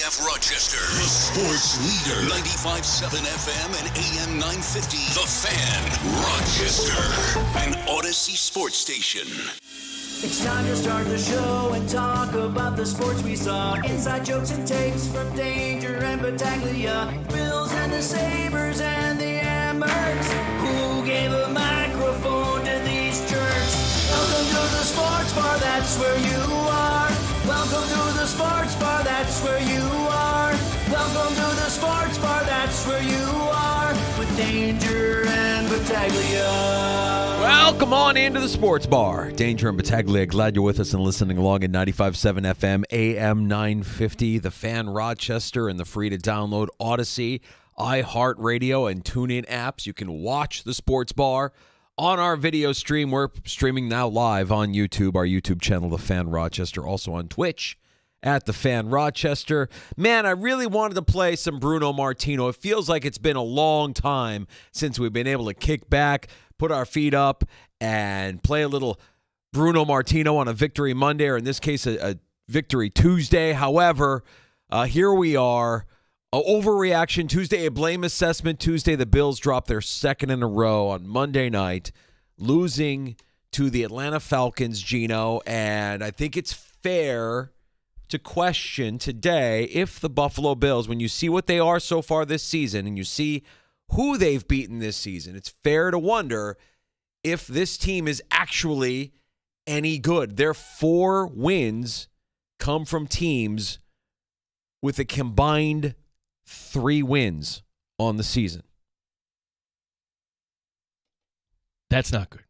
WPTF Rochester, the sports leader. 95.7 FM and AM 950. The Fan, Rochester, an Odyssey sports station. It's time to start the show and talk about the sports we saw. Inside jokes and takes from Danger and Battaglia. Bills and the Sabres and the Ambers. Who gave a microphone to these jerks? Welcome to the sports bar, that's where you are. Welcome to the sports bar, that's where you are. Welcome to the sports bar, that's where you are. With Danger and Battaglia. Welcome on into the sports bar. Danger and Battaglia, glad you're with us and listening along at 95.7 FM, AM 950, The Fan Rochester, and the free-to-download Odyssey, iHeartRadio, and TuneIn apps. You can watch the sports bar on our video stream. We're streaming now live on YouTube, our YouTube channel, The Fan Rochester, also on Twitch at The Fan Rochester. Man, I really wanted to play some Bruno Martino. It feels like it's been a long time since we've been able to kick back, put our feet up, and play a little Bruno Martino on a Victory Monday, or in this case, a Victory Tuesday. However, here we are. Overreaction Tuesday, a blame assessment Tuesday. The Bills dropped their second in a row on Monday night, losing to the Atlanta Falcons, Gino. And I think it's fair to question today if the Buffalo Bills, when you see what they are so far this season and you see who they've beaten this season, it's fair to wonder if this team is actually any good. Their 4 wins come from teams with a combined 3 wins on the season. That's not good.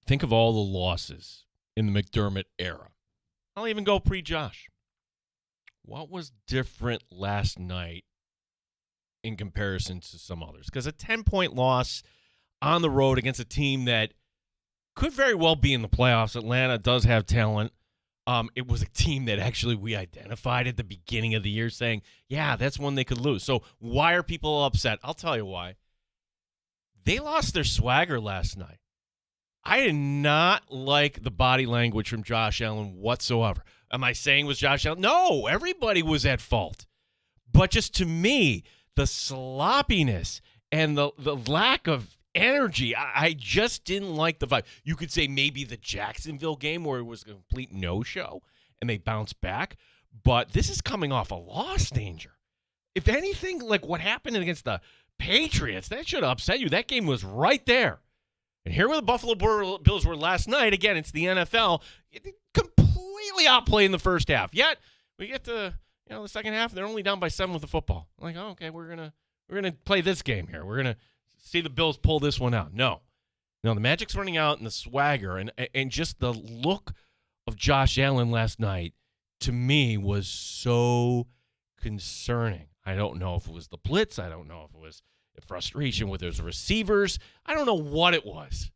Think of all the losses in the McDermott era. I'll even go pre-Josh. What was different last night in comparison to some others? Because a 10-point loss on the road against a team that could very well be in the playoffs. Atlanta does have talent. It was a team that actually we identified at the beginning of the year saying, yeah, that's one they could lose. So why are people upset? I'll tell you why. They lost their swagger last night. I did not like the body language from Josh Allen whatsoever. Am I saying it was Josh Allen? No, everybody was at fault. But just to me, the sloppiness and the lack of energy, I just didn't like the vibe. You could say maybe the Jacksonville game where it was a complete no-show and they bounced back, but this is coming off a loss, Danger. If anything, like what happened against the Patriots, that should have upset you. That game was right there. And here where the Buffalo Bills were last night, again, it's the NFL, completely outplayed in the first half. Yet, we get to the second half, they're only down by 7 with the football. I'm like, oh, okay, we're gonna play this game here. We're gonna see the Bills pull this one out. No, the magic's running out, and the swagger and just the look of Josh Allen last night to me was so concerning. I don't know if it was the blitz. I don't know if it was the frustration with his receivers. I don't know what it was.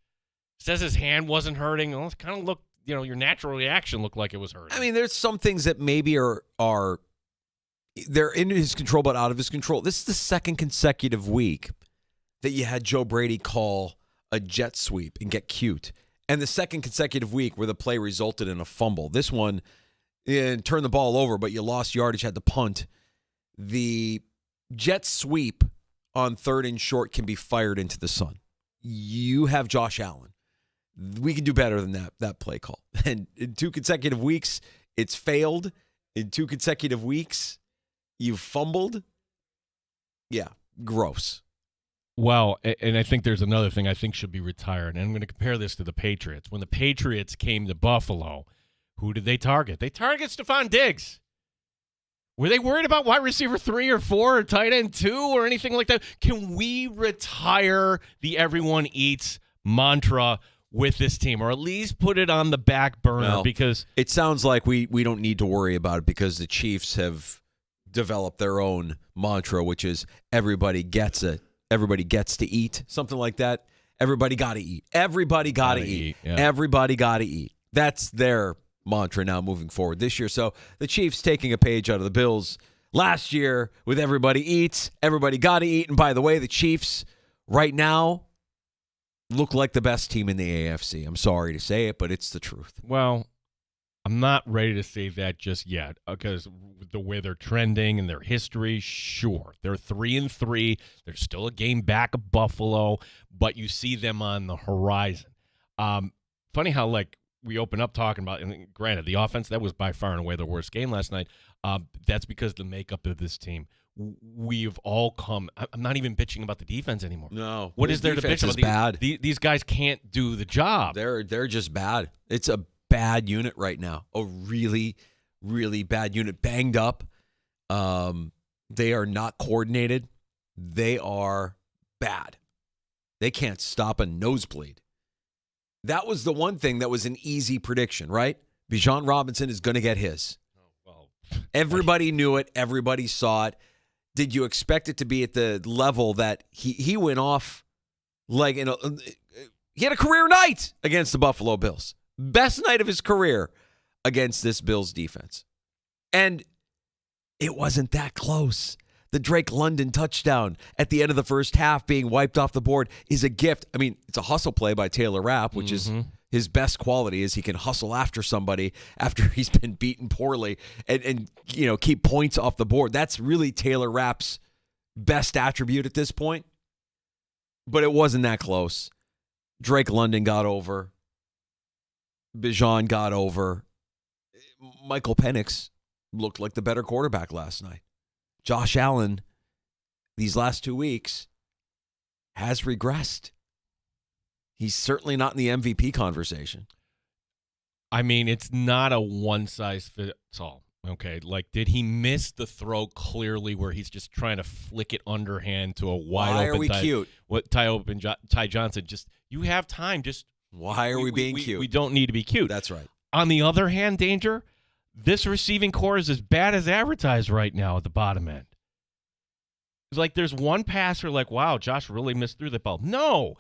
Says his hand wasn't hurting. Well, it kind of looked, your natural reaction looked like it was hurting. I mean, there's some things that maybe are they're in his control but out of his control. This is the second consecutive week that you had Joe Brady call a jet sweep and get cute. And the second consecutive week where the play resulted in a fumble. This one, turned the ball over, but you lost yardage, had to punt. The jet sweep on 3rd and short can be fired into the sun. You have Josh Allen. We can do better than that play call. And in 2 consecutive weeks, it's failed. In 2 consecutive weeks, you've fumbled. Yeah, gross. Well, and I think there's another thing I think should be retired, and I'm going to compare this to the Patriots. When the Patriots came to Buffalo, who did they target? They targeted Stephon Diggs. Were they worried about wide receiver 3 or 4 or tight end 2 or anything like that? Can we retire the everyone eats mantra with this team, or at least put it on the back burner? Well, because it sounds like we don't need to worry about it because the Chiefs have developed their own mantra, which is everybody gets it. Everybody gets to eat, something like that. Everybody got to eat. Everybody got to eat. Yeah. Everybody got to eat. That's their mantra now moving forward this year. So the Chiefs taking a page out of the Bills last year with everybody eats, everybody got to eat. And by the way, the Chiefs right now look like the best team in the AFC. I'm sorry to say it, but it's the truth. Well, I'm not ready to say that just yet because the way they're trending and their history, sure. They're 3-3. They're still a game back of Buffalo, but you see them on the horizon. Funny how, like, we open up talking about, and granted, the offense, that was by far and away the worst game last night. That's because the makeup of this team. We've all come. I'm not even bitching about the defense anymore. No. What is there to bitch about? Bad. These guys can't do the job. They're just bad. It's a bad unit right now. A really, really bad unit. Banged up. They are not coordinated. They are bad. They can't stop a nosebleed. That was the one thing that was an easy prediction, right? Bijan Robinson is going to get his. Everybody knew it. Everybody saw it. Did you expect it to be at the level that he went off like he had a career night against the Buffalo Bills? Best night of his career against this Bills defense. And it wasn't that close. The Drake London touchdown at the end of the first half being wiped off the board is a gift. I mean, it's a hustle play by Taylor Rapp, which is his best quality is he can hustle after somebody after he's been beaten poorly and keep points off the board. That's really Taylor Rapp's best attribute at this point. But it wasn't that close. Drake London got over. Bijan got over. Michael Penix looked like the better quarterback last night. Josh Allen, these last 2 weeks, has regressed. He's certainly not in the MVP conversation. I mean, it's not a one-size-fits-all, okay? Like, did he miss the throw clearly where he's just trying to flick it underhand to a wide-open Why are we cute? Ty Johnson, just, you have time. Just why are we being cute? We don't need to be cute. That's right. On the other hand, Danger, this receiving core is as bad as advertised right now at the bottom end. It's like there's one passer like, wow, Josh really missed through the ball. No.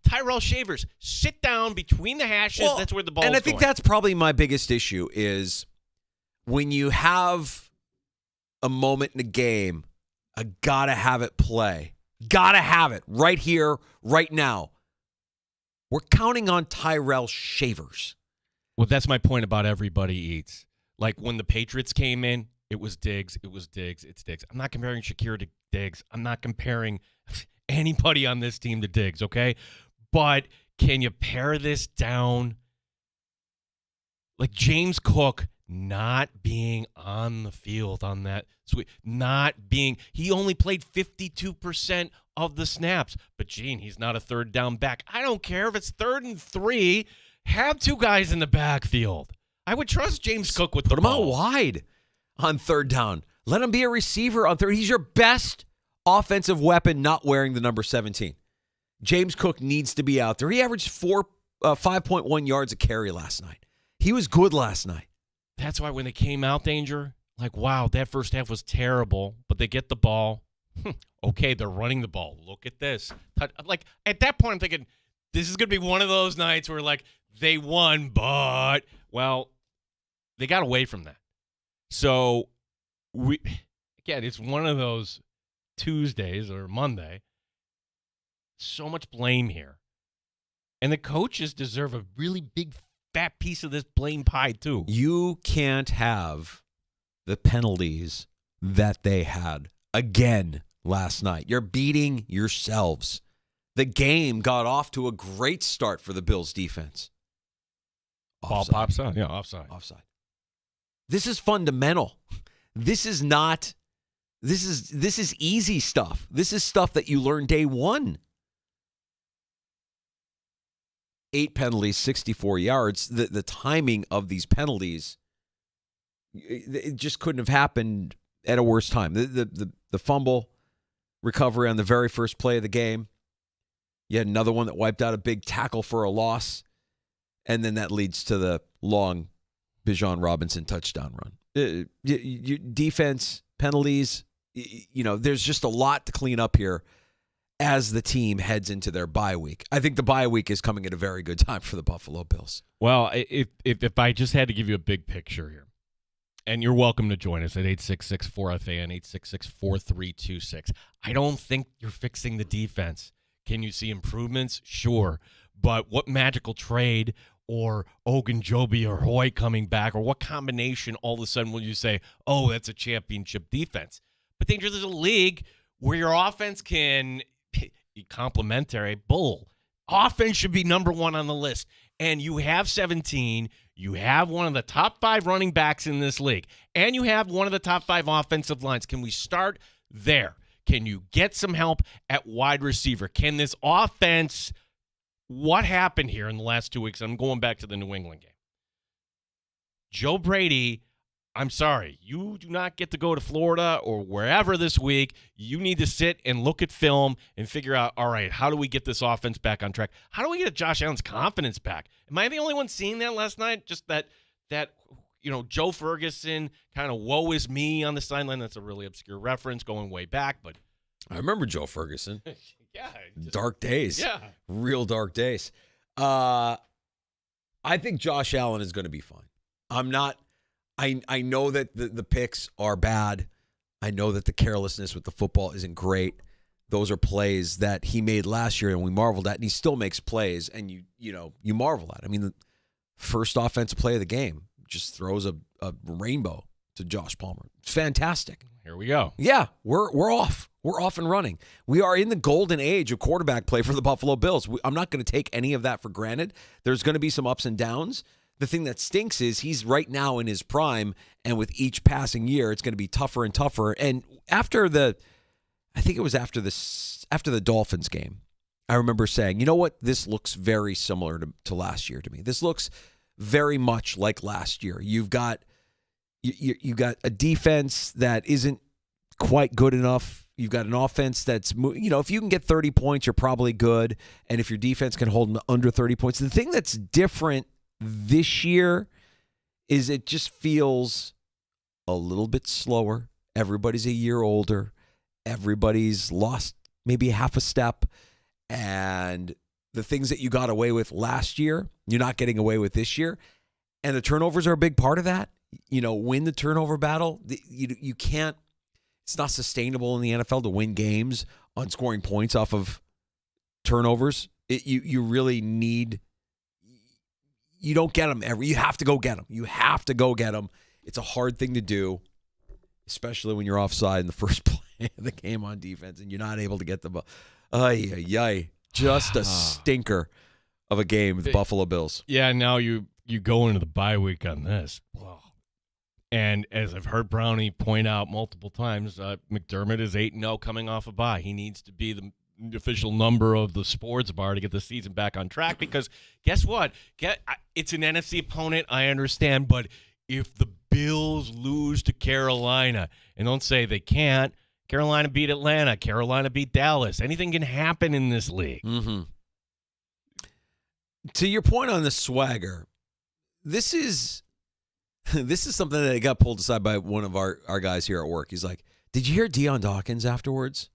Tyrell Shavers, sit down between the hashes. Well, that's where the ball is And I think that's probably my biggest issue is when you have a moment in a game, I got to have it play. Got to have it right here, right now. We're counting on Tyrell Shavers. Well, that's my point about everybody eats. Like when the Patriots came in, it was Diggs, it's Diggs. I'm not comparing Shakir to Diggs. I'm not comparing anybody on this team to Diggs, okay? But can you pare this down? Like James Cook not being on the field on that sweet, he only played 52% of the snaps. But, Gene, he's not a third down back. I don't care if it's 3rd and 3. Have two guys in the backfield. I would trust James Cook with the ball. Put him out wide on 3rd down. Let him be a receiver on 3rd. He's your best offensive weapon not wearing the number 17. James Cook needs to be out there. He averaged 5.1 yards a carry last night. He was good last night. That's why when they came out, Danger, like, wow, that first half was terrible, but they get the ball. Okay, they're running the ball. Look at this. Like, at that point, I'm thinking, this is going to be one of those nights where, like, they won, but, well, they got away from that. So, it's one of those Tuesdays or Monday. So much blame here. And the coaches deserve a really big, fat piece of this blame pie, too. You can't have the penalties that they had again last night. You're beating yourselves. The game got off to a great start for the Bills defense. Ball pops out. Yeah, offside. This is fundamental. This is easy stuff. This is stuff that you learn day one. 8 penalties, 64 yards. The timing of these penalties, it just couldn't have happened at a worse time. The fumble recovery on the very first play of the game. You had another one that wiped out a big tackle for a loss. And then that leads to the long Bijan Robinson touchdown run. Defense, penalties, there's just a lot to clean up here as the team heads into their bye week. I think the bye week is coming at a very good time for the Buffalo Bills. Well, if I just had to give you a big picture here, and you're welcome to join us at 866-4FAN, 866-4326. I don't think you're fixing the defense. Can you see improvements? Sure. But what magical trade or Ogunjobi or Hoyt coming back, or what combination all of a sudden will you say, oh, that's a championship defense? But Danger, there's a league where your offense can complementary bull. Offense should be number one on the list. And you have 17. You have one of the top 5 running backs in this league. And you have one of the top 5 offensive lines. Can we start there? Can you get some help at wide receiver? Can this offense, what happened here in the last 2 weeks? I'm going back to the New England game. Joe Brady, I'm sorry, you do not get to go to Florida or wherever this week. You need to sit and look at film and figure out, all right, how do we get this offense back on track? How do we get Josh Allen's confidence back? Am I the only one seeing that last night? Just that Joe Ferguson kind of woe is me on the sideline. That's a really obscure reference going way back, but I remember Joe Ferguson. Yeah. Dark days. Yeah. Real dark days. I think Josh Allen is going to be fine. I know that the picks are bad. I know that the carelessness with the football isn't great. Those are plays that he made last year, and we marveled at, and he still makes plays, and you marvel at. I mean, the first offensive play of the game just throws a rainbow to Josh Palmer. It's fantastic. Here we go. Yeah, we're off. We're off and running. We are in the golden age of quarterback play for the Buffalo Bills. I'm not going to take any of that for granted. There's going to be some ups and downs. The thing that stinks is he's right now in his prime, and with each passing year, it's going to be tougher and tougher. And after the Dolphins game, I remember saying, you know what? This looks very similar to last year to me. This looks very much like last year. You've got a defense that isn't quite good enough. You've got an offense that's, if you can get 30 points, you're probably good. And if your defense can hold them under 30 points, the thing that's different this year is it just feels a little bit slower. Everybody's a year older. Everybody's lost maybe half a step. And the things that you got away with last year, you're not getting away with this year. And the turnovers are a big part of that. Win the turnover battle. You can't, it's not sustainable in the NFL to win games on scoring points off of turnovers. You really need, you don't get them you have to go get them. You have to go get them. It's a hard thing to do, especially when you're offside in the first play of the game on defense and you're not able to get the ball. Just a stinker of a game with the Buffalo Bills. Yeah, now you go into the bye week on this. Wow. And as I've heard Brownie point out multiple times, McDermott is 8-0 coming off a bye. He needs to be the official number of the sports bar to get the season back on track because guess what? It's an NFC opponent, I understand, but if the Bills lose to Carolina, and don't say they can't, Carolina beat Atlanta, Carolina beat Dallas, anything can happen in this league. Mm-hmm. To your point on the swagger, this is something that got pulled aside by one of our guys here at work. He's like, did you hear Deion Dawkins afterwards?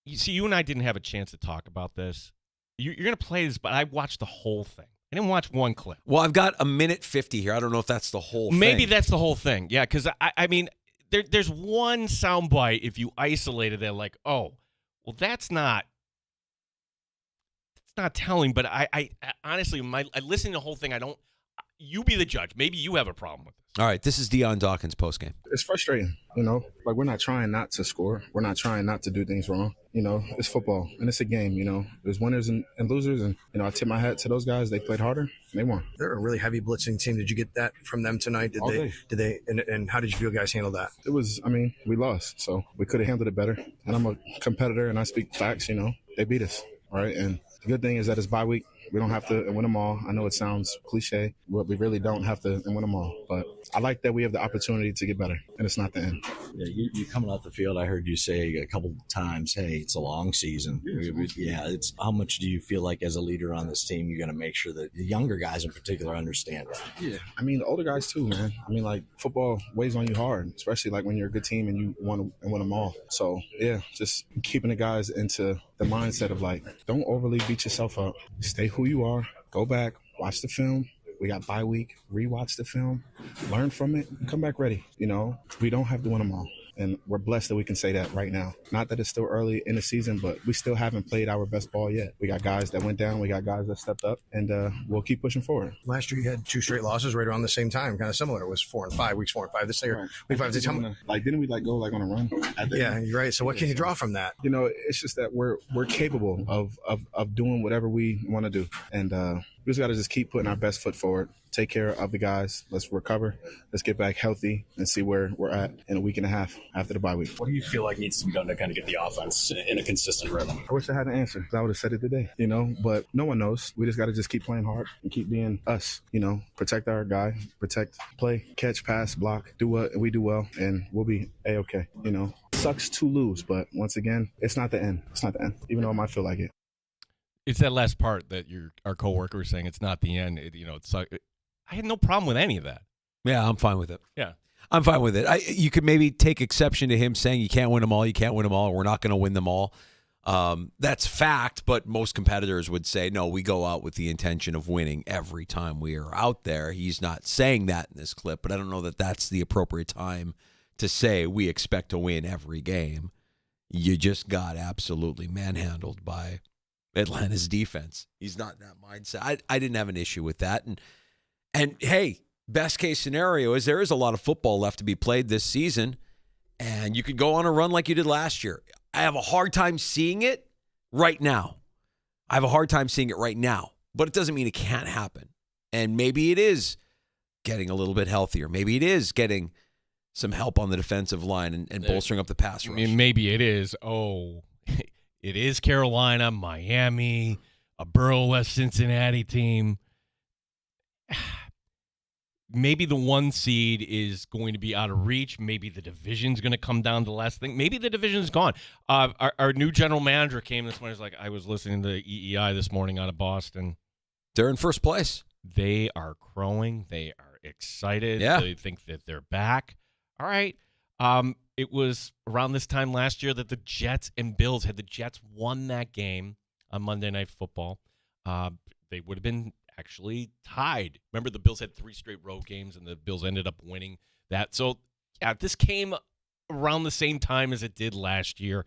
You see, you and I didn't have a chance to talk about this. You're going to play this, but I watched the whole thing. I didn't watch one clip. Well, I've got a minute 50 here. I don't know if that's the whole thing. Maybe that's the whole thing. Yeah, because, I mean, there's one soundbite if you isolated it like, oh, well, that's not telling. But I honestly, I listen to the whole thing. You be the judge. Maybe you have a problem with this. All right, this is Deion Dawkins postgame. It's frustrating, like we're not trying not to score. We're not trying not to do things wrong. It's football and it's a game, there's winners and losers. And, I tip my hat to those guys. They played harder. They won. They're a really heavy blitzing team. Did you get that from them tonight? Did they, and how did you feel guys handle that? It was, we lost, so we could have handled it better. And I'm a competitor and I speak facts, they beat us. Right. And the good thing is that it's bye week. We don't have to win them all. I know it sounds cliche, but we really don't have to win them all. But I like that we have the opportunity to get better, and it's not the end. Yeah, you coming off the field, I heard you say a couple of times, hey, it's a long season. Yeah, it's how much do you feel like as a leader on this team, you're going to make sure that the younger guys in particular understand that? Yeah, the older guys too, man. Football weighs on you hard, especially like when you're a good team and you want to win them all. So, yeah, just keeping the guys into the mindset of don't overly beat yourself up. Stay who you are. Go back, watch the film. We got bye week. Rewatch the film, learn from it, come back ready. We don't have to win them all. And we're blessed that we can say that right now. Not that it's still early in the season, but we still haven't played our best ball yet. We got guys that went down. We got guys that stepped up, and we'll keep pushing forward. Last year you had 2 straight losses right around the same time, kind of similar. It was 4 and 5, weeks 4 and 5. This year, Right. week 5 to didn't we go on a run? Yeah, you're right. So what can you draw from that? It's just that we're capable of doing whatever we want to do, and we just got to just keep putting our best foot forward. Take care of the guys. Let's recover. Let's get back healthy and see where we're at in a week and a half after the bye week. What do you feel like needs to be done to kind of get the offense in a consistent rhythm? I wish I had an answer. I would have said it today, but no one knows. We just got to just keep playing hard and keep being us, protect our guy, protect, play, catch, pass, block, do what we do well, and we'll be A-okay, Sucks to lose, but once again, it's not the end. It's not the end, even though it might feel like it. It's that last part that our coworker was saying. It's not the end. I had no problem with any of that. Yeah, I'm fine with it. Yeah. I'm fine with it. You could maybe take exception to him saying you can't win them all, we're not going to win them all. That's fact, but most competitors would say, no, we go out with the intention of winning every time we are out there. He's not saying that in this clip, but I don't know that that's the appropriate time to say we expect to win every game. You just got absolutely manhandled by Atlanta's defense. He's not in that mindset. I didn't have an issue with that. And hey, best case scenario is there is a lot of football left to be played this season, and you could go on a run like you did last year. I have a hard time seeing it right now. But it doesn't mean it can't happen. And maybe it is getting a little bit healthier. Maybe it is getting some help on the defensive line and bolstering up the pass rush. I mean, maybe it is. Oh, it is Carolina, Miami, a Burrow-less Cincinnati team. Maybe the 1 seed is going to be out of reach. Maybe the division's going to come down to the last thing. Maybe the division's gone. Our new general manager came this morning. He's like, I was listening to EEI this morning out of Boston. They're in first place. They are crowing. They are excited. Yeah. They think that they're back. All right. It was around this time last year that the Jets and Bills had the Jets won that game on Monday Night Football. They would have been actually tied. Remember, the Bills had 3 straight road games, and the Bills ended up winning that. So, yeah, this came around the same time as it did last year.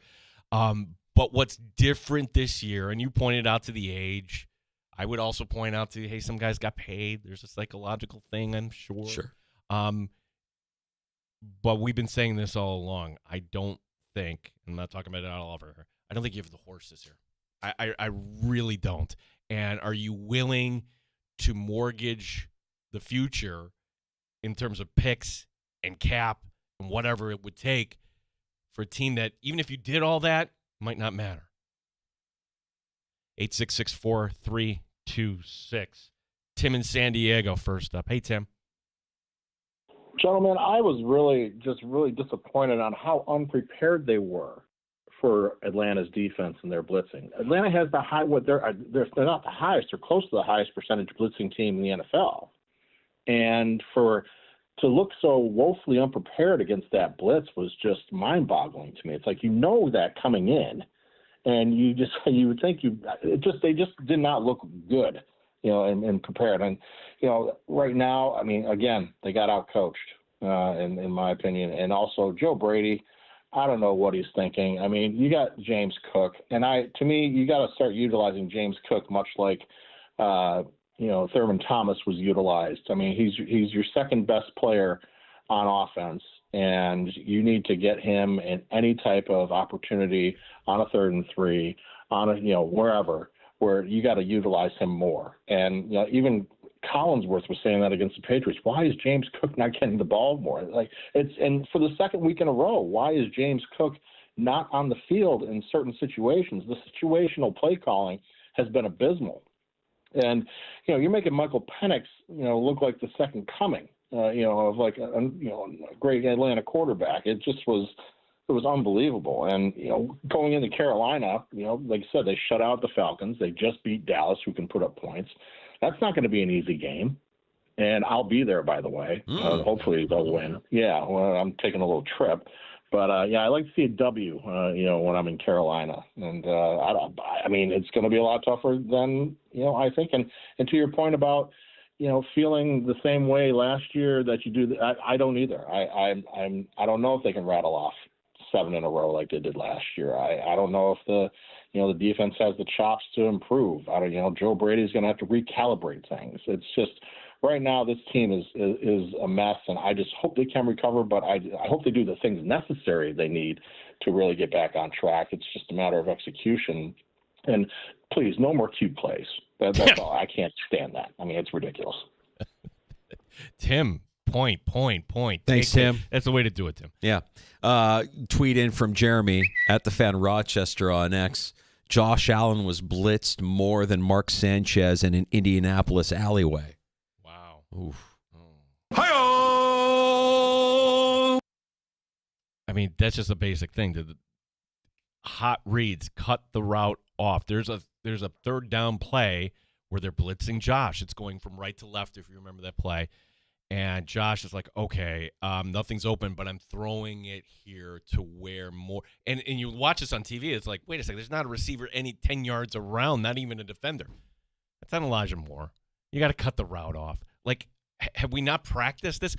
But what's different this year, and you pointed out to the age, I would also point out to, hey, some guys got paid. There's a psychological thing, I'm sure. Sure. But we've been saying this all along. I don't think, I'm not talking about it all over here, I don't think you have the horses here. I really don't. And are you willing to mortgage the future in terms of picks and cap and whatever it would take for a team that, even if you did all that, might not matter? 866-4326. Tim in San Diego first up. Hey, Tim. Gentlemen, I was really disappointed on how unprepared they were for Atlanta's defense and their blitzing. Atlanta has the high. They're not the highest. They're close to the highest percentage blitzing team in the NFL, and to look so woefully unprepared against that blitz was just mind-boggling to me. It's like that coming in, and you would think they just did not look good, and prepared. And right now, I mean, again, they got out-coached, in my opinion, and also Joe Brady. I don't know what he's thinking. I mean, you got James Cook, and to me, you got to start utilizing James Cook much like, Thurman Thomas was utilized. I mean, he's your second best player on offense, and you need to get him in any type of opportunity on a 3rd and 3, wherever, where you got to utilize him more. And even Collinsworth was saying that against the Patriots. Why is James Cook not getting the ball more? And for the second week in a row, why is James Cook not on the field in certain situations? The situational play calling has been abysmal. And, you're making Michael Penix, look like the second coming, of like a great Atlanta quarterback. It was unbelievable. And, going into Carolina, like I said, they shut out the Falcons. They just beat Dallas, who can put up points. That's not going to be an easy game, and I'll be there, by the way. Hopefully they'll win. Yeah, well, I'm taking a little trip. But, I like to see a W, when I'm in Carolina. And, I mean, it's going to be a lot tougher than, I think. And to your point about, feeling the same way last year that you do. I don't either. I don't know if they can rattle off 7 in a row like they did last year. I don't know if the defense has the chops to improve. Joe Brady's going to have to recalibrate things. It's just right now this team is a mess, and I just hope they can recover. But I hope they do the things necessary they need to really get back on track. It's just a matter of execution. And please, no more cute plays. That's all. I can't stand that. I mean, it's ridiculous. Tim, point. Thanks, Tim. That's the way to do it, Tim. Yeah. Tweet in from Jeremy at the Fan Rochester on X. Josh Allen was blitzed more than Mark Sanchez in an Indianapolis alleyway. Wow. Oof. Hi-oh! I mean, that's just a basic thing. The hot reads, cut the route off. There's a third down play where they're blitzing Josh. It's going from right to left, if you remember that play. And Josh is like, okay, nothing's open, but I'm throwing it here to where more. And you watch this on TV, it's like, wait a second, there's not a receiver any 10 yards around, not even a defender. That's not Elijah Moore. You got to cut the route off. Like, have we not practiced this?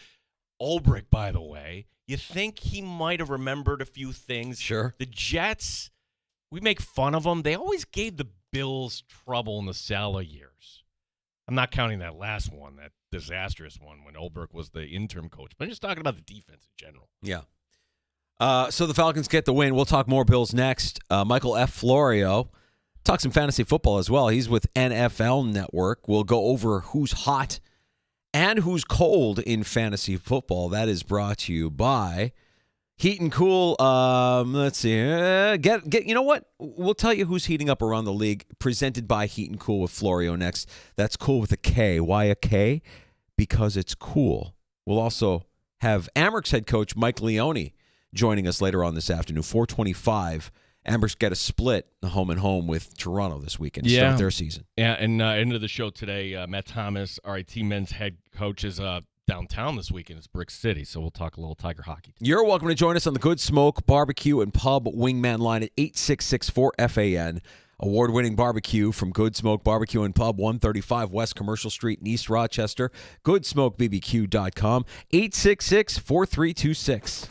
Ulbrich, by the way, you think he might have remembered a few things. Sure. The Jets, we make fun of them. They always gave the Bills trouble in the Saleh years. I'm not counting that last one, that disastrous one when Ulbrich was the interim coach. But I'm just talking about the defense in general. Yeah. So the Falcons get the win. We'll talk more Bills next. Michael F. Florio talk some fantasy football as well. He's with NFL Network. We'll go over who's hot and who's cold in fantasy football. That is brought to you by Heat and Cool. Let's see. You know what? We'll tell you who's heating up around the league. Presented by Heat and Cool with Florio next. That's cool with a K. Why a K? Because it's cool. We'll also have Amerks head coach Mike Leone joining us later on this afternoon. 4:25. Amerks get a split, home and home with Toronto this weekend to start their season. Yeah, and end of the show today, Matt Thomas, RIT men's head coach, is downtown this weekend. It's Brick City, so we'll talk a little Tiger hockey. You're welcome to join us on the Good Smoke Barbecue and Pub Wingman line at 866-4FAN. Award-winning barbecue from Good Smoke Barbecue and Pub, 135 West Commercial Street in East Rochester. GoodSmokeBBQ.com, 866-4326.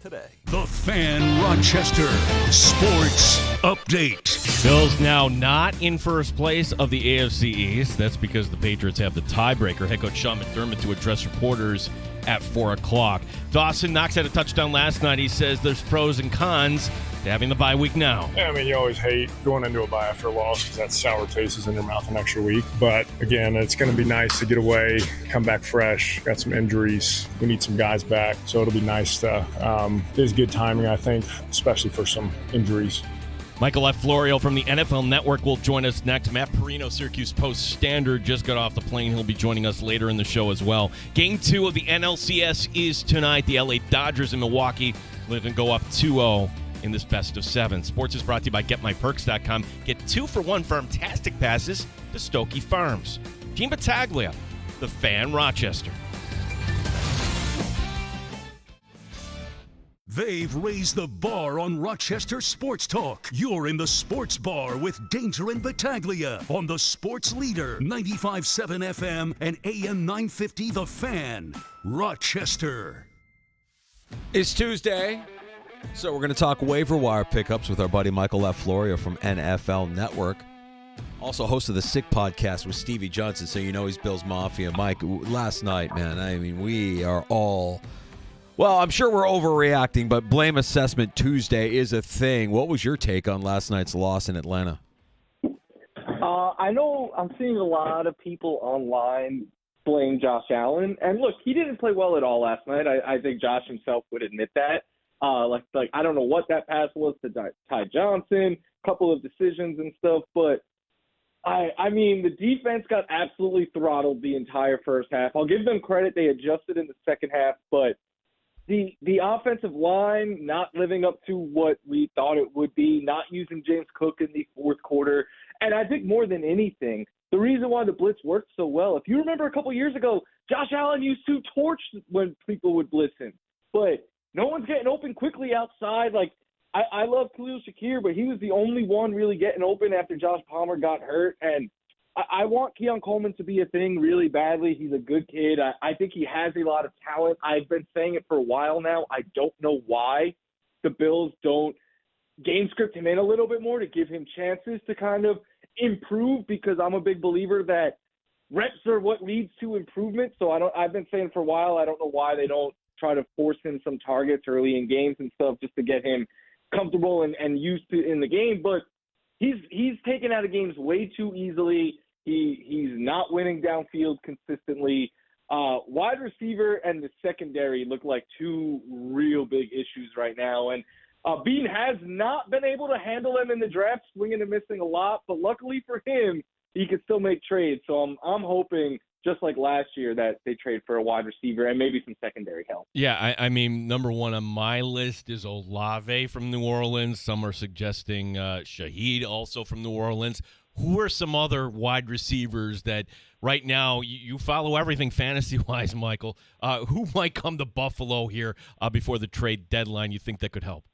today. The Fan Rochester Sports Update. Bills now not in first place of the AFC East. That's because the Patriots have the tiebreaker. Head coach Sean McDermott to address reporters at 4 o'clock. Dawson Knox had a touchdown last night. He says there's pros and cons to having the bye week now. Yeah, I mean, you always hate going into a bye after a loss because that sour taste is in your mouth an extra week. But again, it's going to be nice to get away, come back fresh. Got some injuries. We need some guys back. So it'll be nice to, it is good timing, I think, especially for some injuries. Michael F. Florio from the NFL Network will join us next. Matt Perino, Syracuse Post-Standard, just got off the plane. He'll be joining us later in the show as well. Game 2 of the NLCS is tonight. The LA Dodgers in Milwaukee looking to go up 2-0 in this best of 7. Sports is brought to you by GetMyPerks.com. Get 2-for-1 Farmtastic passes to Stokey Farms. Gene Battaglia, the Fan Rochester. They've raised the bar on Rochester Sports Talk. You're in the Sports Bar with Danger and Battaglia on the Sports Leader, 95.7 FM and AM 950 The Fan, Rochester. It's Tuesday, so we're going to talk waiver wire pickups with our buddy Michael F. Florio from NFL Network. Also host of the Sick Podcast with Stevie Johnson, so you know he's Bills Mafia. Mike, last night, man, I mean, we are all... Well, I'm sure we're overreacting, but Blame Assessment Tuesday is a thing. What was your take on last night's loss in Atlanta? I know I'm seeing a lot of people online blame Josh Allen. And look, he didn't play well at all last night. I think Josh himself would admit that. Like I don't know what that pass was to Ty Johnson, a couple of decisions and stuff, but I mean, the defense got absolutely throttled the entire first half. I'll give them credit. They adjusted in the second half, but the offensive line not living up to what we thought it would be, not using James Cook in the fourth quarter. And I think more than anything, the reason why the blitz worked so well, if you remember a couple years ago, Josh Allen used to torch when people would blitz him. But no one's getting open quickly outside. Like, I love Khalil Shakir, but he was the only one really getting open after Josh Palmer got hurt. And I want Keon Coleman to be a thing really badly. He's a good kid. I think he has a lot of talent. I've been saying it for a while now. I don't know why the Bills don't game script him in a little bit more to give him chances to kind of improve, because I'm a big believer that reps are what leads to improvement. So I've been saying for a while, I don't know why they don't try to force him some targets early in games and stuff just to get him comfortable and used to in the game. But he's taken out of games way too easily. He's not winning downfield consistently. Wide receiver and the secondary look like two real big issues right now. And Bean has not been able to handle them in the draft, swinging and missing a lot. But luckily for him, he can still make trades. So I'm hoping, just like last year, that they trade for a wide receiver and maybe some secondary help. Yeah, I mean, number one on my list is Olave from New Orleans. Some are suggesting Shaheed also from New Orleans. Who are some other wide receivers that right now you follow everything fantasy-wise, Michael? Who might come to Buffalo here before the trade deadline you think that could help?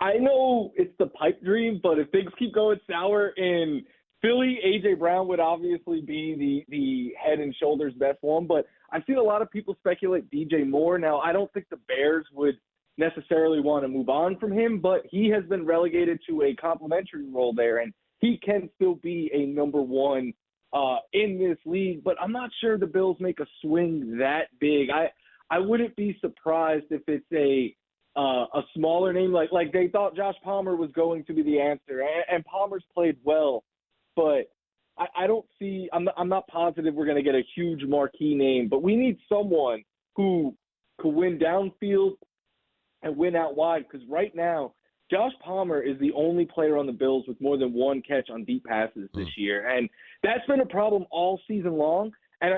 I know it's the pipe dream, but if things keep going sour in Philly, A.J. Brown would obviously be the head and shoulders best one. But I've seen a lot of people speculate DJ Moore. Now, I don't think the Bears would necessarily want to move on from him, but he has been relegated to a complimentary role there, and he can still be a number one in this league. But I'm not sure the Bills make a swing that big. I wouldn't be surprised if it's a smaller name, like they thought Josh Palmer was going to be the answer, and Palmer's played well, but I don't see. I'm not positive we're going to get a huge marquee name, but we need someone who could win downfield and win out wide, because right now Josh Palmer is the only player on the Bills with more than one catch on deep passes this year, and that's been a problem all season long. And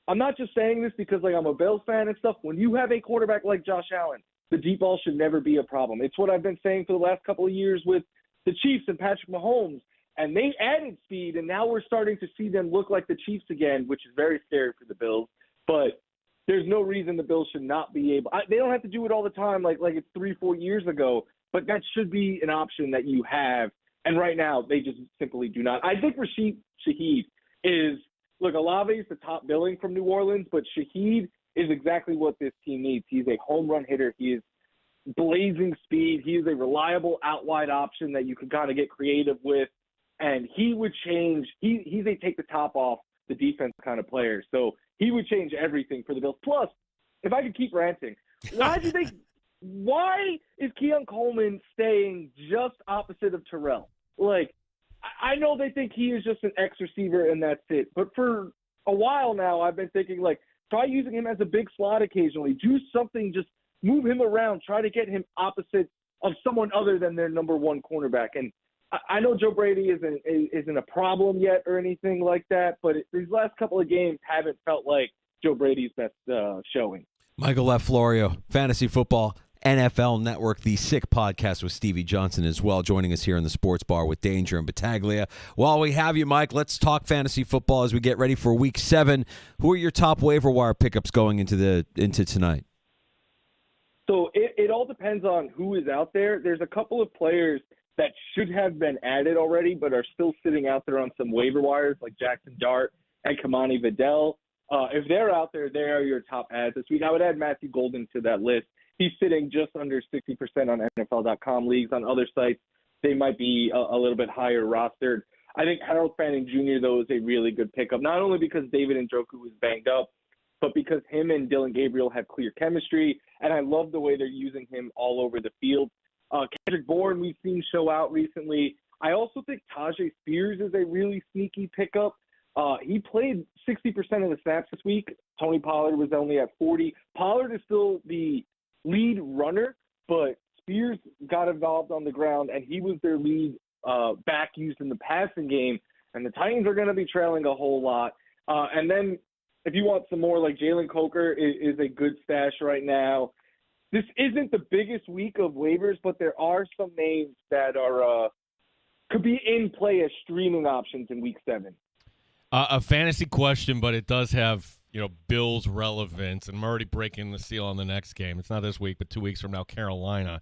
I'm not just saying this because I'm a Bills fan and stuff. When you have a quarterback like Josh Allen, the deep ball should never be a problem. It's what I've been saying for the last couple of years with the Chiefs and Patrick Mahomes, and they added speed, and now we're starting to see them look like the Chiefs again, which is very scary for the Bills. But there's no reason the Bills should not be able – they don't have to do it all the time like it's 3-4 years ago, but that should be an option that you have. And right now, they just simply do not. I think Rashid Shaheed is – look, Olave is the top billing from New Orleans, but Shaheed is exactly what this team needs. He's a home run hitter. He is blazing speed. He is a reliable out wide option that you can kind of get creative with. And he would change. He's a take the top off the defense kind of player. So he would change everything for the Bills. Plus, if I could keep ranting, why is Keon Coleman staying just opposite of Terrell? Like, I know they think he is just an X receiver and that's it. But for a while now, I've been thinking, like, try using him as a big slot occasionally. Do something, just move him around. Try to get him opposite of someone other than their number one cornerback. And I know Joe Brady isn't a problem yet or anything like that, but these last couple of games haven't felt like Joe Brady's best showing. Michael LaFlorio, Fantasy Football NFL Network, the Sick Podcast with Stevie Johnson as well, joining us here in the Sports Bar with Danger and Battaglia. While we have you, Mike, let's talk fantasy football as we get ready for Week 7. Who are your top waiver wire pickups going into tonight? So it all depends on who is out there. There's a couple of players that should have been added already but are still sitting out there on some waiver wires, like Jackson Dart and Kamani Vidal. If they're out there, they are your top ads this week. I would add Matthew Golden to that list. He's sitting just under 60% on NFL.com leagues. On other sites, they might be a little bit higher rostered. I think Harold Fanning Jr., though, is a really good pickup, not only because David Njoku is banged up, but because him and Dylan Gabriel have clear chemistry, and I love the way they're using him all over the field. Kendrick Bourne we've seen show out recently. I also think Tajay Spears is a really sneaky pickup. He played 60% of the snaps this week. Tony Pollard was only at 40. Pollard is still the lead runner, but Spears got involved on the ground, and he was their lead back used in the passing game, and the Titans are going to be trailing a whole lot. And then if you want some more, like Jalen Coker is a good stash right now. This isn't the biggest week of waivers, but there are some names that are could be in play as streaming options in Week 7. A fantasy question, but it does have Bills relevance, and I'm already breaking the seal on the next game. It's not this week, but 2 weeks from now, Carolina.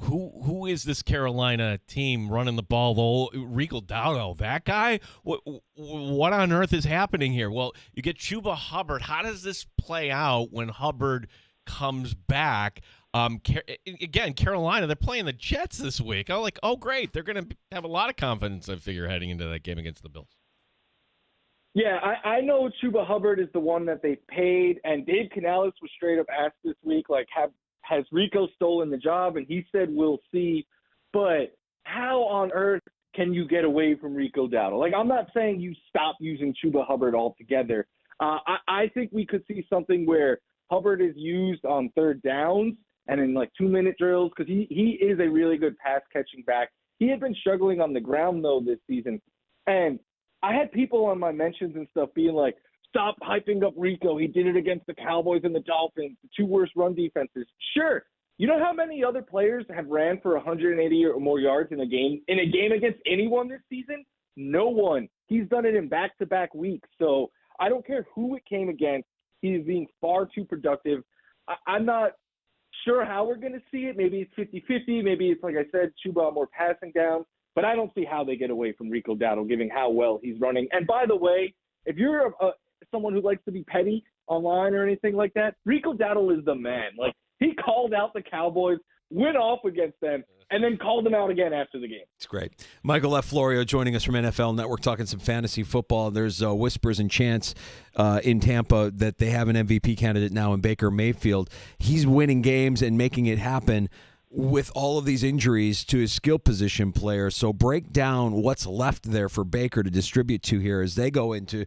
Who is this Carolina team running the ball? Rico Dowdle, that guy? What on earth is happening here? Well, you get Chuba Hubbard. How does this play out when Hubbard comes back? Again, Carolina, they're playing the Jets this week. I'm like, oh, great. They're going to have a lot of confidence, I figure, heading into that game against the Bills. Yeah, I know Chuba Hubbard is the one that they paid, and Dave Canales was straight up asked this week, like, has Rico stolen the job? And he said, we'll see. But how on earth can you get away from Rico Dowdle? Like, I'm not saying you stop using Chuba Hubbard altogether. I think we could see something where Hubbard is used on third downs and in, like, 2-minute drills, because he is a really good pass-catching back. He had been struggling on the ground, though, this season. And I had people on my mentions and stuff being like, stop hyping up Rico. He did it against the Cowboys and the Dolphins, the two worst run defenses. Sure. You know how many other players have ran for 180 or more yards in a game against anyone this season? No one. He's done it in back-to-back weeks. So I don't care who it came against. He is being far too productive. I'm not sure how we're going to see it. Maybe it's 50-50. Maybe it's, like I said, Chuba more passing down. But I don't see how they get away from Rico Dowdle, given how well he's running. And by the way, if you're someone who likes to be petty online or anything like that, Rico Dowdle is the man. Like, he called out the Cowboys, went off against them, and then called them out again after the game. It's great. Michael LaFlorio joining us from NFL Network, talking some fantasy football. There's whispers and chants in Tampa that they have an MVP candidate now in Baker Mayfield. He's winning games and making it happen with all of these injuries to his skill position players. So break down what's left there for Baker to distribute to here as they go into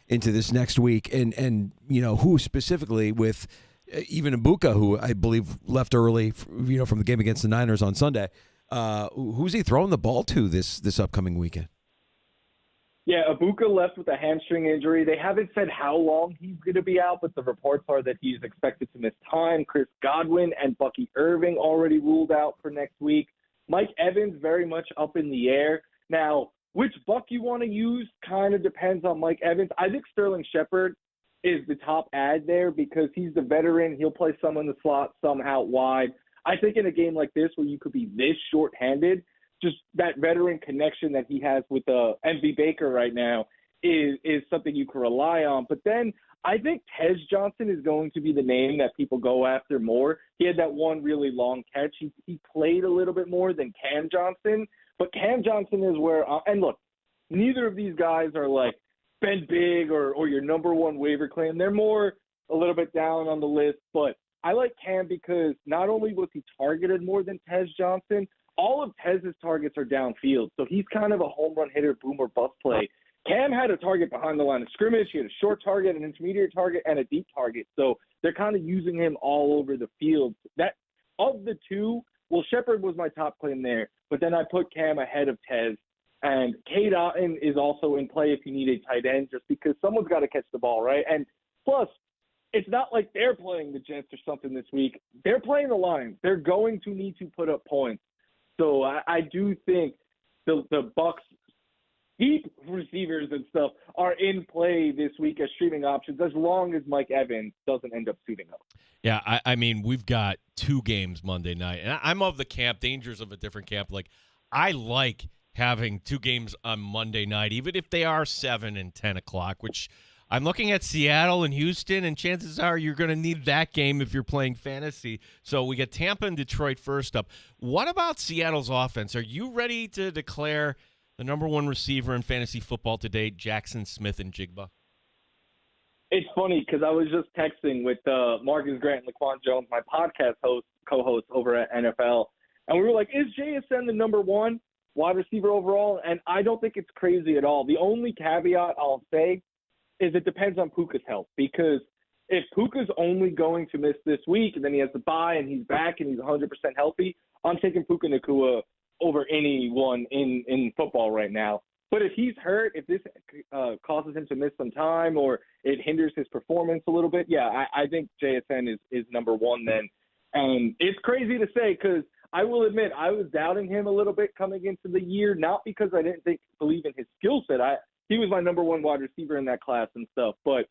this next week, and who specifically with even Ibuka, who I believe left early, from the game against the Niners on Sunday. Who's he throwing the ball to this upcoming weekend? Yeah, Ibuka left with a hamstring injury. They haven't said how long he's going to be out, but the reports are that he's expected to miss time. Chris Godwin and Bucky Irving already ruled out for next week. Mike Evans very much up in the air. Now, which Buck you want to use kind of depends on Mike Evans. I think Sterling Shepard is the top ad there because he's the veteran. He'll play some in the slot, some out wide. I think in a game like this where you could be this shorthanded, just that veteran connection that he has with MV Baker right now is something you can rely on. But then I think Tez Johnson is going to be the name that people go after more. He had that one really long catch. He played a little bit more than Cam Johnson, but Cam Johnson is where and look, neither of these guys are like Ben Big or your number one waiver claim. They're more a little bit down on the list, but I like Cam because not only was he targeted more than Tez Johnson, all of Tez's targets are downfield. So he's kind of a home run hitter, boom or bust play. Cam had a target behind the line of scrimmage. He had a short target, an intermediate target, and a deep target. So they're kind of using him all over the field. That of the two, well, Shepard was my top claim there, but then I put Cam ahead of Tez. And Cade Otton is also in play if you need a tight end, just because someone's got to catch the ball, right? And plus, it's not like they're playing the Jets or something this week. They're playing the Lions. They're going to need to put up points. So I do think the Bucs deep receivers and stuff are in play this week as streaming options, as long as Mike Evans doesn't end up suiting up. Yeah, I mean, we've got 2 games Monday night, and I'm of the camp, dangers of a different camp. Like, I like having 2 games on Monday night, even if they are 7 and 10 o'clock, which I'm looking at Seattle and Houston, and chances are you're going to need that game if you're playing fantasy. So we get Tampa and Detroit first up. What about Seattle's offense? Are you ready to declare the number 1 receiver in fantasy football today, Jackson Smith and Jigba? It's funny because I was just texting with Marcus Grant and Laquan Jones, my podcast co-host over at NFL, and we were like, is JSN the number 1 wide receiver overall? And I don't think it's crazy at all. The only caveat I'll say is it depends on Puka's health, because if Puka's only going to miss this week and then he has to bye and he's back and he's 100% healthy, I'm taking Puka Nacua over anyone in football right now. But if he's hurt, if this causes him to miss some time or it hinders his performance a little bit, yeah, I think JSN is number 1 then. And it's crazy to say because I will admit I was doubting him a little bit coming into the year, not because I didn't believe in his skill set. He was my number 1 wide receiver in that class and stuff. But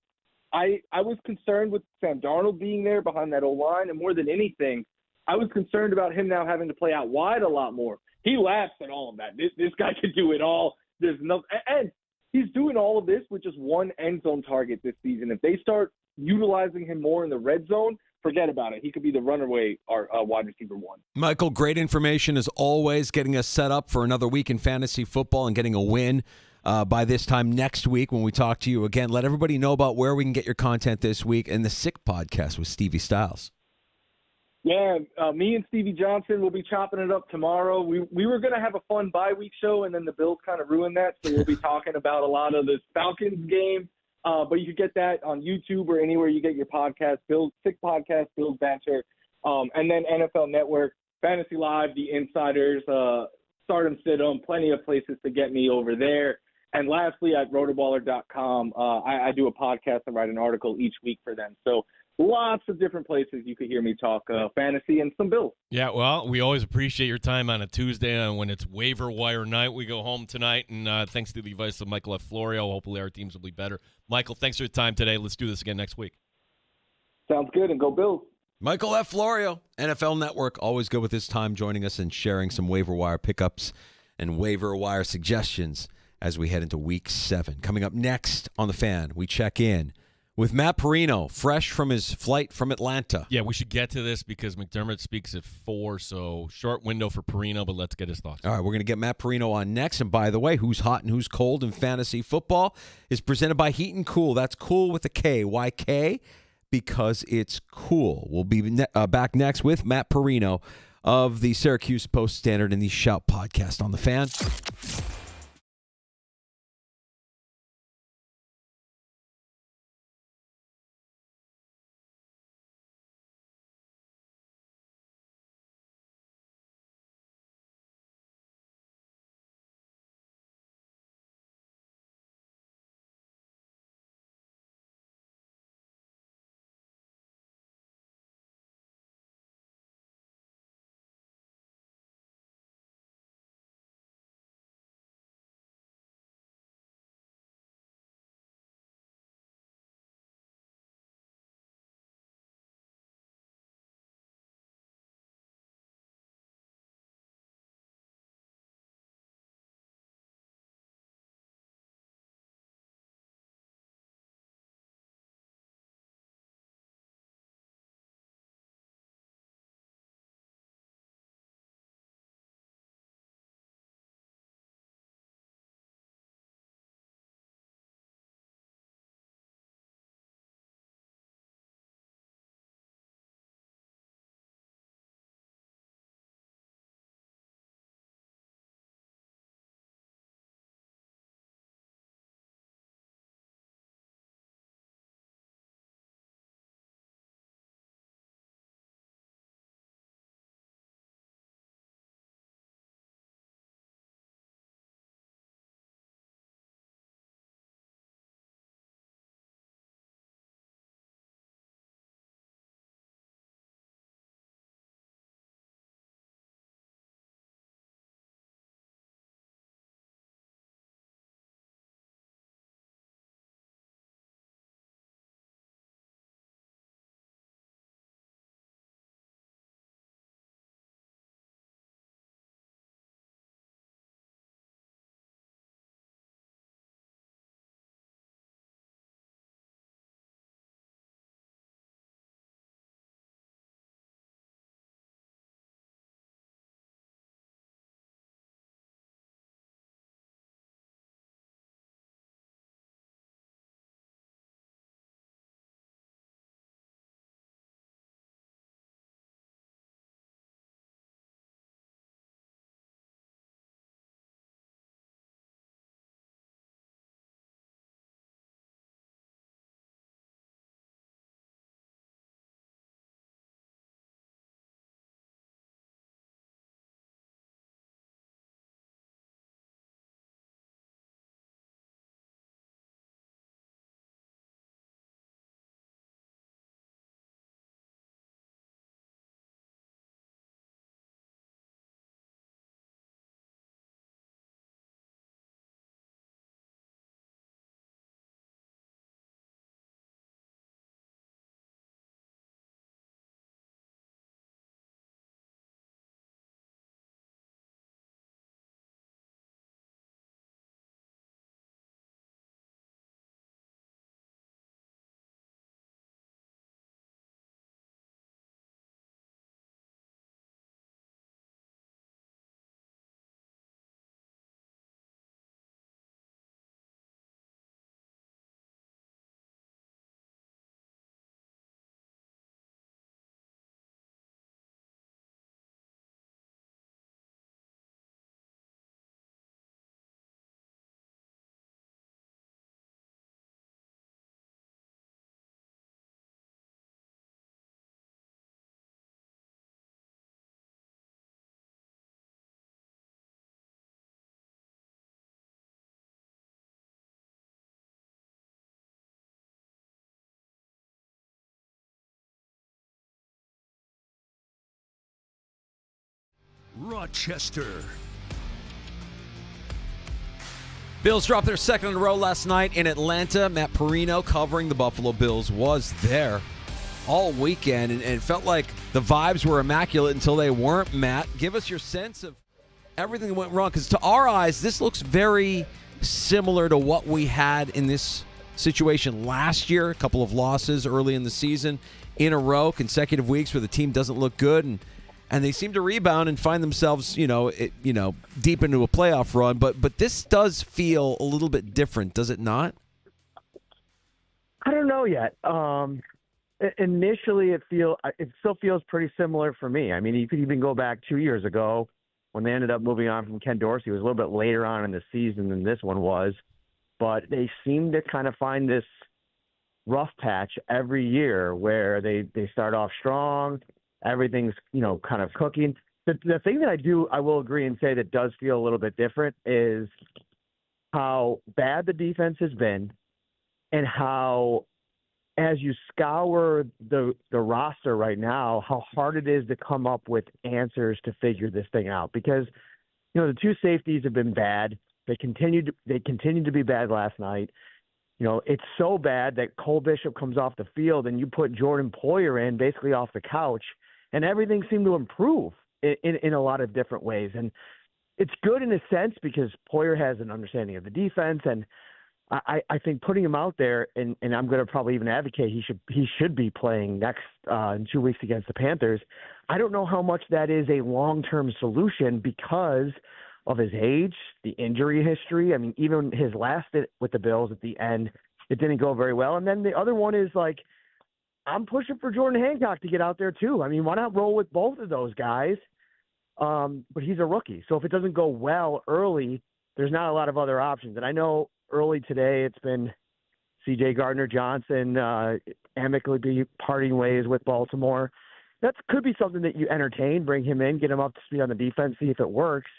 I was concerned with Sam Darnold being there behind that O-line, and more than anything, I was concerned about him now having to play out wide a lot more. He laughs at all of that. This guy can do it all. There's no, and he's doing all of this with just 1 end zone target this season. If they start utilizing him more in the red zone, forget about it. He could be the runaway wide receiver 1. Michael, great information as always, getting us set up for another week in fantasy football and getting a win by this time next week when we talk to you again. Let everybody know about where we can get your content this week and the Sick Podcast with Stevie Styles. Yeah, me and Stevie Johnson will be chopping it up tomorrow. We were going to have a fun bye-week show, and then the Bills kind of ruined that, so we'll be talking about a lot of the Falcons game. But you can get that on YouTube or anywhere you get your podcast, Sick Podcast, Bills Banter, and then NFL Network, Fantasy Live, The Insiders, Stardom Stidham, plenty of places to get me over there. And lastly, at rotoballer.com, I do a podcast and write an article each week for them. So lots of different places you could hear me talk fantasy and some Bills. Yeah, well, we always appreciate your time on a Tuesday when it's waiver wire night. We go home tonight, and thanks to the advice of Michael F. Florio, hopefully our teams will be better. Michael, thanks for your time today. Let's do this again next week. Sounds good, and go Bills. Michael F. Florio, NFL Network, always good with his time joining us and sharing some waiver wire pickups and waiver wire suggestions as we head into Week 7. Coming up next on The Fan, we check in with Matt Perino, fresh from his flight from Atlanta. Yeah, we should get to this because McDermott speaks at 4, so short window for Perino, but let's get his thoughts. All right, we're going to get Matt Perino on next. And by the way, Who's Hot and Who's Cold in Fantasy Football is presented by Heat and Cool. That's cool with a K. Why K? Because it's cool. We'll be back next with Matt Perino of the Syracuse Post-Standard and the Shout podcast on The Fan. Rochester. Bills dropped their second in a row last night in Atlanta. Matt Perino, covering the Buffalo Bills, was there all weekend, and it felt like the vibes were immaculate until they weren't. Matt, give us your sense of everything that went wrong, because to our eyes, this looks very similar to what we had in this situation last year. A couple of losses early in the season in a row, consecutive weeks where the team doesn't look good, and they seem to rebound and find themselves, deep into a playoff run. But this does feel a little bit different, does it not? I don't know yet. Initially, it still feels pretty similar for me. I mean, you could even go back 2 years ago when they ended up moving on from Ken Dorsey. It was a little bit later on in the season than this one was, but they seem to kind of find this rough patch every year where they start off strong, everything's kind of cooking. The thing that I will agree and say that does feel a little bit different is how bad the defense has been, and how, as you scour the roster right now, how hard it is to come up with answers to figure this thing out. Because, the two safeties have been bad. They continued to be bad last night. It's so bad that Cole Bishop comes off the field and you put Jordan Poyer in basically off the couch, and everything seemed to improve in a lot of different ways. And it's good in a sense because Poyer has an understanding of the defense, and I think putting him out there, and I'm going to probably even advocate he should be playing next in 2 weeks against the Panthers. I don't know how much that is a long-term solution because of his age, the injury history. I mean, even his last stint with the Bills at the end, it didn't go very well. And then the other one is I'm pushing for Jordan Hancock to get out there too. I mean, why not roll with both of those guys? But he's a rookie. So if it doesn't go well early, there's not a lot of other options. And I know early today it's been C.J. Gardner-Johnson amicably parting ways with Baltimore. That could be something that you entertain, bring him in, get him up to speed on the defense, see if it works.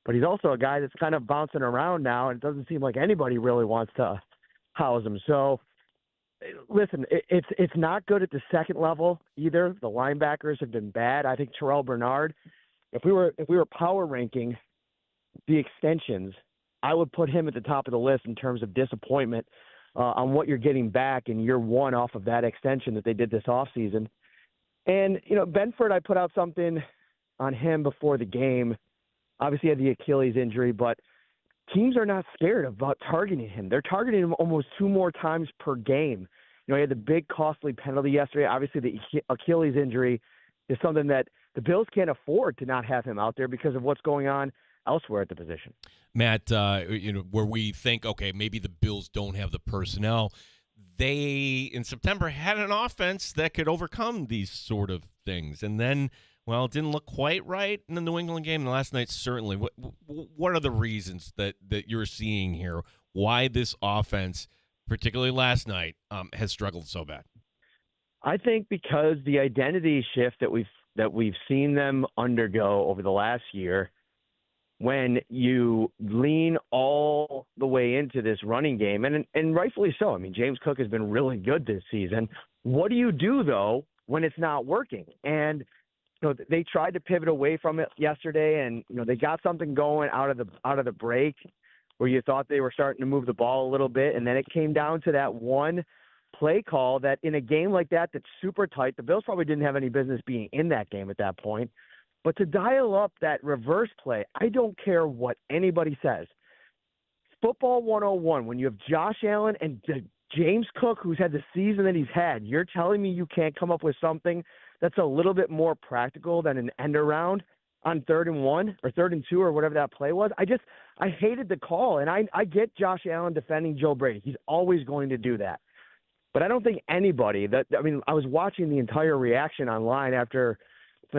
But he's also a guy that's kind of bouncing around now, and it doesn't seem like anybody really wants to house him. So, listen, it's not good at the second level either. The linebackers have been bad. I think Terrell Bernard, if we were power ranking the extensions, I would put him at the top of the list in terms of disappointment on what you're getting back in year one off of that extension that they did this offseason. And, Benford, I put out something on him before the game. Obviously, he had the Achilles injury, but teams are not scared about targeting him. They're targeting him almost 2 more times per game. He had the big costly penalty yesterday. Obviously, the Achilles injury is something that the Bills can't afford to not have him out there because of what's going on elsewhere at the position. Matt, where we think, okay, maybe the Bills don't have the personnel. They, in September, had an offense that could overcome these sort of things. And then, well, it didn't look quite right in the New England game. And last night, certainly. What are the reasons that you're seeing here? Why this offense, particularly last night, has struggled so bad? I think because the identity shift that we've seen them undergo over the last year, when you lean all the way into this running game, and rightfully so. I mean, James Cook has been really good this season. What do you do, though, when it's not working? And they tried to pivot away from it yesterday, and they got something going out of the break where you thought they were starting to move the ball a little bit, and then it came down to that one play call that in a game like that that's super tight, the Bills probably didn't have any business being in that game at that point. But to dial up that reverse play, I don't care what anybody says. Football 101, when you have Josh Allen and James Cook, who's had the season that he's had, you're telling me you can't come up with something that's a little bit more practical than an end around on 3rd and 1 or 3rd and 2 or whatever that play was? I hated the call, and I get Josh Allen defending Joe Brady. He's always going to do that. But I don't think anybody I was watching the entire reaction online for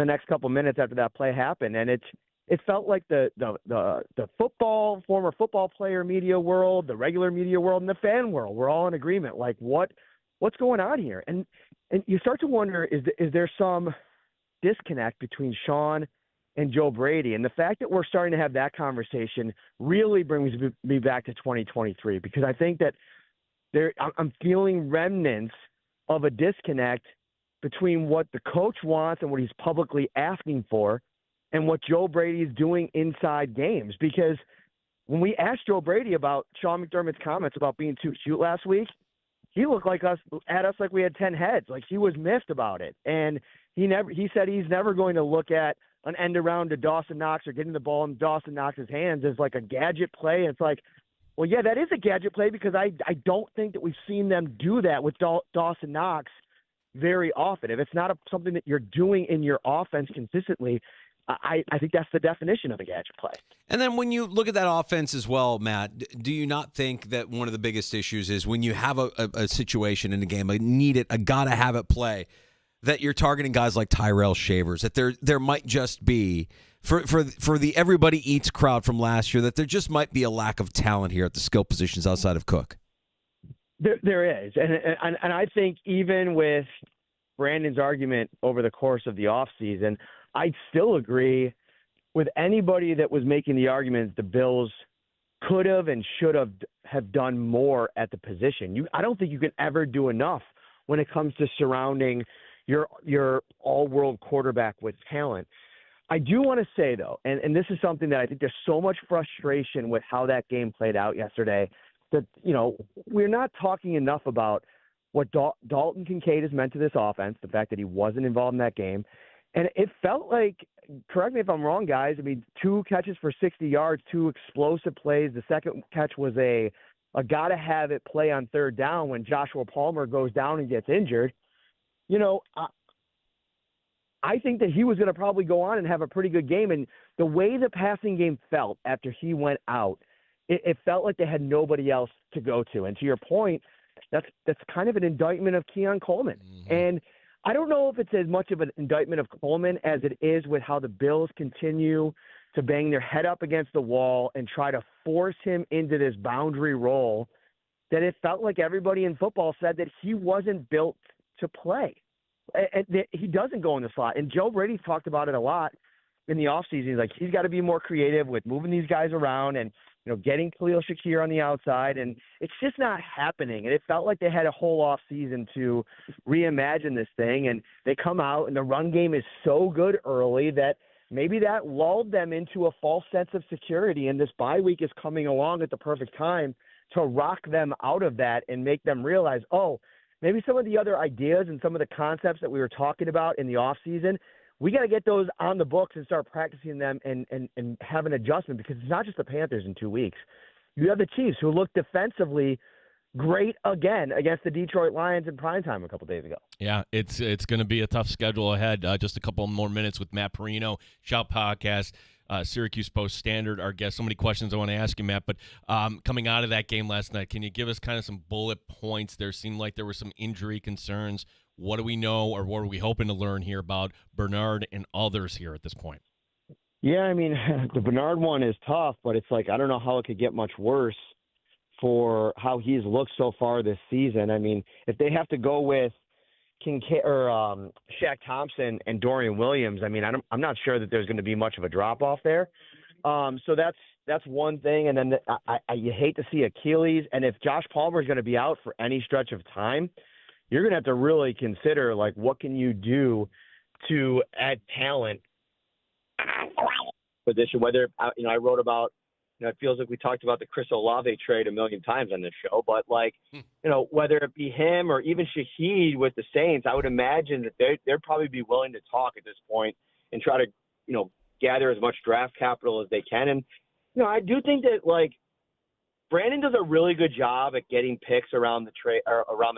the next couple minutes after that play happened, and it felt like the former football player media world, the regular media world, and the fan world were all in agreement. Like, what's going on here? And you start to wonder, is there some disconnect between Sean and Joe Brady? And the fact that we're starting to have that conversation really brings me back to 2023, because I think that I'm feeling remnants of a disconnect between what the coach wants and what he's publicly asking for, and what Joe Brady is doing inside games. Because when we asked Joe Brady about Sean McDermott's comments about being too cute last week, he looked like us like we had 10 heads. Like he was miffed about it. And he said he's never going to look at an end around to Dawson Knox or getting the ball in Dawson Knox's hands as like a gadget play. And it's like, well, yeah, that is a gadget play because I don't think that we've seen them do that with Dawson Knox very often. If it's not something that you're doing in your offense consistently, I think that's the definition of a gadget play. And then when you look at that offense as well, Matt, do you not think that one of the biggest issues is when you have a situation in a game, a gotta-have-it play, that you're targeting guys like Tyrell Shavers, that there might just be, for the everybody eats crowd from last year, that there just might be a lack of talent here at the skill positions outside of Cook? There is. And I think even with Brandon's argument over the course of the offseason, I'd still agree with anybody that was making the argument the Bills could have and should have done more at the position. I don't think you can ever do enough when it comes to surrounding your all-world quarterback with talent. I do want to say, though, and this is something that I think there's so much frustration with how that game played out yesterday, that, we're not talking enough about what Dalton Kincaid has meant to this offense, the fact that he wasn't involved in that game. And it felt like, correct me if I'm wrong, guys, 2 catches for 60 yards, 2 explosive plays. The second catch was a gotta-have-it play on third down when Joshua Palmer goes down and gets injured. I think that he was going to probably go on and have a pretty good game. And the way the passing game felt after he went out, it felt like they had nobody else to go to. And to your point, that's kind of an indictment of Keon Coleman. Mm-hmm. And I don't know if it's as much of an indictment of Coleman as it is with how the Bills continue to bang their head up against the wall and try to force him into this boundary role, that it felt like everybody in football said that he wasn't built to play. And he doesn't go in the slot. And Joe Brady talked about it a lot in the offseason. He's like, he's got to be more creative with moving these guys around and, getting Khalil Shakir on the outside. And it's just not happening. And it felt like they had a whole offseason to reimagine this thing. And they come out and the run game is so good early that maybe that lulled them into a false sense of security. And this bye week is coming along at the perfect time to rock them out of that and make them realize, maybe some of the other ideas and some of the concepts that we were talking about in the offseason, we got to get those on the books and start practicing them and have an adjustment, because it's not just the Panthers in 2 weeks. You have the Chiefs, who look defensively great again against the Detroit Lions in primetime a couple days ago. Yeah, it's going to be a tough schedule ahead. Just a couple more minutes with Matt Perino, Shout Podcast, Syracuse Post-Standard, our guest. So many questions I want to ask you, Matt. But coming out of that game last night, can you give us kind of some bullet points? There seemed like there were some injury concerns. What do we know, or what are we hoping to learn here about Bernard and others here at this point? Yeah, the Bernard one is tough, but it's like I don't know how it could get much worse for how he's looked so far this season. If they have to go with Kincaid or Shaq Thompson and Dorian Williams, I'm not sure that there's going to be much of a drop off there. So that's one thing. And then you hate to see Achilles. And if Josh Palmer is going to be out for any stretch of time, you're going to have to really consider what can you do to add talent position. Whether I wrote about. It feels like we talked about the Chris Olave trade a million times on this show, but whether it be him or even Shaheed with the Saints, I would imagine that they'd probably be willing to talk at this point and try to, gather as much draft capital as they can. And, I do think that Brandon does a really good job at getting picks around the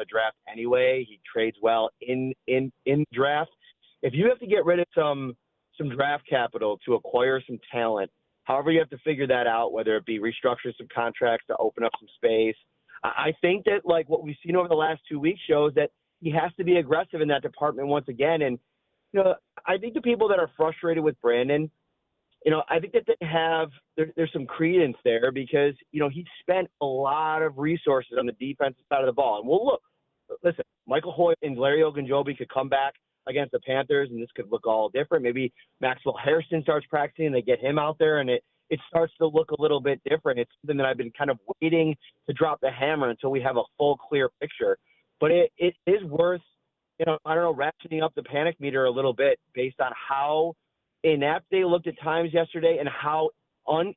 draft anyway. He trades well in draft. If you have to get rid of some draft capital to acquire some talent, however you have to figure that out, whether it be restructure some contracts to open up some space. I think that what we've seen over the last 2 weeks shows that he has to be aggressive in that department once again. And, I think the people that are frustrated with Brandon, I think that there's some credence there because, he spent a lot of resources on the defensive side of the ball. And listen, Michael Hoyt and Larry Ogunjobi could come back against the Panthers, and this could look all different. Maybe Maxwell Harrison starts practicing, and they get him out there, and it starts to look a little bit different. It's something that I've been kind of waiting to drop the hammer until we have a full, clear picture. But it is worth, ratcheting up the panic meter a little bit based on how inept they looked at times yesterday and how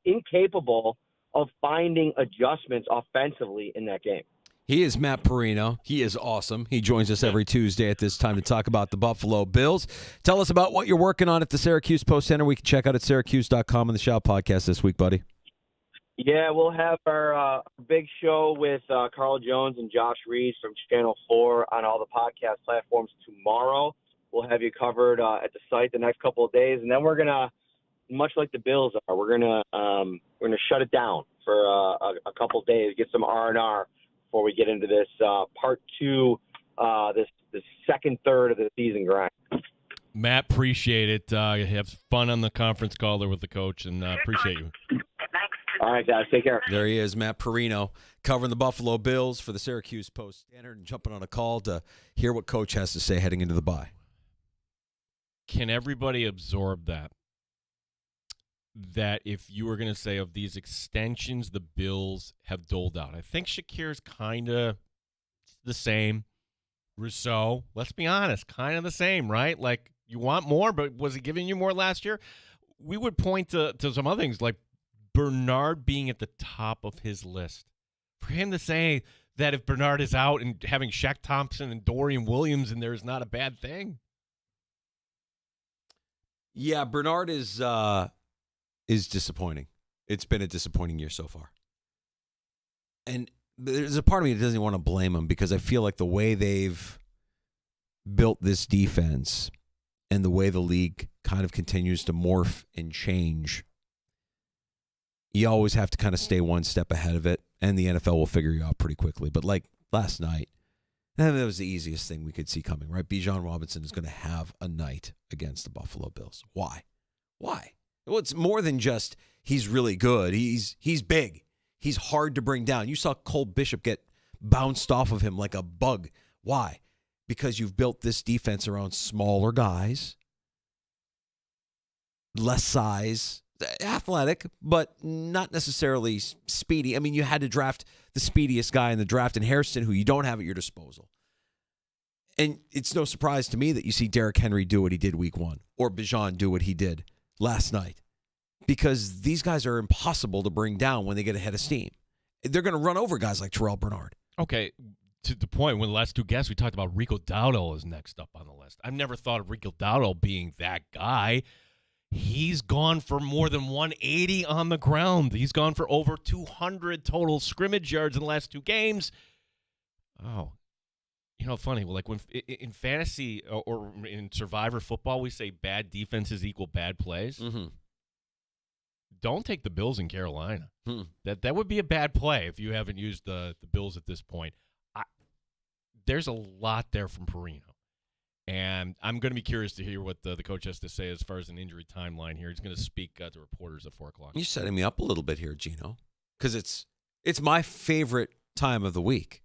incapable of finding adjustments offensively in that game. He is Matt Perino. He is awesome. He joins us every Tuesday at this time to talk about the Buffalo Bills. Tell us about what you're working on at the Syracuse Post Center. We can check out at syracuse.com on the Shout podcast this week, buddy. Yeah, we'll have our big show with Carl Jones and Josh Reed from Channel 4 on all the podcast platforms tomorrow. We'll have you covered at the site the next couple of days, and then we're gonna, much like the Bills are, we're gonna shut it down for a couple of days, get some R&R before we get into this part two, this second third of the season grind. Matt, appreciate it. Have fun on the conference call there with the coach, and appreciate you. All right, guys. Take care. There he is, Matt Perino, covering the Buffalo Bills for the Syracuse Post-Standard and jumping on a call to hear what Coach has to say heading into the bye. Can everybody absorb that? That if you were going to say of these extensions the Bills have doled out, I think Shakir's kind of the same. Rousseau, let's be honest, kind of the same, right? Like, you want more, but was he giving you more last year? We would point to some other things, like Bernard being at the top of his list. For him to say that if Bernard is out and having Shaq Thompson and Dorian Williams in there is not a bad thing. Yeah, Bernard is disappointing. It's been a disappointing year so far. And there's a part of me that doesn't want to blame him because I feel like the way they've built this defense and the way the league kind of continues to morph and change, you always have to kind of stay one step ahead of it, and the NFL will figure you out pretty quickly. But like last night, that was the easiest thing we could see coming, right? Bijan Robinson is going to have a night against the Buffalo Bills. Why? Well, it's more than just he's really good. He's big. He's hard to bring down. You saw Cole Bishop get bounced off of him like a bug. Why? Because you've built this defense around smaller guys, less size, athletic, but not necessarily speedy. I mean, you had to draft the speediest guy in the draft in Hairston, who you don't have at your disposal. And it's no surprise to me that you see Derrick Henry do what he did week one, or Bijan do what he did last night, because these guys are impossible to bring down when they get ahead of steam. They're going to run over guys like Terrell Bernard. Okay, to the point, when the last two guests, we talked about Rico Dowdle is next up on the list. I've never thought of Rico Dowdle being that guy. He's gone for more than 180 on the ground. He's gone for over 200 total scrimmage yards in the last two games. Oh, you know, funny. Like when in fantasy or in Survivor football, we say bad defenses equal bad plays. Mm-hmm. Don't take the Bills in Carolina. That would be a bad play if you haven't used the Bills at this point. There's a lot there from Perino. And I'm going to be curious to hear what the coach has to say as far as an injury timeline here. He's going to speak to reporters at 4 o'clock. You're setting me up a little bit here, Gino, because it's my favorite time of the week.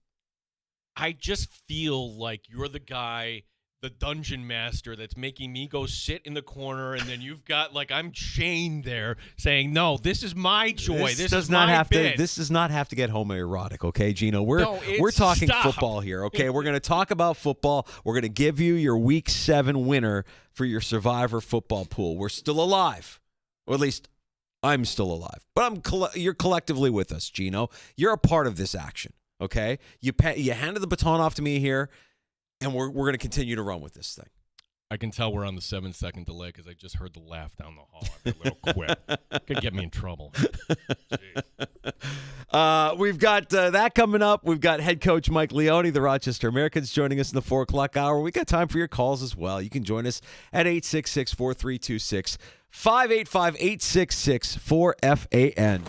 I just feel like you're the guy, the dungeon master, that's making me go sit in the corner, and then you've got, like, I'm chained there saying, no, this is my joy. This does is not my have bit. to. This does not have to get homoerotic, okay, Gino? We're talking football here, okay? We're going to talk about football. We're going to give you your Week 7 winner for your Survivor football pool. We're still alive, or at least I'm still alive. But you're collectively with us, Gino. You're a part of this action, okay? You handed the baton off to me here, and we're going to continue to run with this thing. I can tell we're on the 7-second delay because I just heard the laugh down the hall. I'm a little quick. Could get me in trouble. We've got that coming up. We've got head coach Mike Leone, the Rochester Americans, joining us in the 4 o'clock hour. We got time for your calls as well. You can join us at 866-4326, 585-866-4FAN.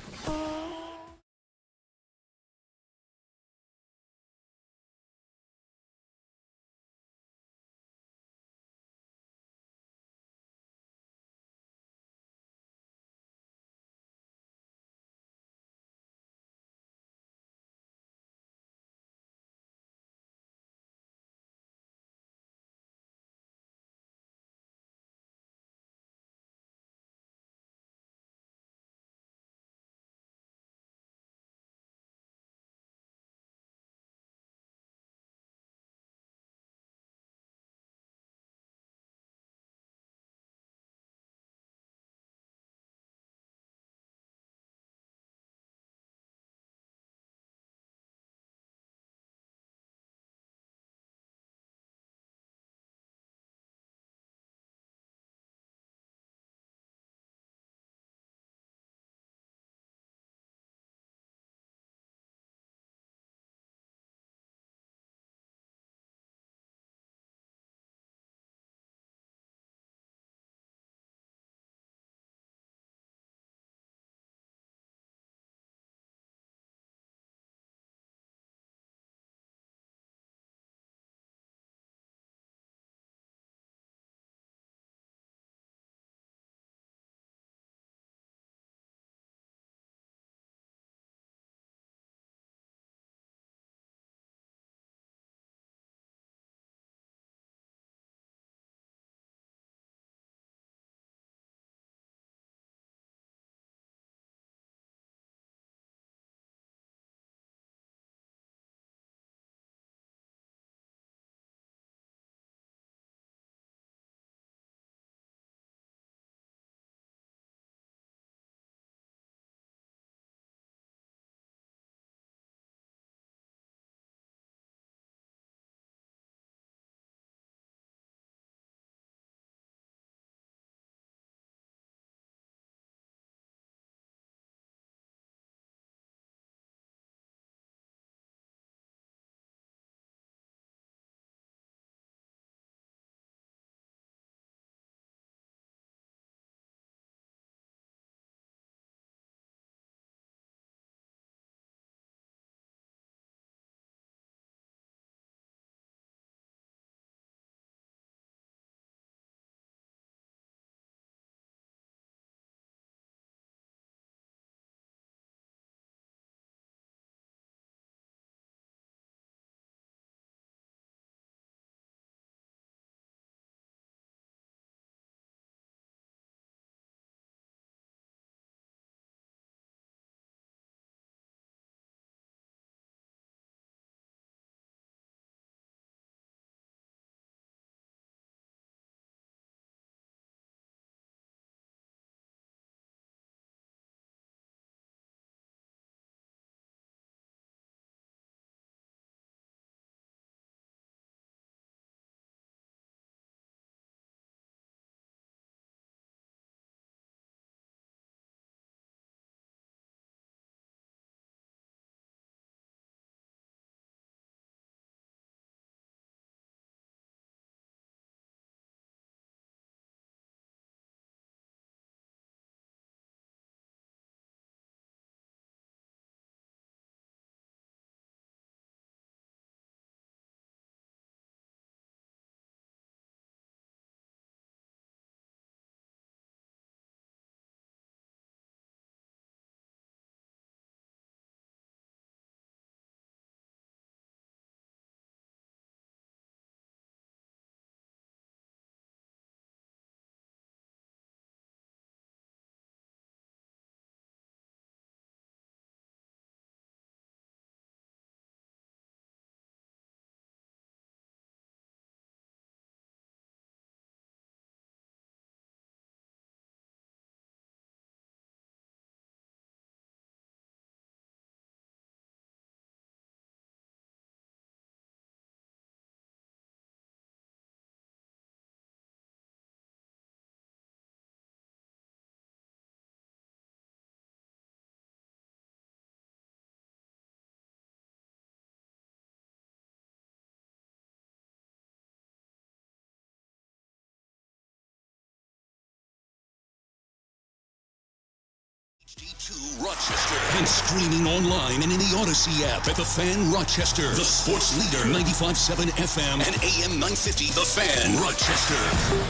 HD2 Rochester and streaming online and in the Odyssey app at The Fan Rochester, the sports leader 95.7 FM and AM 950. The Fan Rochester,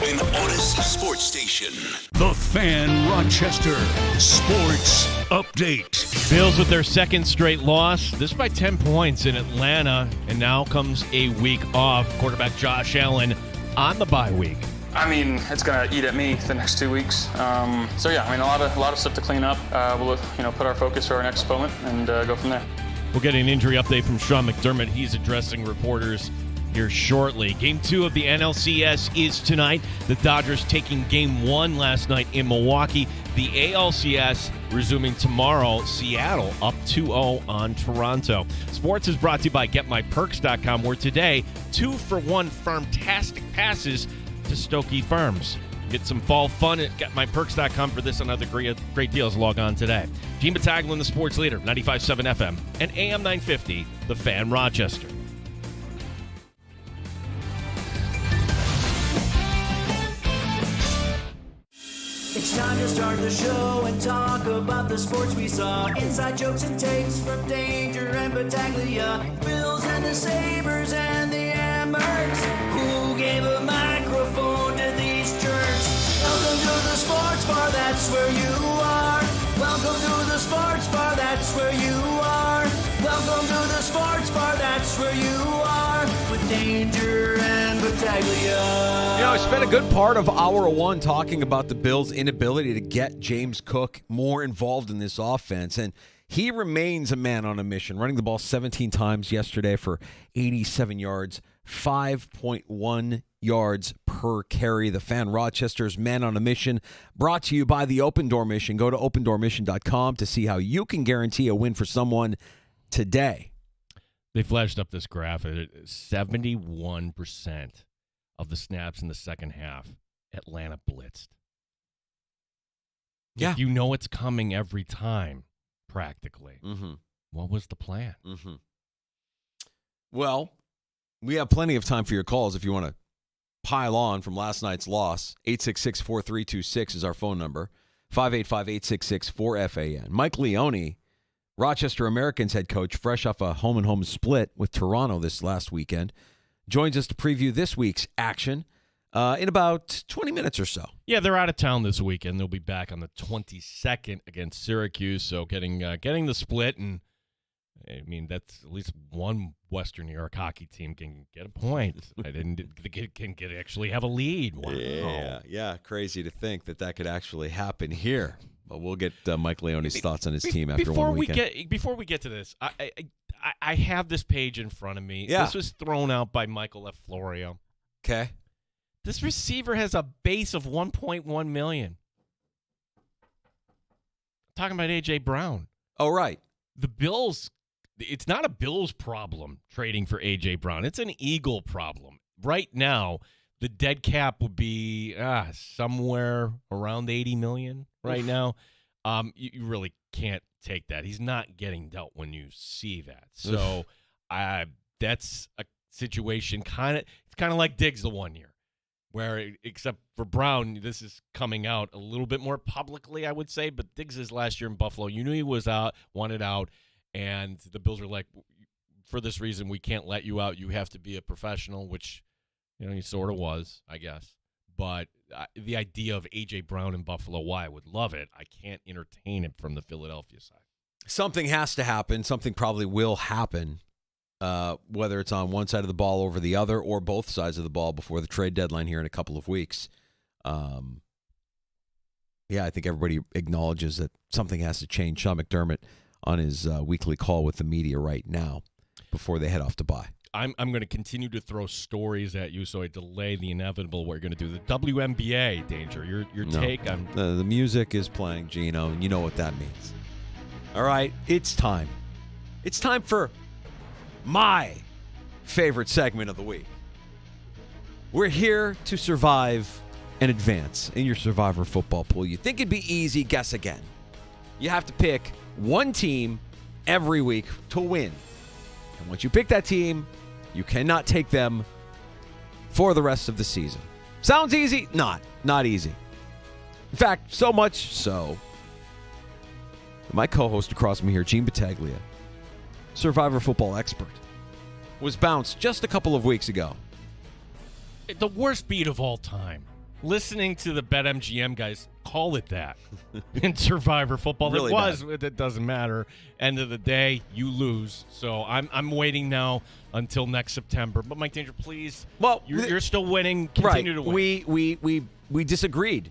an Odyssey sports station. The Fan Rochester Sports Update. Bills with their second straight loss. This by 10 points in Atlanta, and now comes a week off. Quarterback Josh Allen on the bye week. I mean, it's gonna eat at me the next 2 weeks. So yeah, I mean, a lot of stuff to clean up. We'll put our focus to our next opponent and go from there. We'll get an injury update from Sean McDermott. He's addressing reporters here shortly. Game 2 of the NLCS is tonight. The Dodgers taking Game 1 last night in Milwaukee. The ALCS resuming tomorrow. Seattle up 2-0 on Toronto. Sports is brought to you by GetMyPerks.com, where today 2-for-1 Farmtastic passes to Stokey Farms. Get some fall fun at GetMyPerks.com for this and other great deals. Log on today. Gene Battaglin, the sports leader, 95.7 FM and AM 950, The Fan Rochester. It's time to start the show and talk about the sports we saw. Inside jokes and takes from Danger and Battaglia. Bills and the Sabres and the Amherst. Who gave a microphone to these jerks? Welcome to the sports bar, that's where you are. Welcome to the sports bar, that's where you are. Welcome to the sports bar, that's where you are. With Danger and Battaglia. You know, I spent a good part of hour one talking about the Bills' inability to get James Cook more involved in this offense, and he remains a man on a mission, running the ball 17 times yesterday for 87 yards, 5.1 yards per carry. The Fan Rochester's Man on a Mission, brought to you by the Open Door Mission. Go to opendoormission.com to see how you can guarantee a win for someone today. They flashed up this graph at 71% of the snaps in the second half, Atlanta blitzed. Yeah. If you know it's coming every time, practically. Mm-hmm. What was the plan? Mm-hmm. Well, we have plenty of time for your calls if you want to pile on from last night's loss. 866-4326 is our phone number. 585-866-4FAN. Mike Leone, Rochester Americans head coach, fresh off a home-and-home split with Toronto this last weekend, joins us to preview this week's action in about 20 minutes or so. Yeah, they're out of town this weekend. They'll be back on the 22nd against Syracuse. So getting the split, and I mean, that's at least one Western New York hockey team can get a point. Can actually have a lead. Wow. Yeah, crazy to think that could actually happen here. But we'll get Mike Leone's thoughts on his team after one weekend. Before we get to this, I have this page in front of me. Yeah. This was thrown out by Michael F. Florio. Okay. This receiver has a base of $1.1 million. Talking about A.J. Brown. Oh, right. The Bills, it's not a Bills problem trading for A.J. Brown. It's an Eagle problem. Right now, the dead cap would be somewhere around $80 million right now. You really can't take that. He's not getting dealt when you see that. So that's a situation it's kind of like Diggs the 1 year, where except for Brown, this is coming out a little bit more publicly, I would say. But Diggs' last year in Buffalo, you knew he was wanted out, and the Bills were like, for this reason, we can't let you out. You have to be a professional, which he sort of was, I guess. But the idea of A.J. Brown in Buffalo, why I would love it, I can't entertain it from the Philadelphia side. Something has to happen. Something probably will happen, whether it's on one side of the ball over the other or both sides of the ball before the trade deadline here in a couple of weeks. I think everybody acknowledges that something has to change. Sean McDermott on his weekly call with the media right now before they head off to bye. I'm going to continue to throw stories at you, so I delay the inevitable. We're going to do the WNBA, Danger. Your take on the music is playing, Gino, and you know what that means. All right, it's time. It's time for my favorite segment of the week. We're here to survive and advance in your Survivor football pool. You think it'd be easy? Guess again. You have to pick one team every week to win. And once you pick that team, you cannot take them for the rest of the season. Sounds easy? Not easy. In fact, so much so My co-host across from me here, Gene Battaglia, Survivor football expert, was bounced just a couple of weeks ago. The worst beat of all time. Listening to the BetMGM guys call it that in Survivor football. Really it doesn't matter. End of the day, you lose. So I'm waiting now until next September. But Mike Danger, please. Well, you're still winning. Continue to win. We disagreed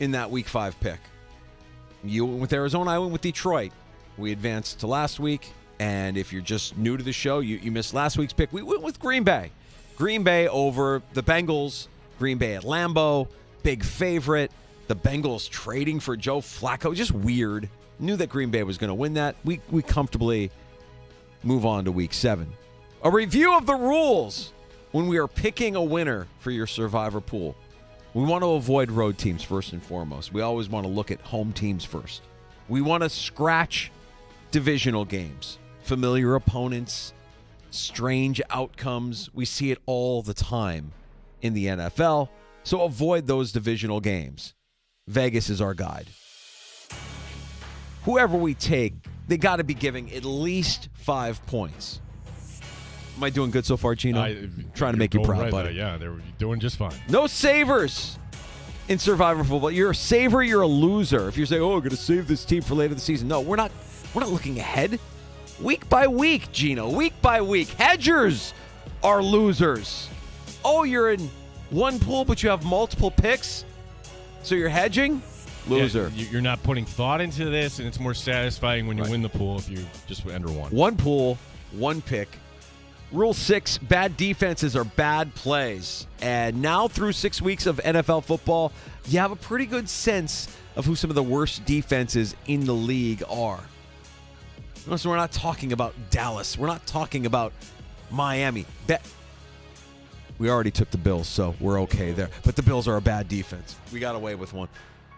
in that Week 5 pick. You went with Arizona. I went with Detroit. We advanced to last week. And if you're just new to the show, you missed last week's pick. We went with Green Bay. Green Bay over the Bengals. Green Bay at Lambeau. Big favorite. The Bengals trading for Joe Flacco. Just weird. Knew that Green Bay was going to win that. We comfortably move on to Week 7. A review of the rules when we are picking a winner for your Survivor pool. We want to avoid road teams first and foremost. We always want to look at home teams first. We want to scratch divisional games, familiar opponents, strange outcomes. We see it all the time in the NFL, so avoid those divisional games. Vegas is our guide. Whoever we take, they got to be giving at least 5 points. Am I doing good so far, Gino? Trying to make you proud, buddy. Yeah, they're doing just fine. No savers in Survivor football. You're a saver, you're a loser. If you're saying, I'm going to save this team for later in the season. No, we're not looking ahead. Week by week, Gino. Week by week. Hedgers are losers. Oh, you're in one pool, but you have multiple picks? So you're hedging? Loser. Yeah, you're not putting thought into this, and it's more satisfying when you win the pool if you just enter one. One pool, one pick. Rule 6, bad defenses are bad plays. And now through 6 weeks of NFL football, you have a pretty good sense of who some of the worst defenses in the league are. So we're not talking about Dallas. We're not talking about Miami. We already took the Bills, so we're okay there. But the Bills are a bad defense. We got away with one.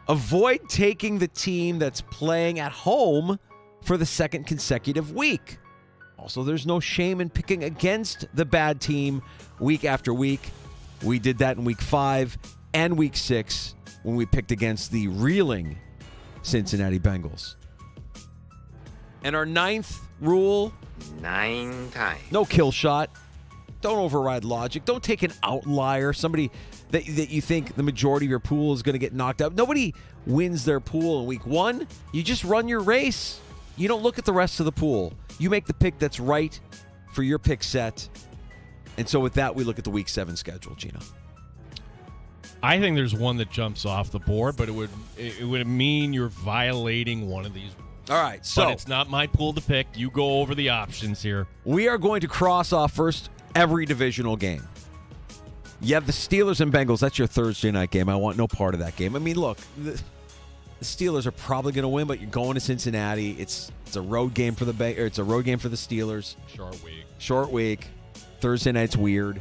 Avoid taking the team that's playing at home for the second consecutive week. Also, there's no shame in picking against the bad team week after week. We did that in Week 5 and Week 6 when we picked against the reeling Cincinnati Bengals. And our 9th rule, 9 times. No kill shot. Don't override logic. Don't take an outlier, somebody that you think the majority of your pool is going to get knocked out. Nobody wins their pool in Week 1. You just run your race. You don't look at the rest of the pool. You make the pick that's right for your pick set. And so with that, we look at the Week 7 schedule, Gino. I think there's one that jumps off the board, but it would mean you're violating one of these rules. All right, so but it's not my pool to pick. You go over the options here. We are going to cross off first every divisional game. You have the Steelers and Bengals. That's your Thursday night game. I want no part of that game. I mean, look, the Steelers are probably going to win, but you're going to Cincinnati. It's a road game for the Steelers. Short week. Thursday night's weird.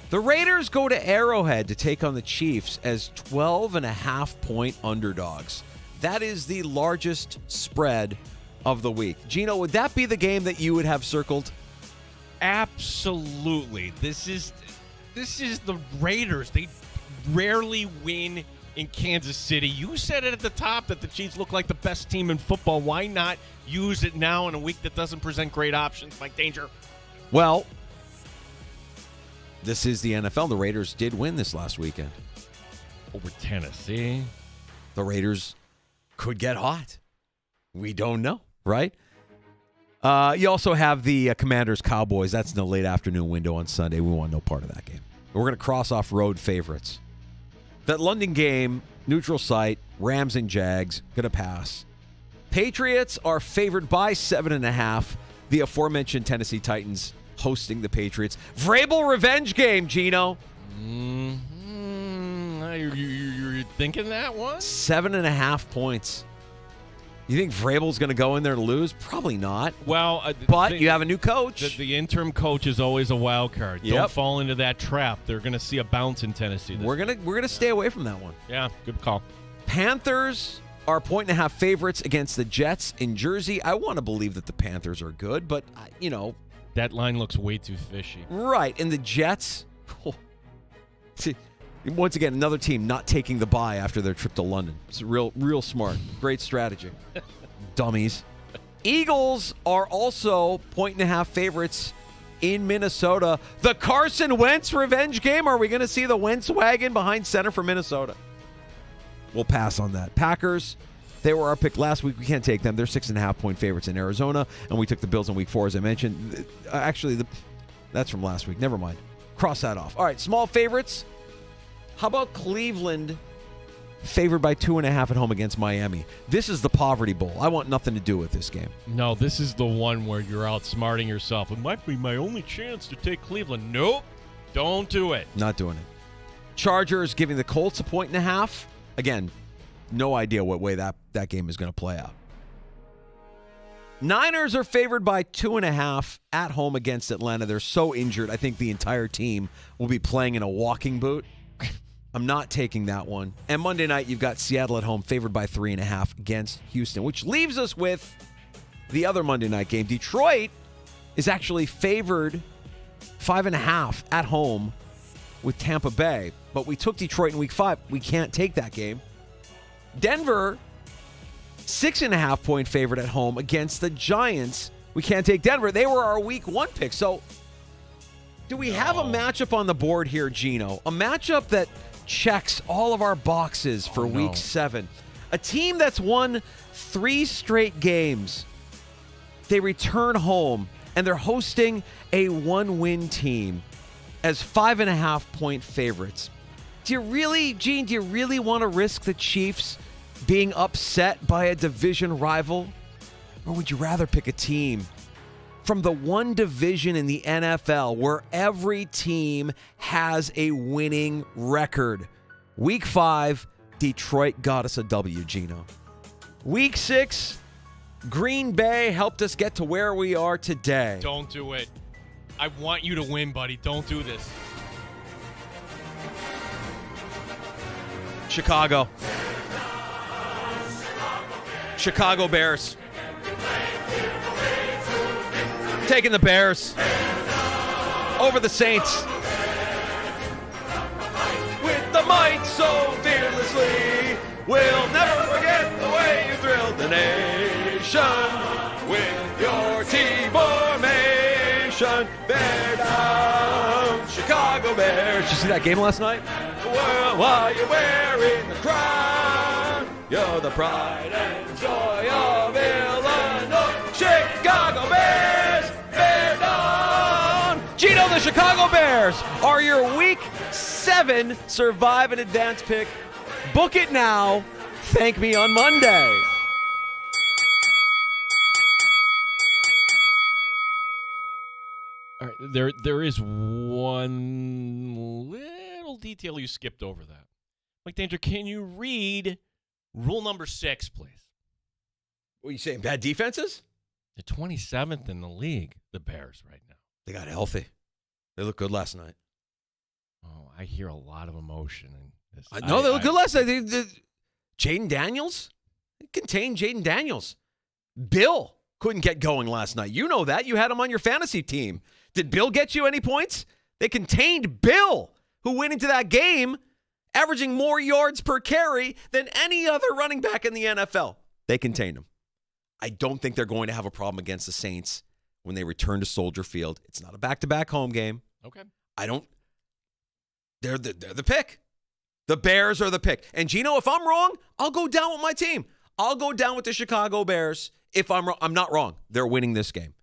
The Raiders go to Arrowhead to take on the Chiefs as 12.5-point underdogs. That is the largest spread of the week. Gino, would that be the game that you would have circled? Absolutely. This is the Raiders. They rarely win in Kansas City. You said it at the top that the Chiefs look like the best team in football. Why not use it now in a week that doesn't present great options, Mike Danger? Well, this is the NFL. The Raiders did win this last weekend. Over Tennessee. The Raiders could get hot. We don't know, right? You also have the Commanders-Cowboys. That's in the late afternoon window on Sunday. We want no part of that game. We're going to cross off road favorites. That London game, neutral site, Rams and Jags, going to pass. Patriots are favored by 7.5. The aforementioned Tennessee Titans hosting the Patriots. Vrabel revenge game, Gino. You're thinking that one? 7.5 points. You think Vrabel's going to go in there to lose? Probably not. Well, but you have a new coach. The interim coach is always a wild card. Yep. Don't fall into that trap. They're going to see a bounce in Tennessee. We're gonna stay away from that one. Yeah, good call. Panthers are 1.5 favorites against the Jets in Jersey. I want to believe that the Panthers are good, but that line looks way too fishy. Right, and the Jets. Once again, another team not taking the bye after their trip to London. It's real smart. Great strategy. Dummies. Eagles are also 1.5 favorites in Minnesota. The Carson Wentz revenge game. Are we going to see the Wentz wagon behind center for Minnesota? We'll pass on that. Packers, they were our pick last week. We can't take them. They're 6.5-point favorites in Arizona, and we took the Bills in week 4, as I mentioned. Actually, that's from last week. Never mind. Cross that off. All right, small favorites. How about Cleveland favored by 2.5 at home against Miami? This is the Poverty Bowl. I want nothing to do with this game. No, this is the one where you're outsmarting yourself. It might be my only chance to take Cleveland. Nope. Don't do it. Not doing it. Chargers giving the Colts 1.5. Again, no idea what way that game is going to play out. Niners are favored by 2.5 at home against Atlanta. They're so injured. I think the entire team will be playing in a walking boot. I'm not taking that one. And Monday night, you've got Seattle at home favored by 3.5 against Houston, which leaves us with the other Monday night game. Detroit is actually favored 5.5 at home with Tampa Bay, but we took Detroit in week 5. We can't take that game. Denver, 6.5-point favorite at home against the Giants. We can't take Denver. They were our week 1 pick. So do we have a matchup on the board here, Gino? A matchup that checks all of our boxes for week 7. A team that's won 3 straight games. They return home, and they're hosting a 1-win team as 5.5-point favorites. Do you really, Gene, do you really want to risk the Chiefs being upset by a division rival? Or would you rather pick a team from the one division in the NFL where every team has a winning record? Week 5, Detroit got us a W, Gino. Week 6, Green Bay helped us get to where we are today. Don't do it. I want you to win, buddy. Don't do this. Chicago. Chicago Bears. Taking the Bears over the Saints. With the might so fearlessly, we'll never forget the way you thrilled the nation with your team formation. Bear down, Chicago Bears. Did you see that game last night? Well, while you're wearing the crown, you're the pride and joy of Illinois. Chicago Bears, bear down. Gino, the Chicago Bears are your Week 7 Survive and Advance pick. Book it now. Thank me on Monday. All right, there is one little detail you skipped over that. Mike Danger, can you read rule number 6, please? What are you saying, bad defenses? They're 27th in the league, the Bears, right now. They got healthy. They looked good last night. Oh, I hear a lot of emotion in this. No, they looked good last night. Jaden Daniels? They contained Jaden Daniels. Bill couldn't get going last night. You know that. You had him on your fantasy team. Did Bill get you any points? They contained Bill, who went into that game averaging more yards per carry than any other running back in the NFL. They contained him. I don't think they're going to have a problem against the Saints when they return to Soldier Field. It's not a back-to-back home game. Okay. They're the pick. The Bears are the pick. And Gino, if I'm wrong, I'll go down with my team. I'll go down with the Chicago Bears. If I'm wrong, I'm not wrong. They're winning this game.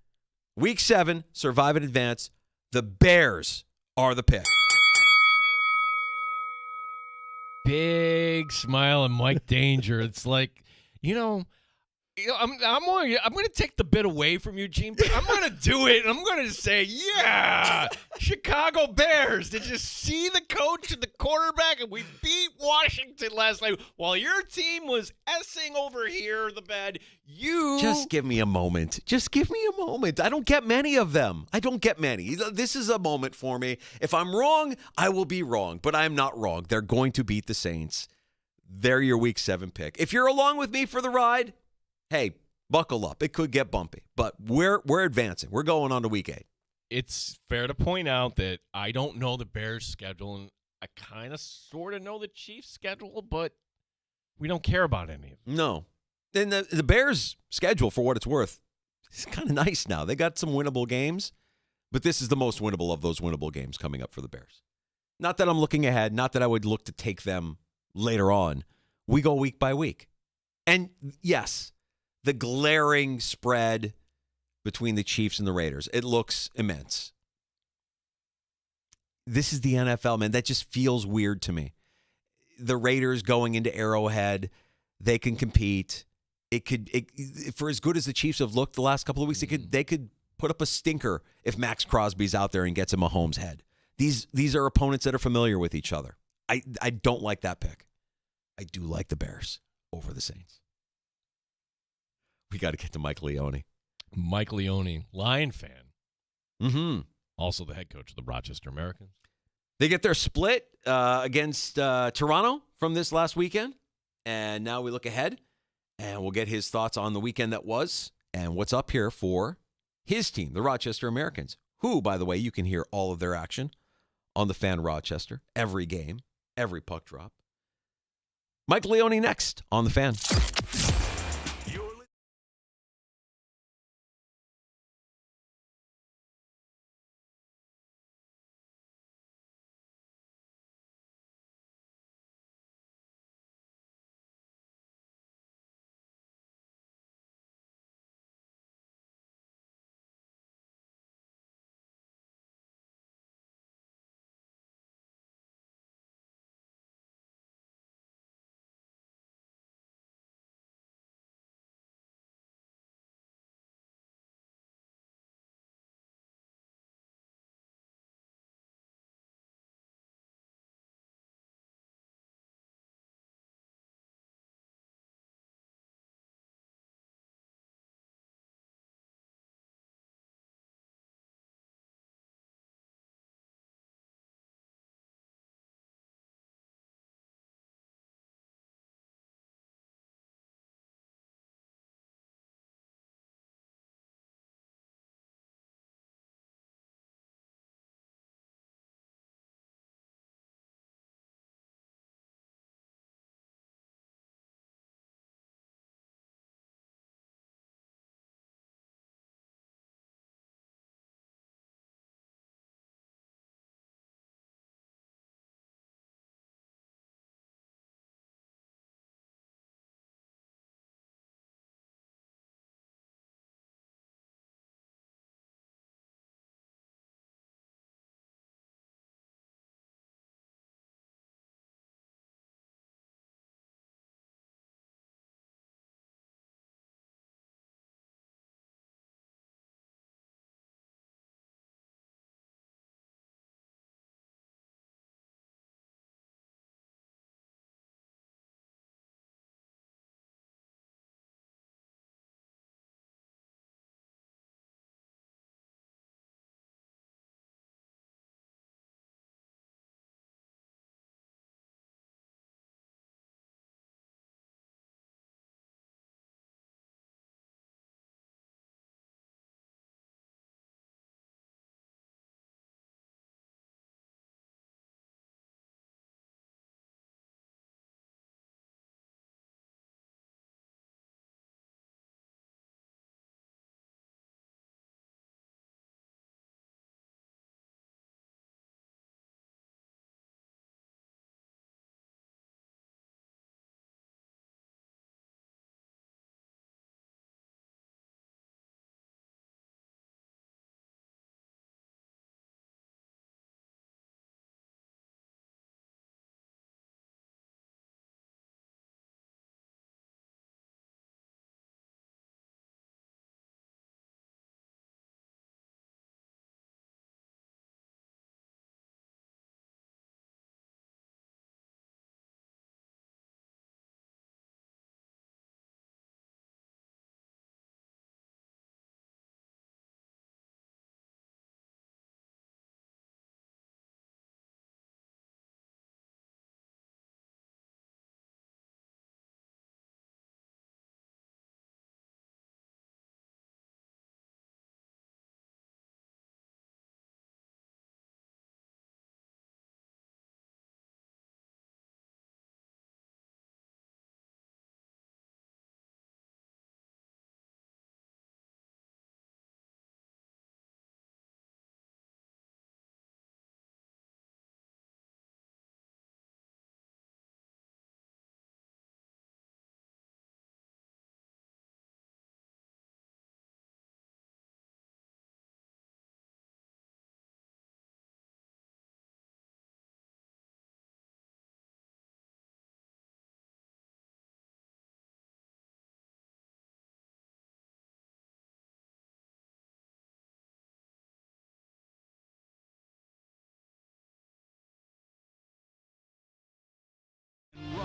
Week 7, Survive and Advance. The Bears are the pick. Big smile and Mike Danger. It's like, I'm going to take the bit away from you, Gene, but I'm going to do it, and I'm going to say, yeah, Chicago Bears. Did you see the coach and the quarterback? And we beat Washington last night. While your team was essing over here, the bed, you... Just give me a moment. I don't get many of them. This is a moment for me. If I'm wrong, I will be wrong, but I'm not wrong. They're going to beat the Saints. They're your Week 7 pick. If you're along with me for the ride, hey, buckle up. It could get bumpy, but we're advancing. We're going on to Week 8. It's fair to point out that I don't know the Bears' schedule, and I kind of sort of know the Chiefs' schedule, but we don't care about any of them. No. And the Bears' schedule, for what it's worth, is kind of nice now. They got some winnable games, but this is the most winnable of those winnable games coming up for the Bears. Not that I'm looking ahead, not that I would look to take them later on. We go week by week. And yes, the glaring spread between the Chiefs and the Raiders, it looks immense. This is the NFL, man. That just feels weird to me. The Raiders going into Arrowhead, they can compete. For as good as the Chiefs have looked the last couple of weeks, they could put up a stinker if Max Crosby's out there and gets in Mahomes' head. These are opponents that are familiar with each other. I don't like that pick. I do like the Bears over the Saints. We got to get to Mike Leone. Mike Leone, Lion fan. Mm-hmm. Also the head coach of the Rochester Americans. They get their split against Toronto from this last weekend. And now we look ahead, and we'll get his thoughts on the weekend that was and what's up here for his team, the Rochester Americans, who, by the way, you can hear all of their action on the Fan Rochester, every game, every puck drop. Mike Leone next on the Fan.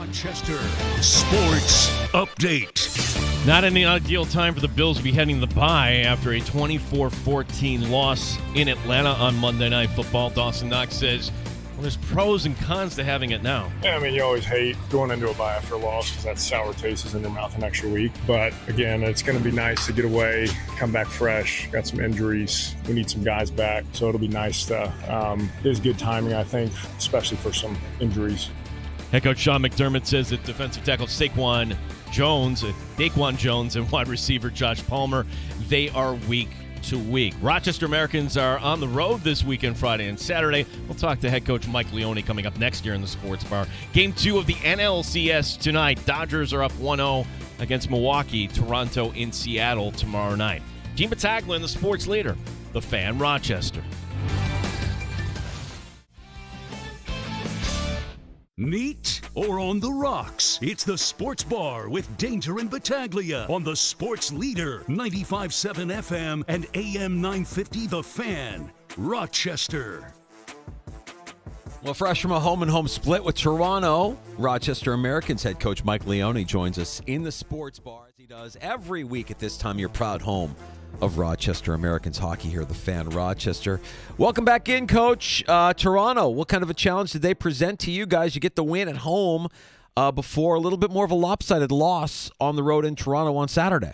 Rochester Sports Update. Not any ideal time for the Bills to be heading the bye after a 24-14 loss in Atlanta on Monday Night Football. Dawson Knox says, well, there's pros and cons to having it now. Yeah, I mean, you always hate going into a bye after a loss because that sour taste is in your mouth an extra week. But again, it's going to be nice to get away, come back fresh. Got some injuries. We need some guys back. So it'll be nice to, it is good timing, I think, especially for some injuries. Head coach Sean McDermott says that defensive tackle Daquan Jones and wide receiver Josh Palmer, they are week to week. Rochester Americans are on the road this weekend, Friday and Saturday. We'll talk to head coach Mike Leone coming up next year in the Sports Bar. Game 2 of the NLCS tonight. Dodgers are up 1-0 against Milwaukee. Toronto in Seattle tomorrow night. Gene Battaglia and the sports leader, the Fan Rochester. Neat or on the rocks? It's the Sports Bar with Danger and Battaglia on the Sports Leader, 95.7 FM and AM 950 The Fan, Rochester. Well, fresh from a home-and-home split with Toronto, Rochester Americans head coach Mike Leone joins us in the Sports Bar, as he does every week at this time, your proud home of Rochester Americans hockey here, the Fan Rochester. Welcome back in, Coach. Toronto, what kind of a challenge did they present to you guys? You get the win at home before a little bit more of a lopsided loss on the road in Toronto on Saturday.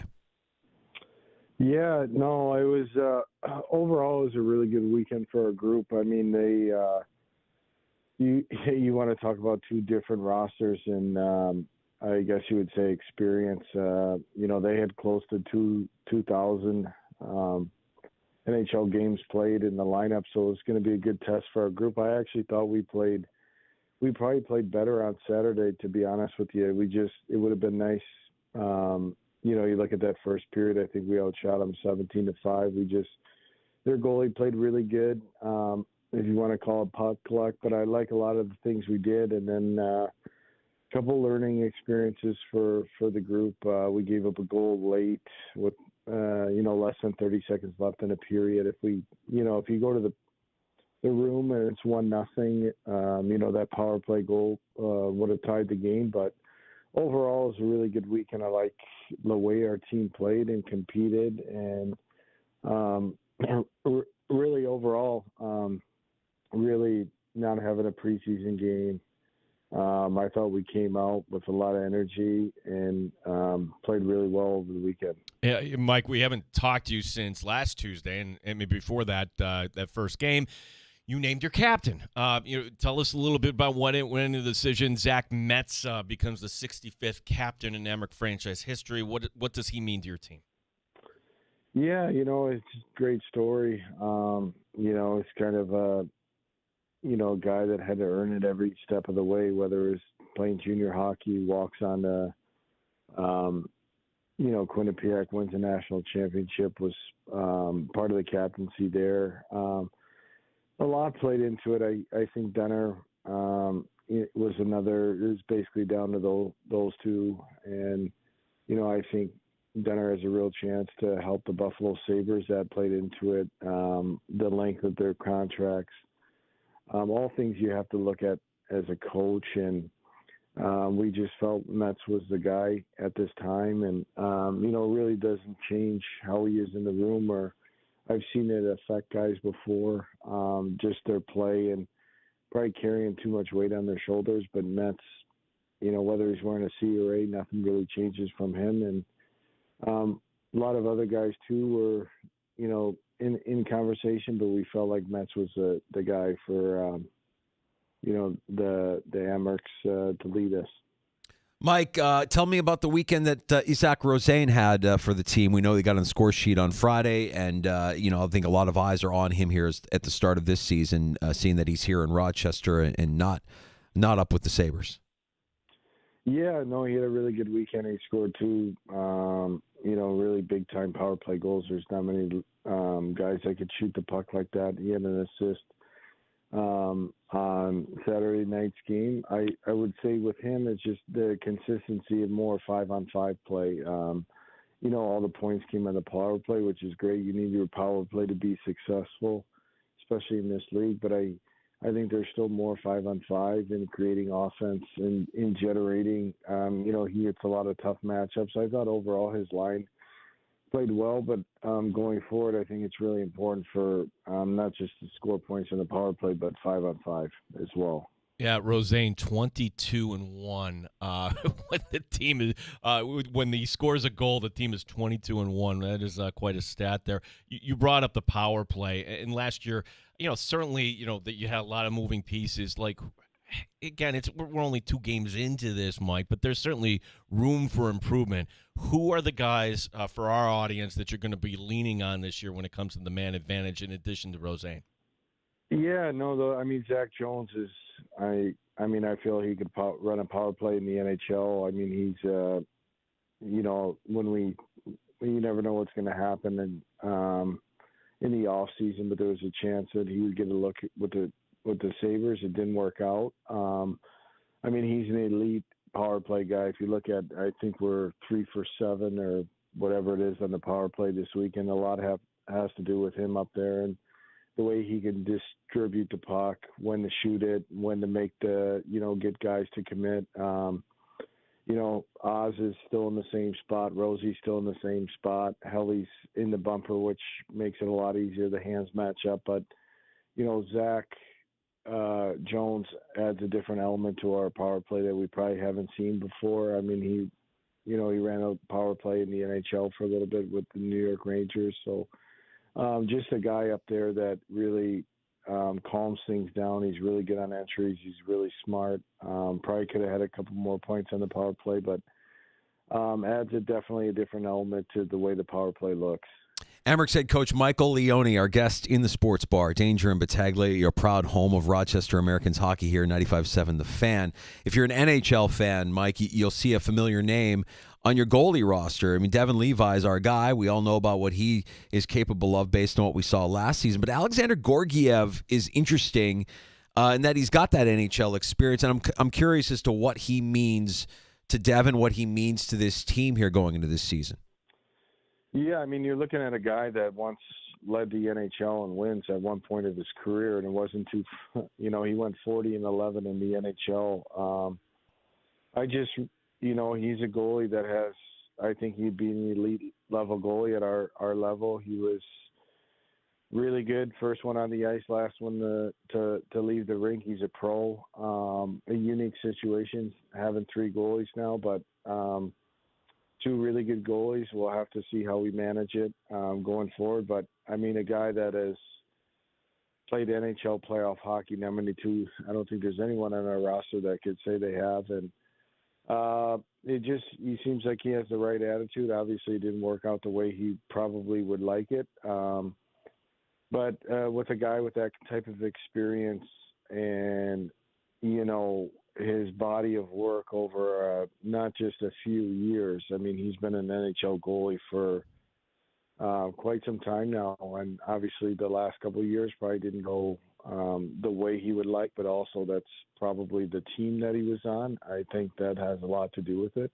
Yeah, no, it was overall it was a really good weekend for our group. I mean, they you want to talk about two different rosters and I guess you would say experience. They had close to 2,000 NHL games played in the lineup, so it's going to be a good test for our group. I actually thought we probably played better on Saturday, to be honest with you. It would have been nice. You look at that first period, I think we outshot them 17-5. Their goalie played really good, if you want to call it puck luck, but I like a lot of the things we did. And then, couple learning experiences for the group. We gave up a goal late with less than 30 seconds left in a period. If you go to the room and it's 1-0, that power play goal would have tied the game. But overall, it was a really good week, and I like the way our team played and competed. And really overall, really not having a preseason game. I thought we came out with a lot of energy and played really well over the weekend. Yeah, Mike, we haven't talked to you since last Tuesday, and maybe before that first game. You named your captain. Tell us a little bit about what went into the decision. Zach Metz becomes the 65th captain in Emmerich franchise history. What does he mean to your team? Yeah, it's a great story. It's kind of a guy that had to earn it every step of the way, whether it was playing junior hockey, walks on to, Quinnipiac, wins a national championship, was part of the captaincy there. A lot played into it. I think Dunner it was basically down to those two. And, I think Dunner has a real chance to help the Buffalo Sabres. That played into it. The length of their contracts. All things you have to look at as a coach, and we just felt Metz was the guy at this time, and really doesn't change how he is in the room. Or I've seen it affect guys before, just their play and probably carrying too much weight on their shoulders. But Metz, whether he's wearing a C or A, nothing really changes from him. And a lot of other guys too were, in conversation, but we felt like Metz was the guy for, the Emmerichs to lead us. Mike, tell me about the weekend that Isaac Rosane had for the team. We know he got on the score sheet on Friday, and, I think a lot of eyes are on him here at the start of this season, seeing that he's here in Rochester and not up with the Sabres. Yeah, no, he had a really good weekend. He scored two, really big-time power play goals. There's not many guys that could shoot the puck like that. He had an assist on Saturday night's game. I would say with him, it's just the consistency of more 5-on-5 play. All the points came on the power play, which is great. You need your power play to be successful, especially in this league. But I I think there's still more 5-on-5 in creating offense and in generating. He hits a lot of tough matchups. I thought overall his line played well, but going forward, I think it's really important for not just to score points in the power play, but 5-on-5 as well. Yeah, Roseanne, 22-1. When the team is when he scores a goal, the team is 22-1. That is quite a stat there. You brought up the power play, and last year, certainly, that you had a lot of moving pieces. Like, again, we're only 2 games into this, Mike, but there's certainly room for improvement. Who are the guys for our audience that you're going to be leaning on this year when it comes to the man advantage, in addition to Roseanne? Yeah, no, though. I mean, Zach Jones is. I feel he could run a power play in the NHL. I mean, he's. When you never know what's going to happen in the off season, but there was a chance that he would get a look with the Sabres. It didn't work out. He's an elite power play guy. If you look at, I think we're 3 for 7 or whatever it is on the power play this weekend. A lot has to do with him up there and the way he can distribute the puck, when to shoot it, when to make get guys to commit. Oz is still in the same spot. Rosie's still in the same spot. Helly's in the bumper, which makes it a lot easier. The hands match up. But, Zach Jones adds a different element to our power play that we probably haven't seen before. I mean, he ran a power play in the NHL for a little bit with the New York Rangers. So, just a guy up there that really calms things down. He's really good on entries. He's really smart. Probably could have had a couple more points on the power play, but adds definitely a different element to the way the power play looks. Amerks head coach Michael Leone, our guest in the Sports Bar. Danger and Battaglia, your proud home of Rochester Americans hockey here, 95.7 The Fan. If you're an NHL fan, Mike, you'll see a familiar name on your goalie roster. I mean, Devin Levi is our guy. We all know about what he is capable of based on what we saw last season. But Alexander Gorgiev is interesting in that he's got that NHL experience, and I'm curious as to what he means to Devin, what he means to this team here going into this season. Yeah, I mean, you're looking at a guy that once led the NHL in wins at one point of his career, and it wasn't too, he went 40-11 in the NHL. He's a goalie that has, I think he'd be an elite level goalie at our level. He was really good. First one on the ice, last one to leave the rink. He's a pro. A unique situation having 3 goalies now, but 2 really good goalies. We'll have to see how we manage it going forward. But, I mean, a guy that has played NHL playoff hockey now, I don't think there's anyone on our roster that could say they have. And he seems like he has the right attitude. Obviously, it didn't work out the way he probably would like it. But with a guy with that type of experience and, his body of work over not just a few years. I mean, he's been an NHL goalie for quite some time now, and obviously the last couple of years probably didn't go the way he would like, but also that's probably the team that he was on. I think that has a lot to do with it.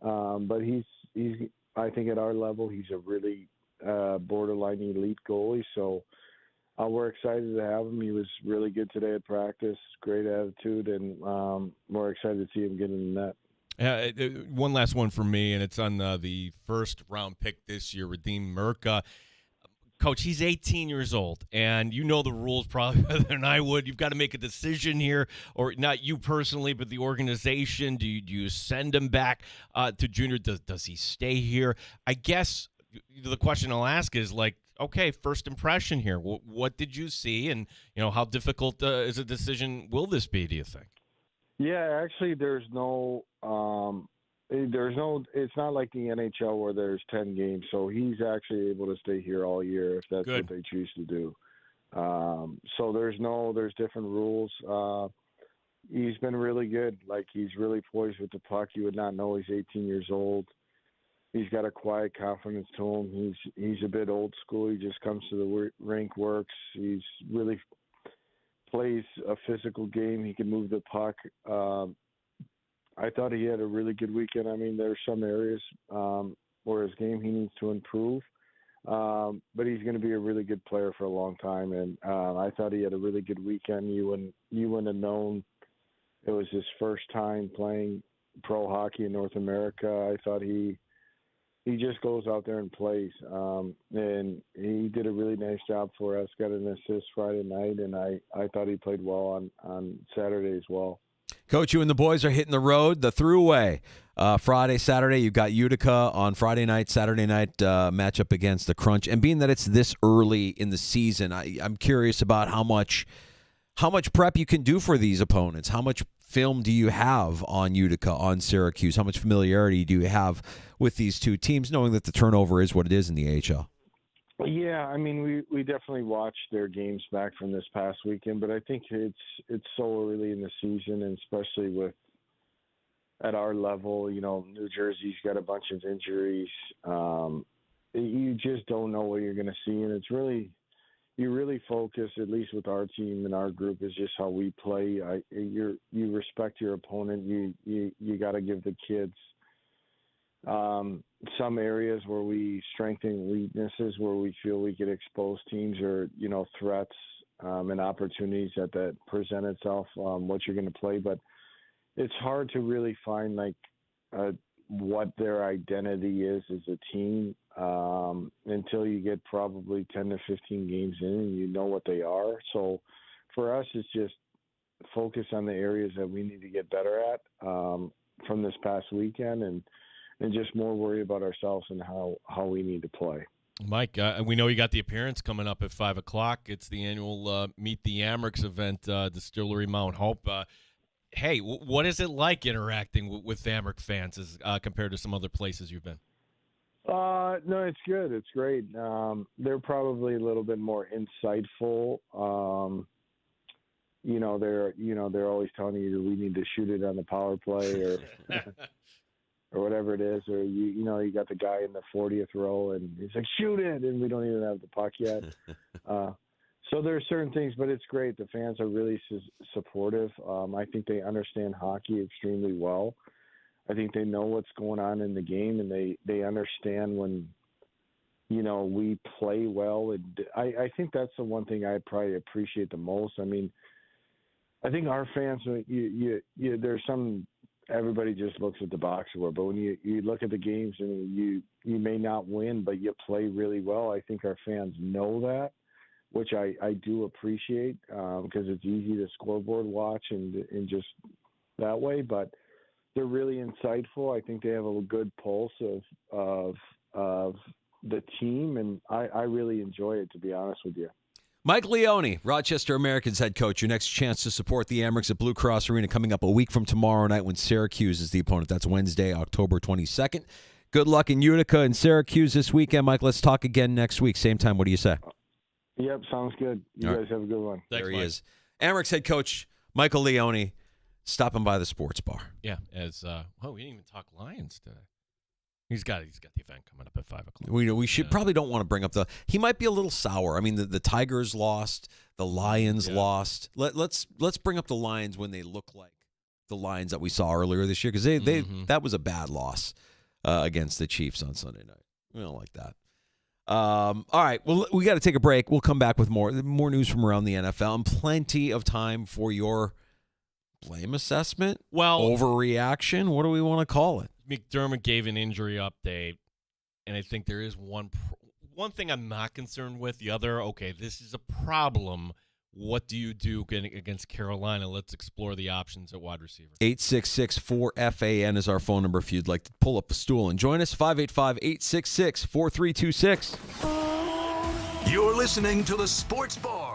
But he's I think at our level, he's a really borderline elite goalie, so we're excited to have him. He was really good today at practice, great attitude, and we're excited to see him get in the net. One last one for me, and it's on the first-round pick this year, Radim Murka. Coach, he's 18 years old, and you know the rules probably better than I would. You've got to make a decision here, or not you personally, but the organization. Do you send him back to junior? Does he stay here? I guess the question I'll ask is, okay, first impression here. What did you see, and how difficult is a decision will this be, do you think? Yeah, actually, it's not like the NHL where there's 10 games, so he's actually able to stay here all year if that's what they choose to do. So there's different rules. He's been really good. He's really poised with the puck. You would not know he's 18 years old. He's got a quiet confidence to him. He's a bit old school. He just comes to the rink, works. He's really plays a physical game. He can move the puck. I thought he had a really good weekend. I mean, there's some areas where his game he needs to improve. But he's going to be a really good player for a long time. And I thought he had a really good weekend. You wouldn't have known it was his first time playing pro hockey in North America. I thought he just goes out there and plays. And he did a really nice job for us, got an assist Friday night, and I thought he played well on Saturday as well. Coach, you and the boys are hitting the road, the throughway. Friday, Saturday, you've got Utica on Friday night, Saturday night matchup against the Crunch. And being that it's this early in the season, I'm curious about how much prep you can do for these opponents. How much film do you have on Utica, on Syracuse? How much familiarity do you have with these two teams, knowing that the turnover is what it is in the AHL? Yeah, I mean, we definitely watched their games back from this past weekend, but I think it's so early in the season, and especially with at our level, New Jersey's got a bunch of injuries. You just don't know what you're going to see, and you really focus, at least with our team and our group, is just how we play. You respect your opponent. You got to give the kids some areas where we strengthen weaknesses, where we feel we could expose teams or threats and opportunities that present itself. What you're going to play, but it's hard to really find what their identity is as a team until you get probably 10 to 15 games in and you know what they are. So for us, it's just focus on the areas that we need to get better at from this past weekend and just more worry about ourselves and how we need to play. Mike, we know you got the appearance coming up at 5 o'clock. It's the annual Meet the Amerks event, Distillery Mount Hope. Hey, what is it like interacting with Amherst fans as compared to some other places you've been? No, it's good. It's great. They're probably a little bit more insightful. They're always telling you we need to shoot it on the power play or or whatever it is, or you got the guy in the 40th row and he's like, shoot it, and we don't even have the puck yet. So there are certain things, but it's great. The fans are really supportive. I think they understand hockey extremely well. I think they know what's going on in the game, and they understand when, we play well. And I think that's the one thing I probably appreciate the most. I mean, I think our fans, there's some, everybody just looks at the box score, but when you look at the games and you may not win, but you play really well, I think our fans know that, which I do appreciate because it's easy to scoreboard watch and just that way. But they're really insightful. I think they have a good pulse of the team, and I really enjoy it, to be honest with you. Mike Leone, Rochester Americans head coach. Your next chance to support the Amerks at Blue Cross Arena coming up a week from tomorrow night when Syracuse is the opponent. That's Wednesday, October 22nd. Good luck in Utica and Syracuse this weekend, Mike. Let's talk again next week. Same time. What do you say? Yep, sounds good. You guys have a good one. There he is. Amerks head coach Michael Leone stopping by the sports bar. Yeah, we didn't even talk Lions today. He's got the event coming up at 5 o'clock. We should probably don't want to bring up he might be a little sour. I mean, the Tigers lost, the Lions lost. Let's bring up the Lions when they look like the Lions that we saw earlier this year, because that was a bad loss against the Chiefs on Sunday night. We don't like that. All right, well, we got to take a break. We'll come back with more news from around the NFL and plenty of time for your blame assessment, overreaction. What do we want to call it? McDermott gave an injury update, and I think there is one thing I'm not concerned with. The other, okay, this is a problem. What do you do against Carolina? Let's explore the options at wide receiver. 866-4FAN is our phone number if you'd like to pull up a stool and join us. 585-866-4326. You're listening to The Sports Bar.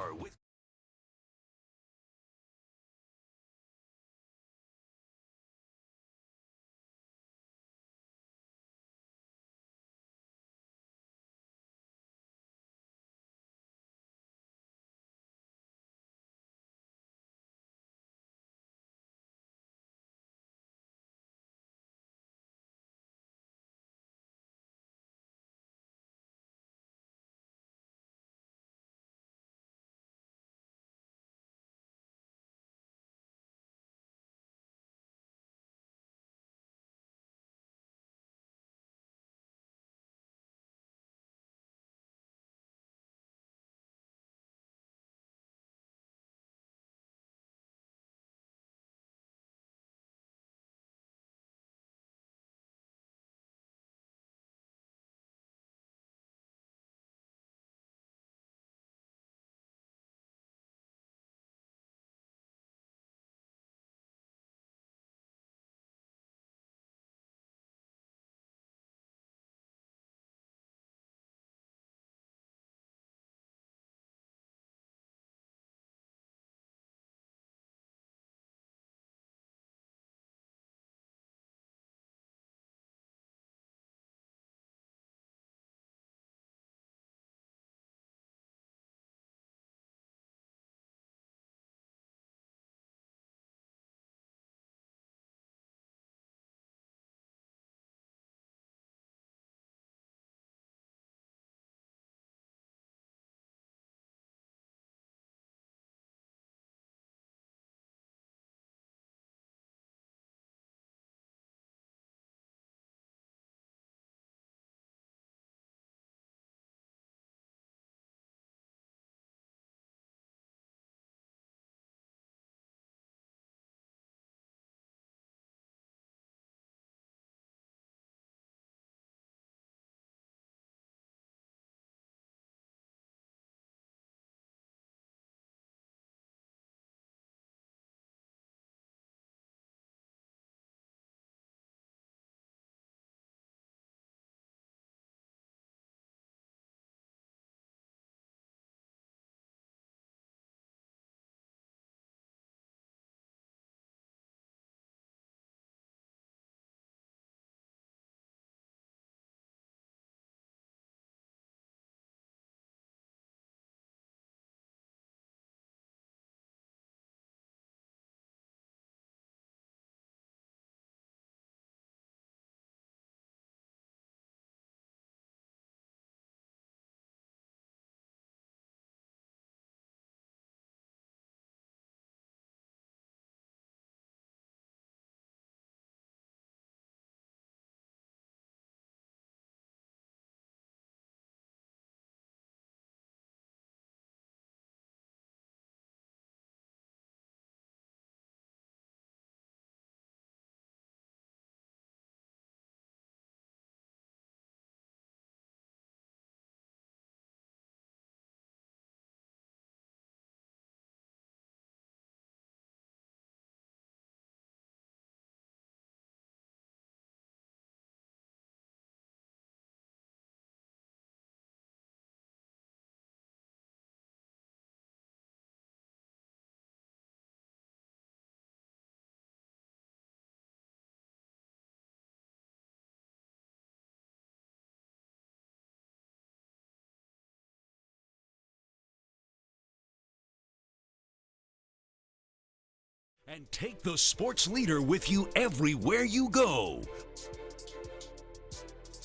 And take the sports leader with you everywhere you go.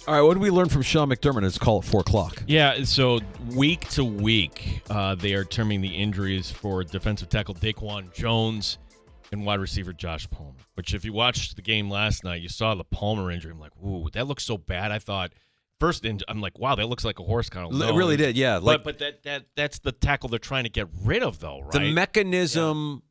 All right, what did we learn from Sean McDermott? It's call at 4 o'clock. Yeah, so week to week, they are terming the injuries for defensive tackle Daquan Jones and wide receiver Josh Palmer. Which, if you watched the game last night, you saw the Palmer injury. I'm like, ooh, that looks so bad. I thought first, I'm like, wow, that looks like a horse kind of. It really did, yeah. But that's the tackle they're trying to get rid of, though, right? The mechanism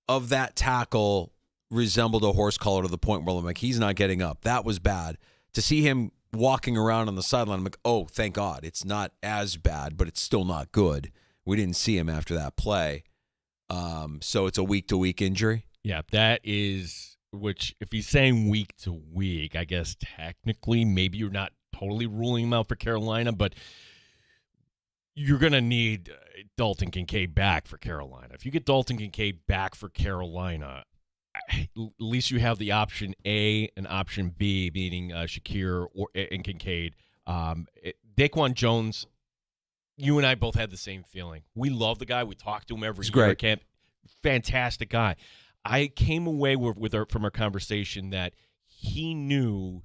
of that tackle resembled a horse collar to the point where I'm like, he's not getting up. That was bad. To see him walking around on the sideline, I'm like, oh, thank God. It's not as bad, but it's still not good. We didn't see him after that play. So it's a week-to-week injury? Yeah, that is, which if he's saying week to week, I guess technically maybe you're not totally ruling him out for Carolina, but you're going to need Dalton Kincaid back for Carolina. If you get Dalton Kincaid back for Carolina, at least you have the option A and option B, meaning Shakir and Kincaid. Daquan Jones, you and I both had the same feeling. We love the guy. We talk to him every year at camp. Fantastic guy. I came away from our conversation that he knew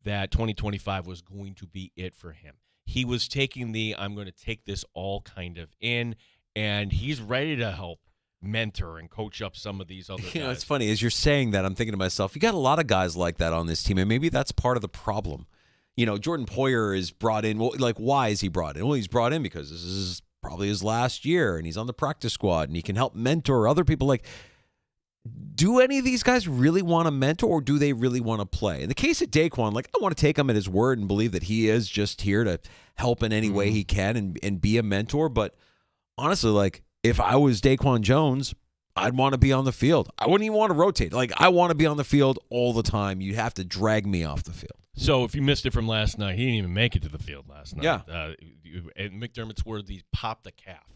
that 2025 was going to be it for him. He was taking I'm going to take this all kind of in, and he's ready to help mentor and coach up some of these other guys. You know, it's funny. As you're saying that, I'm thinking to myself, you got a lot of guys like that on this team, and maybe that's part of the problem. You know, Jordan Poyer is brought in. Well, like, why is he brought in? Well, he's brought in because this is probably his last year, and he's on the practice squad, and he can help mentor other people. Like, do any of these guys really want to mentor, or do they really want to play? In the case of Daquan, like, I want to take him at his word and believe that he is just here to help in any way he can and be a mentor. But honestly, like, if I was Daquan Jones, I'd want to be on the field. I wouldn't even want to rotate. Like, I want to be on the field all the time. You'd have to drag me off the field. So if you missed it from last night, he didn't even make it to the field last night. Yeah. And McDermott's word, he popped the calf.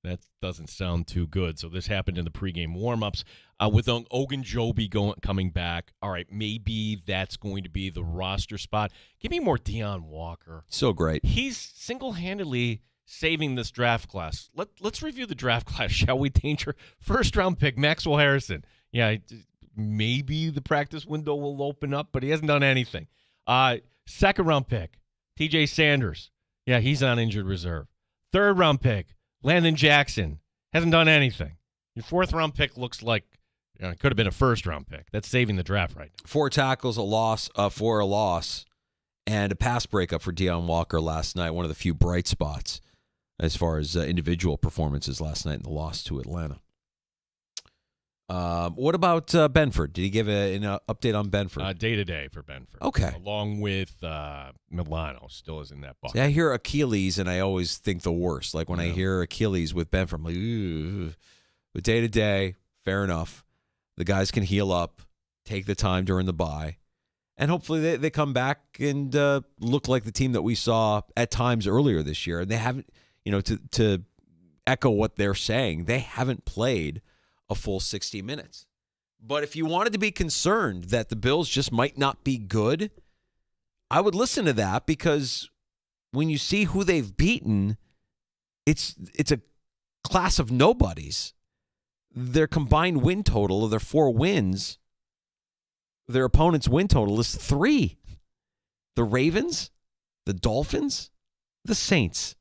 That doesn't sound too good. So this happened in the pregame warmups. With Ogunjobi coming back, all right, maybe that's going to be the roster spot. Give me more Deion Walker. So great. He's single-handedly saving this draft class. Let's review the draft class, shall we, Danger? First-round pick, Maxwell Harrison. Yeah, maybe the practice window will open up, but he hasn't done anything. Second-round pick, TJ Sanders. Yeah, he's on injured reserve. Third-round pick, Landon Jackson. Hasn't done anything. Your fourth-round pick looks like it could have been a first-round pick. That's saving the draft right now. 4 tackles, a loss, and a pass breakup for Deion Walker last night. One of the few bright spots as far as individual performances last night in the loss to Atlanta. What about Benford? Did he give an update on Benford? Day-to-day for Benford. Okay. Along with Milano, still is in that box. See, I hear Achilles, and I always think the worst. Like when I hear Achilles with Benford, I'm like, ooh. But day-to-day, fair enough. The guys can heal up, take the time during the bye, and hopefully they come back and look like the team that we saw at times earlier this year. And they haven't, to echo what they're saying, they haven't played a full 60 minutes. But if you wanted to be concerned that the Bills just might not be good, I would listen to that, because when you see who they've beaten, it's a class of nobodies. Their combined win total of their 4 wins, their opponent's win total is 3. The Ravens, the Dolphins, the Saints.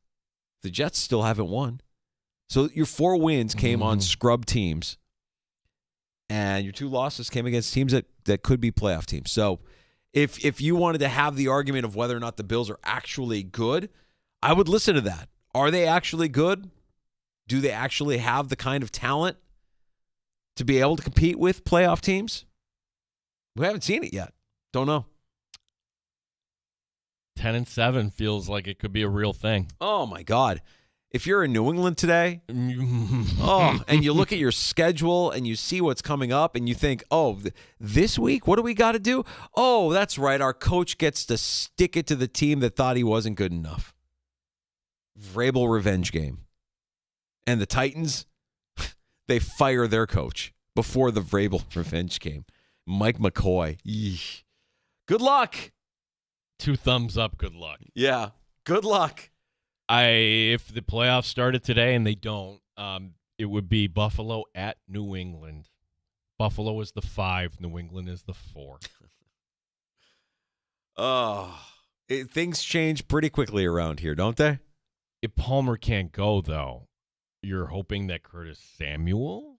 The Jets still haven't won. So your 4 wins came on scrub teams, and your 2 losses came against teams that could be playoff teams. So if you wanted to have the argument of whether or not the Bills are actually good, I would listen to that. Are they actually good? Do they actually have the kind of talent to be able to compete with playoff teams? We haven't seen it yet. Don't know. 10-7 feels like it could be a real thing. Oh, my God. If you're in New England today, and you look at your schedule and you see what's coming up and you think, this week, what do we got to do? Oh, that's right. Our coach gets to stick it to the team that thought he wasn't good enough. Vrabel revenge game. And the Titans, they fire their coach before the Vrabel revenge game. Mike McCoy. Yeesh. Good luck. 2 thumbs up. Good luck. Yeah. Good luck. If the playoffs started today and they don't, it would be Buffalo at New England. Buffalo is the 5. New England is the 4. Things change pretty quickly around here, don't they? If Palmer can't go, though, you're hoping that Curtis Samuel?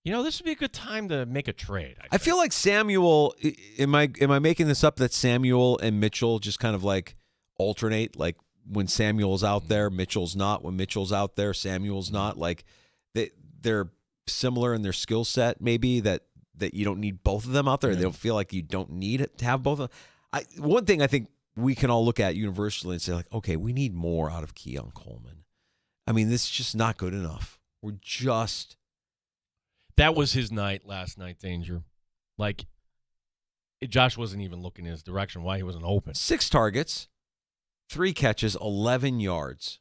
This would be a good time to make a trade. I feel like Samuel, am I making this up, that Samuel and Mitchell just kind of like alternate? Like when Samuel's out there, Mitchell's not. When Mitchell's out there, Samuel's not. Like they're similar in their skill set, maybe, that you don't need both of them out there. Yeah. They don't feel like you don't need it to have both of them. One thing I think we can all look at universally and say, like, okay, we need more out of Keon Coleman. I mean, this is just not good enough. That was his night last night, Danger. Like, Josh wasn't even looking in his direction. Why he wasn't open? 6 targets, 3 catches, 11 yards.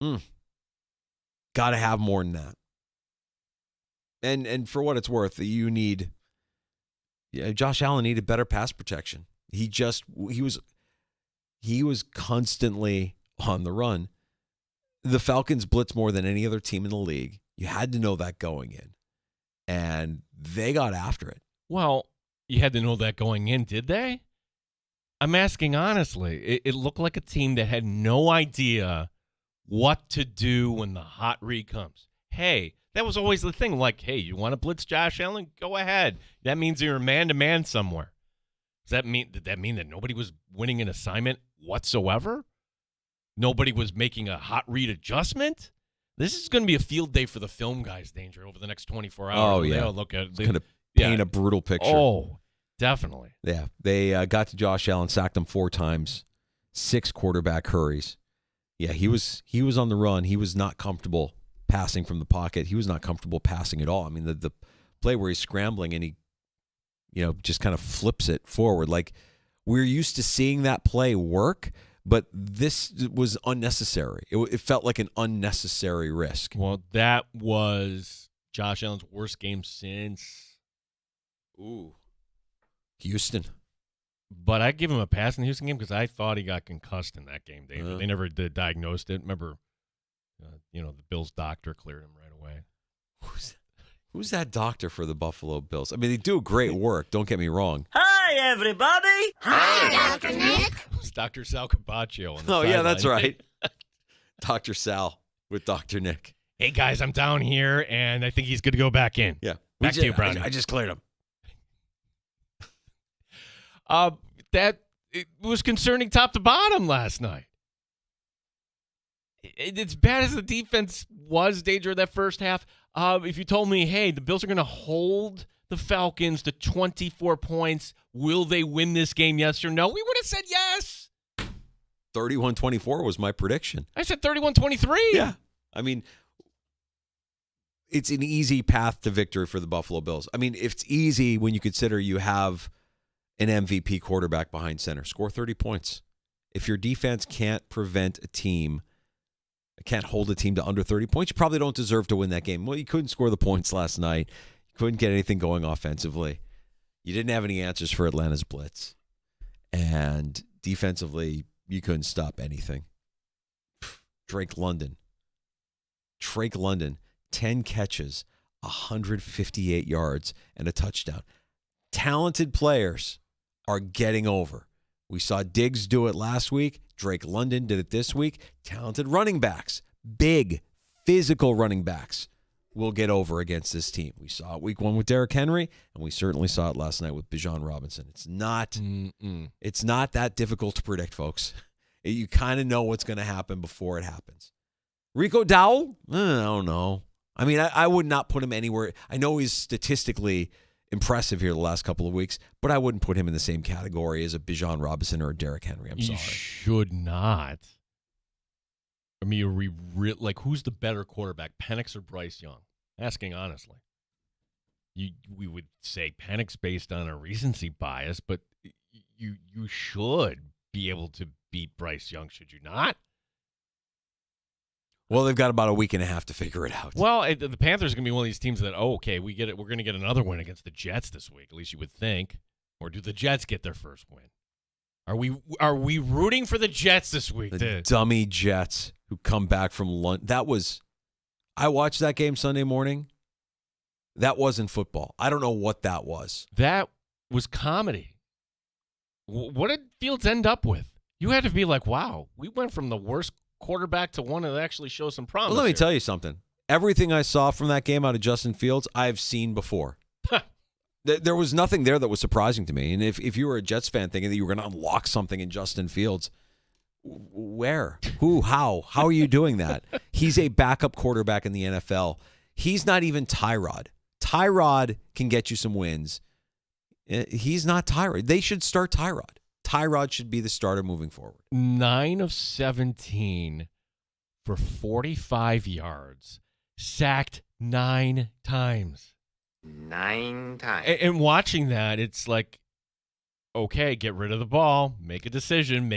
Got to have more than that. And for what it's worth, Josh Allen needed better pass protection. He was constantly on the run. The Falcons blitz more than any other team in the league. You had to know that going in. And they got after it. Well, you had to know that going in, did they? I'm asking honestly. It looked like a team that had no idea what to do when the hot read comes. Hey, that was always the thing. Like, hey, you want to blitz Josh Allen? Go ahead. That means you're man-to-man somewhere. Did that mean that nobody was winning an assignment whatsoever? Nobody was making a hot read adjustment? This is going to be a field day for the film guys, Danger, over the next 24 hours. Oh, yeah. It's going to paint a brutal picture. Oh, definitely. Yeah. They got to Josh Allen, sacked him 4 times, 6 quarterback hurries. Yeah, he was on the run. He was not comfortable passing from the pocket. He was not comfortable passing at all. I mean, the play where he's scrambling and he, just kind of flips it forward. Like, we're used to seeing that play work, but this was unnecessary. It felt like an unnecessary risk. Well, that was Josh Allen's worst game since Houston. But I give him a pass in the Houston game because I thought he got concussed in that game. They never diagnosed it. Remember, the Bills doctor cleared him right away. Who's that doctor for the Buffalo Bills? I mean, they do great work. Don't get me wrong. Hi, everybody. Hi, Dr. Nick. It was Dr. Sal Capaccio on the sideline. Yeah, that's right. Dr. Sal with Dr. Nick. Hey, guys, I'm down here, and I think he's good to go back in. Yeah. Back to you, Brownie. I just cleared him. It was concerning top to bottom last night. It's bad as the defense was, Danger, that first half. If you told me, hey, the Bills are going to hold the Falcons to 24 points, will they win this game, yes or no? We would have said yes. 31-24 was my prediction. I said 31-23. Yeah. I mean, it's an easy path to victory for the Buffalo Bills. I mean, it's easy when you consider you have an MVP quarterback behind center. Score 30 points. If your defense can't prevent a team, can't hold a team to under 30 points, you probably don't deserve to win that game. Well, you couldn't score the points last night. You couldn't get anything going offensively. You didn't have any answers for Atlanta's blitz. And defensively, you couldn't stop anything. Drake London, 10 catches, 158 yards, and a touchdown. Talented players are getting over. We saw Diggs do it last week. Drake London did it this week. Talented running backs, big, physical running backs will get over against this team. We saw it week 1 with Derrick Henry, and we certainly saw it last night with Bijan Robinson. It's not that difficult to predict, folks. You kind of know what's going to happen before it happens. Rico Dowell? I don't know. I mean, I would not put him anywhere. I know he's statistically impressive here the last couple of weeks, but I wouldn't put him in the same category as a Bijan Robinson or a Derrick Henry. I'm sorry. You should not. I mean, who's the better quarterback, Penix or Bryce Young? Asking honestly. We would say Penix based on a recency bias, but you should be able to beat Bryce Young, should you not? Well, they've got about a week and a half to figure it out. Well, the Panthers are going to be one of these teams that, we get it. We're going to get another win against the Jets this week. At least you would think. Or do the Jets get their first win? Are we rooting for the Jets this week? The dummy Jets who come back from lunch. I watched that game Sunday morning. That wasn't football. I don't know what that was. That was comedy. What did Fields end up with? You had to be like, wow, we went from the worst quarterback to one that actually shows some promise. Well, let me here. tell you something. Everything I saw from that game out of Justin Fields, I've seen before. There was nothing there that was surprising to me. And if you were a Jets fan thinking that you were going to unlock something in Justin Fields, where? Who? How? How are you doing that? He's a backup quarterback in the NFL. He's not even Tyrod. Tyrod can get you some wins. He's not Tyrod. They should start Tyrod. Tyrod should be the starter moving forward. 9 of 17 for 45 yards. Sacked 9 times. 9 times. And watching that, it's like, okay, get rid of the ball, make a decision.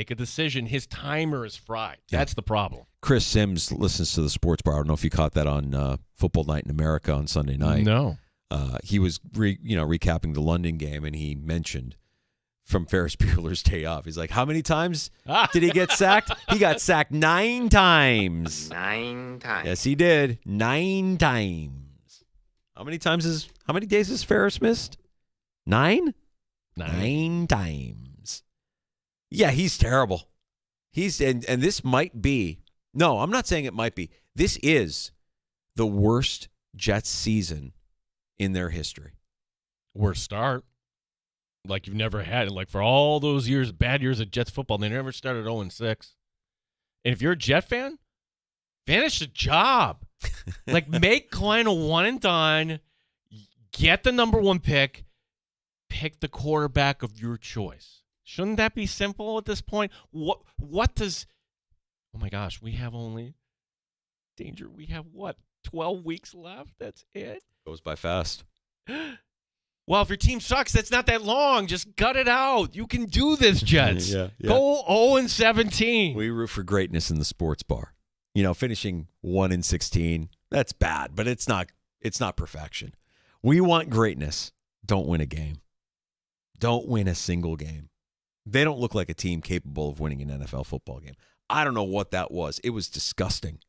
His timer is fried. That's the problem. Chris Sims listens to the Sports Bar. I don't know if you caught that on Football Night in America on Sunday night. No. He was recapping the London game, and he mentioned from Ferris Bueller's Day Off. He's like, how many times did he get sacked? He got sacked 9 times. 9 times. Yes, he did. 9 times. How many days has Ferris missed? 9? 9 times. Yeah, he's terrible. And this might be, no, I'm not saying it might be. This is the worst Jets season in their history. Worst start. Like you've never had it. Like for all those years, bad years of Jets football, they never started 0-6. And if you're a Jet fan, finish the job. Like make Glenn a one and done. Get the number 1 pick. Pick the quarterback of your choice. Shouldn't that be simple at this point? What does? Oh my gosh, we have 12 weeks left. That's it. Goes by fast. Well, if your team sucks, that's not that long. Just gut it out. You can do this, Jets. Yeah. Go 0-17. We root for greatness in the Sports Bar. Finishing 1-16, that's bad, but it's not perfection. We want greatness. Don't win a game. Don't win a single game. They don't look like a team capable of winning an NFL football game. I don't know what that was. It was disgusting.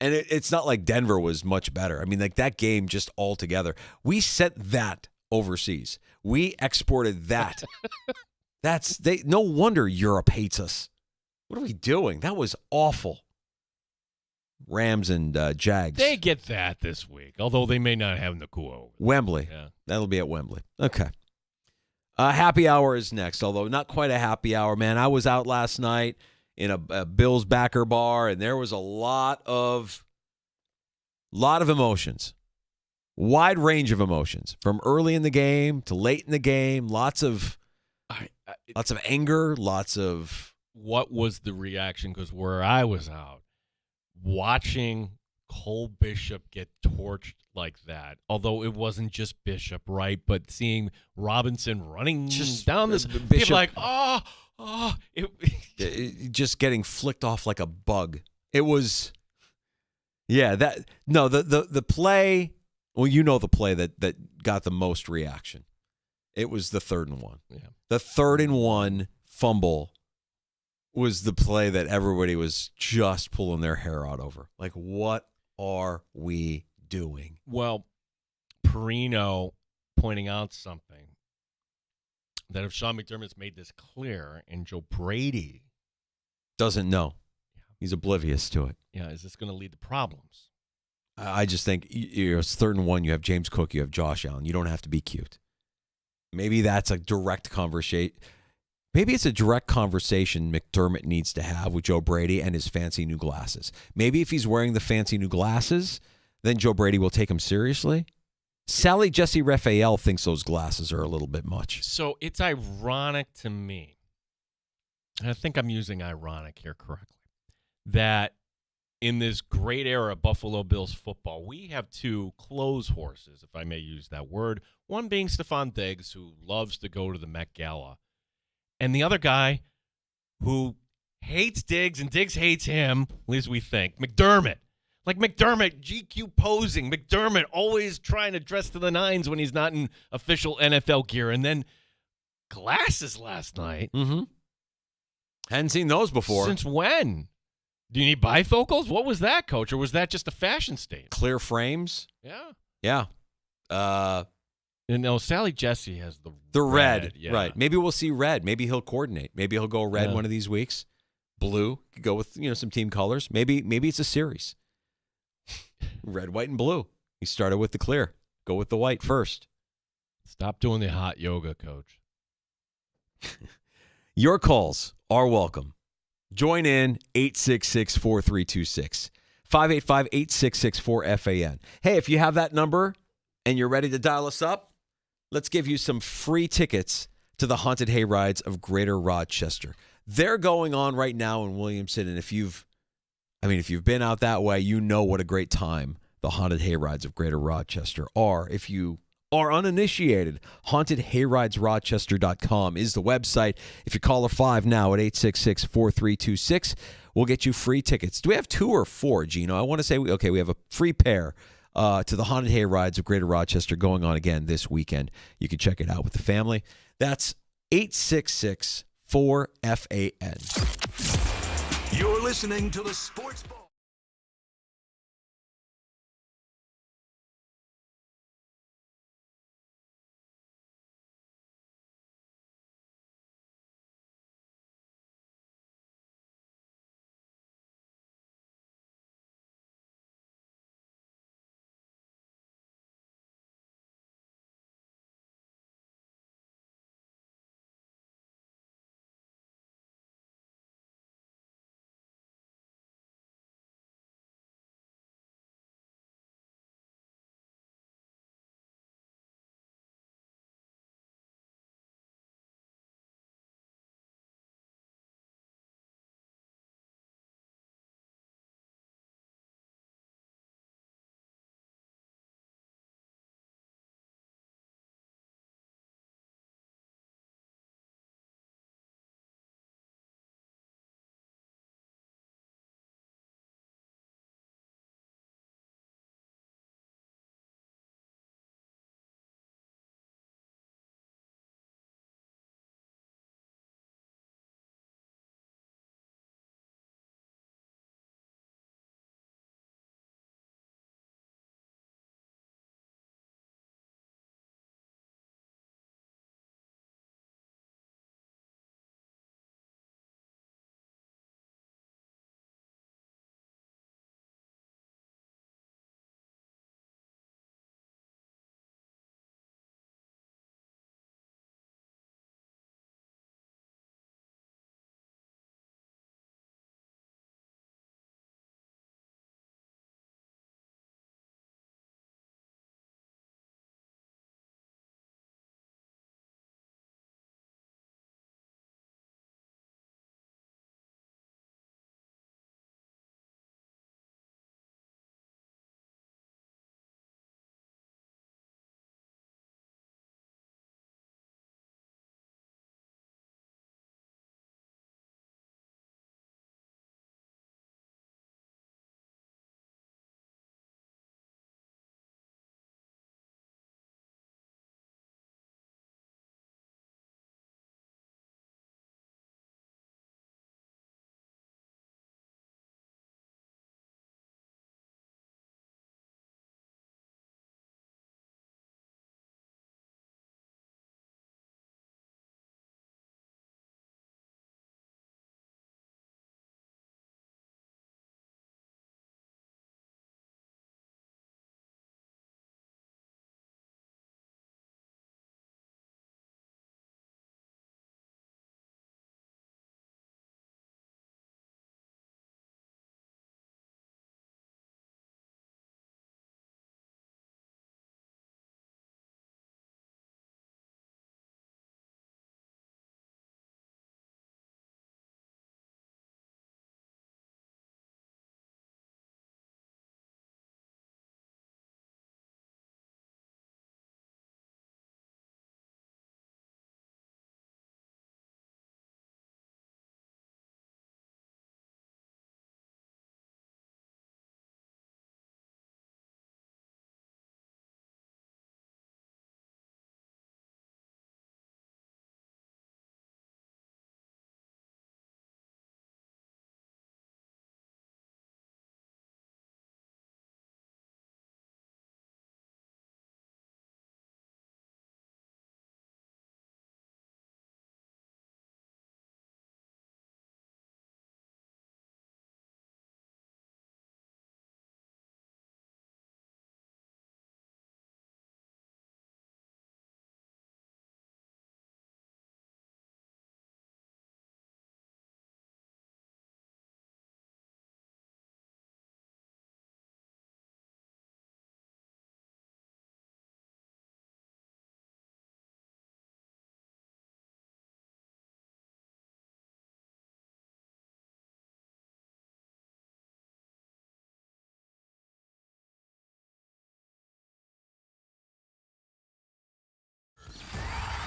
And it's not like Denver was much better. I mean, like that game just altogether. We sent that overseas. We exported that. No wonder Europe hates us. What are we doing? That was awful. Rams and Jags. They get that this week, although they may not have Nakua. Wembley. Yeah. That'll be at Wembley. Okay. Happy hour is next, although not quite a happy hour, man. I was out last night in a Bills backer bar, and there was a lot of emotions. Wide range of emotions, from early in the game to late in the game. Lots of anger, lots of... What was the reaction? Because where I was out, watching Cole Bishop get torched like that, although it wasn't just Bishop, right? But seeing Robinson running down this, Bishop, like, just getting flicked off like a bug. It was, the play. Well, the play that got the most reaction. It was the 3rd and 1. Yeah. The 3rd and 1 fumble was the play that everybody was just pulling their hair out over. Like, what are we doing? Well, Perino pointing out something, that if Sean McDermott's made this clear and Joe Brady doesn't know, he's oblivious to it. Yeah, is this going to lead to problems? I just think it's 3rd and 1. You have James Cook, you have Josh Allen. You don't have to be cute. Maybe that's a direct conversation. Maybe it's a direct conversation McDermott needs to have with Joe Brady and his fancy new glasses. Maybe if he's wearing the fancy new glasses, then Joe Brady will take him seriously. Sally Jesse Raphael thinks those glasses are a little bit much. So it's ironic to me, and I think I'm using ironic here correctly, that in this great era of Buffalo Bills football, we have 2 clothes horses, if I may use that word, one being Stephon Diggs, who loves to go to the Met Gala, and the other guy who hates Diggs and Diggs hates him, at least we think, McDermott. Like McDermott, GQ posing. McDermott always trying to dress to the nines when he's not in official NFL gear. And then glasses last night. Mm-hmm. Hadn't seen those before. Since when? Do you need bifocals? What was that, Coach? Or was that just a fashion statement? Clear frames? Yeah. Yeah. And no, Sally Jesse has The red. yeah. Right. Maybe we'll see red. Maybe he'll coordinate. Maybe he'll go red one of these weeks. Blue. Could go with some team colors. Maybe it's a series. Red, white, and blue. He started with the clear. Go with the white first. Stop doing the hot yoga, Coach. Your calls are welcome. Join in 866-4326. 585-8664-FAN. Hey, if you have that number and you're ready to dial us up, let's give you some free tickets to the Haunted Hayrides of Greater Rochester. They're going on right now in Williamson, and if you've been out that way, you know what a great time the Haunted Hayrides of Greater Rochester are. If you are uninitiated, hauntedhayridesrochester.com is the website. If you call 5 now at 866-4326, we'll get you free tickets. Do we have 2 or 4, Gino? I want to say, we have a free pair to the Haunted Hayrides of Greater Rochester going on again this weekend. You can check it out with the family. That's 866-4FAN. You're listening to the Sports Bar.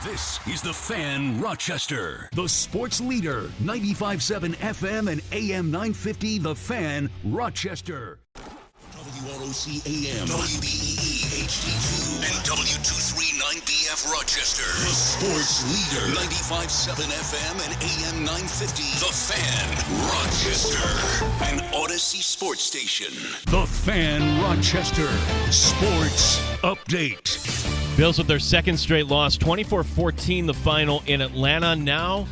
This is the Fan Rochester, the sports leader, 95.7 FM and AM 950, the Fan Rochester. WROC AM, WBEE HD2, and W239BF Rochester. The sports leader, 95.7 FM and AM 950, the Fan Rochester, an Odyssey sports station. The Fan Rochester Sports Update. Bills with their second straight loss, 24-14 the final in Atlanta. Now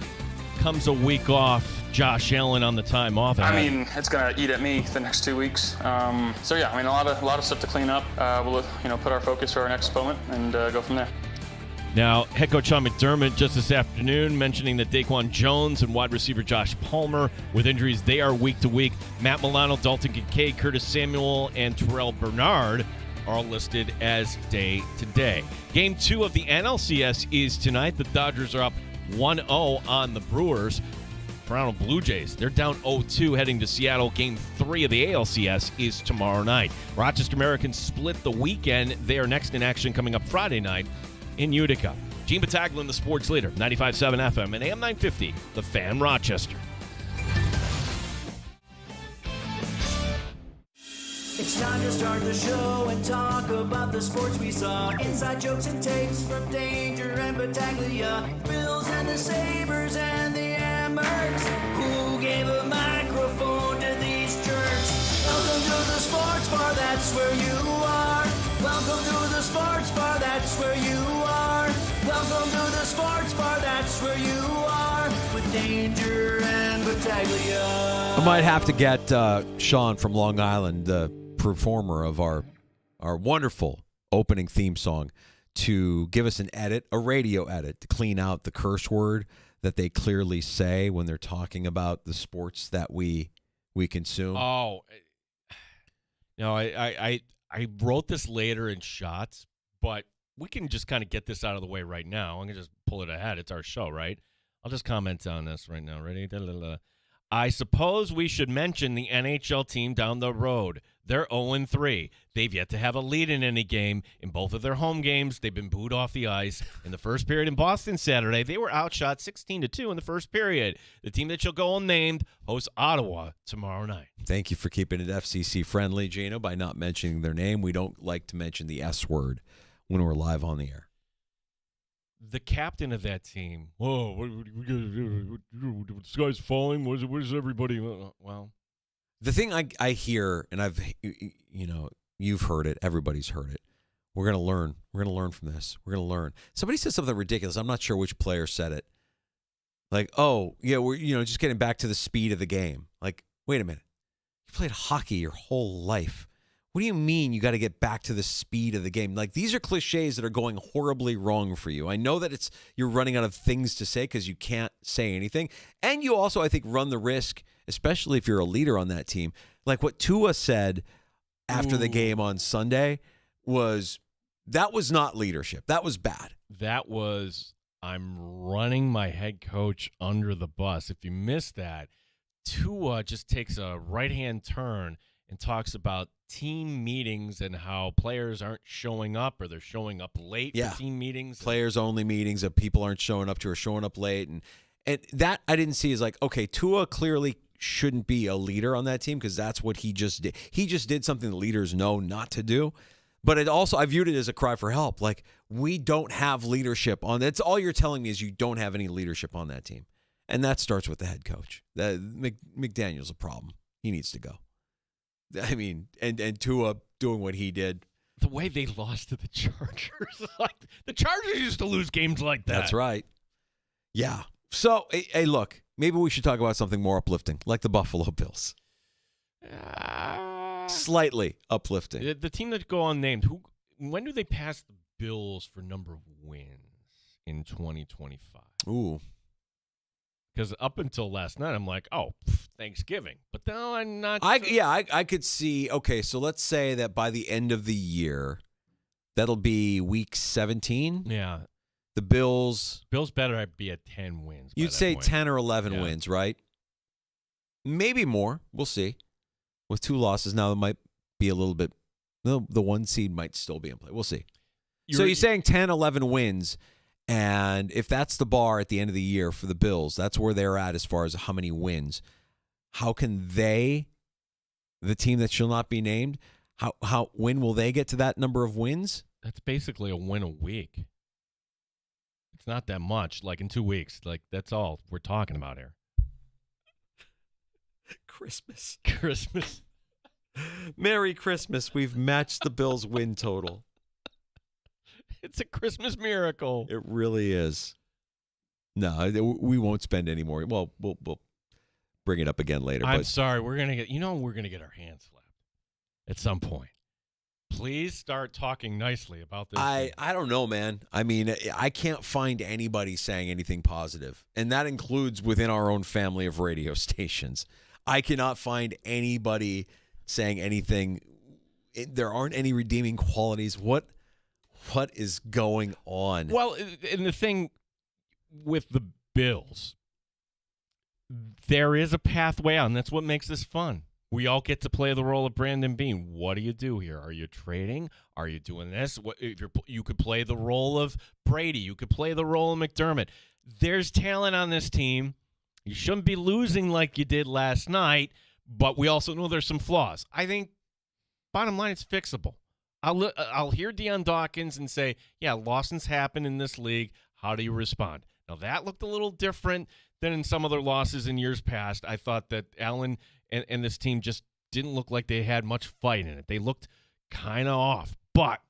comes a week off. Josh Allen on the time off. I mean, it's going to eat at me the next 2 weeks. So yeah, I mean, a lot of stuff to clean up. We'll put our focus to our next opponent and go from there. Now, head coach Sean McDermott just this afternoon mentioning that Daquan Jones and wide receiver Josh Palmer with injuries, they are week to week. Matt Milano, Dalton Kincaid, Curtis Samuel, and Terrell Bernard are all listed as day to day. Game 2 of the NLCS is tonight. The Dodgers are up 1-0 on the Brewers. Toronto Blue Jays, they're down 0-2 heading to Seattle. Game 3 of the ALCS is tomorrow night. Rochester Americans split the weekend. They are next in action coming up Friday night in Utica. Gene Battaglin, the sports leader, 95.7 FM and AM 950, the Fan Rochester. It's time to start the show and talk about the sports we saw. Inside jokes and takes from Danger and Battaglia. Bills and the Sabres and the Amherst. Who gave a microphone to these jerks? Welcome to the sports bar, that's where you are. Welcome to the sports bar, that's where you are. Welcome to the sports bar, that's where you are. With Danger and Battaglia. I might have to get Sean from Long Island, the performer of our wonderful opening theme song, to give us an edit, a radio edit, to clean out the curse word that they clearly say when they're talking about the sports that we consume. Oh, no, I wrote this later in shots, but we can just kind of get this out of the way right now. I'm going to just pull it ahead. It's our show, right? I'll just comment on this right now. Ready? I suppose we should mention the NHL team down the road. They're 0-3. They've yet to have a lead in any game. In both of their home games, they've been booed off the ice. In the first period in Boston Saturday, they were outshot 16-2 in the first period. The team that shall go unnamed hosts Ottawa tomorrow night. Thank you for keeping it FCC friendly, Gino, by not mentioning their name. We don't like to mention the S word when we're live on the air. The captain of that team. Whoa, the sky's falling. Where's everybody? Well, the thing I hear, and you've heard it. Everybody's heard it. We're gonna learn. We're gonna learn from this. We're gonna learn. Somebody said something ridiculous. I'm not sure which player said it. Like, oh yeah, we're just getting back to the speed of the game. Like, wait a minute. You played hockey your whole life. What do you mean you got to get back to the speed of the game? Like, these are cliches that are going horribly wrong for you. I know that you're running out of things to say because you can't say anything. And you also, I think, run the risk, especially if you're a leader on that team. Like what Tua said after the game on Sunday that was not leadership. That was bad. That was, I'm running my head coach under the bus. If you missed that, Tua just takes a right-hand turn and talks about team meetings and how players aren't showing up or they're showing up late for team meetings. Players-only meetings that people aren't showing up to or showing up late. And that I didn't see as like, okay, Tua clearly shouldn't be a leader on that team because that's what he just did. He just did something that leaders know not to do. But it also, I viewed it as a cry for help. Like, we don't have leadership on that's all you're telling me is you don't have any leadership on that team. And that starts with the head coach. McDaniel's a problem. He needs to go. I mean, and Tua doing what he did. The way they lost to the Chargers. Like, the Chargers used to lose games like that. That's right. Yeah. So, hey, look, maybe we should talk about something more uplifting, like the Buffalo Bills. Slightly uplifting. The team that go unnamed, when do they pass the Bills for number of wins in 2025? Ooh. Because up until last night, I'm like, Thanksgiving. But no, I'm not. I could see. Okay, so let's say that by the end of the year, that'll be week 17. Yeah. The Bills better be at 10 wins. You'd say 10 or 11 wins, right? Maybe more. We'll see. With 2 losses now, it might be a little bit. The 1 seed might still be in play. We'll see. So you're saying 10, 11 wins. And if that's the bar at the end of the year for the Bills, that's where they're at as far as how many wins. How can they, the team that shall not be named, when will they get to that number of wins? That's basically a win a week. It's not that much. Like in 2 weeks, like that's all we're talking about here. Christmas. Merry Christmas. We've matched the Bills' win total. It's a Christmas miracle. It really is. No, we won't spend any more. Well, we'll bring it up again later. I'm sorry. We're gonna get our hands slapped at some point. Please start talking nicely about this. I don't know, man. I mean, I can't find anybody saying anything positive, and that includes within our own family of radio stations. I cannot find anybody saying anything. There aren't any redeeming qualities. What is going on? Well, and the thing with the Bills, there is a pathway out, and that's what makes this fun. We all get to play the role of Brandon Beane. What do you do here? Are you trading? Are you doing this? You could play the role of Brady. You could play the role of McDermott. There's talent on this team. You shouldn't be losing like you did last night, but we also know there's some flaws. I think, bottom line, it's fixable. I'll hear Deion Dawkins and say, yeah, losses happen in this league. How do you respond? Now, that looked a little different than in some other losses in years past. I thought that Allen and this team just didn't look like they had much fight in it. They looked kind of off. But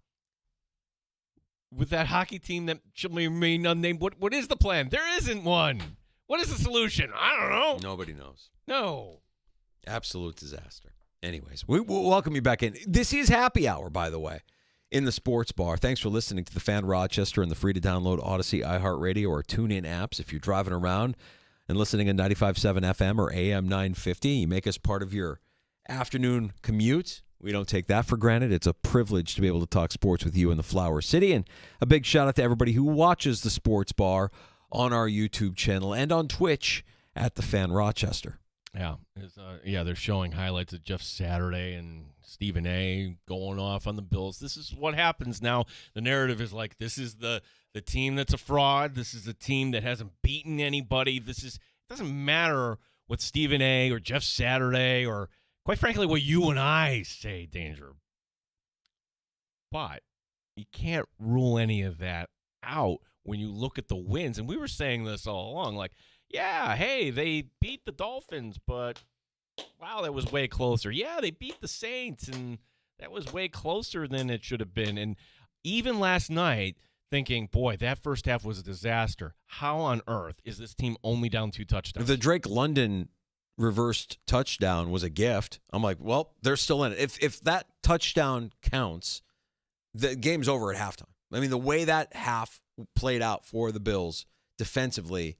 with that hockey team that should remain unnamed, what is the plan? There isn't one. What is the solution? I don't know. Nobody knows. No. Absolute disaster. Anyways, we'll welcome you back in. This is Happy Hour, by the way, in the Sports Bar. Thanks for listening to the Fan Rochester and the free-to-download Odyssey, iHeartRadio, or TuneIn apps. If you're driving around and listening on 95.7 FM or AM 950, you make us part of your afternoon commute. We don't take that for granted. It's a privilege to be able to talk sports with you in the Flower City. And a big shout-out to everybody who watches the Sports Bar on our YouTube channel and on Twitch at the Fan Rochester. Yeah, they're showing highlights of Jeff Saturday and Stephen A. going off on the Bills. This is what happens now. The narrative is like, this is the team that's a fraud. This is a team that hasn't beaten anybody. It doesn't matter what Stephen A. or Jeff Saturday or, quite frankly, what you and I say, Danger. But you can't rule any of that out when you look at the wins. And we were saying this all along, like, yeah, hey, they beat the Dolphins, but wow, that was way closer. Yeah, they beat the Saints, and that was way closer than it should have been. And even last night, thinking, boy, that first half was a disaster. How on earth is this team only down 2 touchdowns? The Drake London reversed touchdown was a gift. I'm like, well, they're still in it. If that touchdown counts, the game's over at halftime. I mean, the way that half played out for the Bills defensively,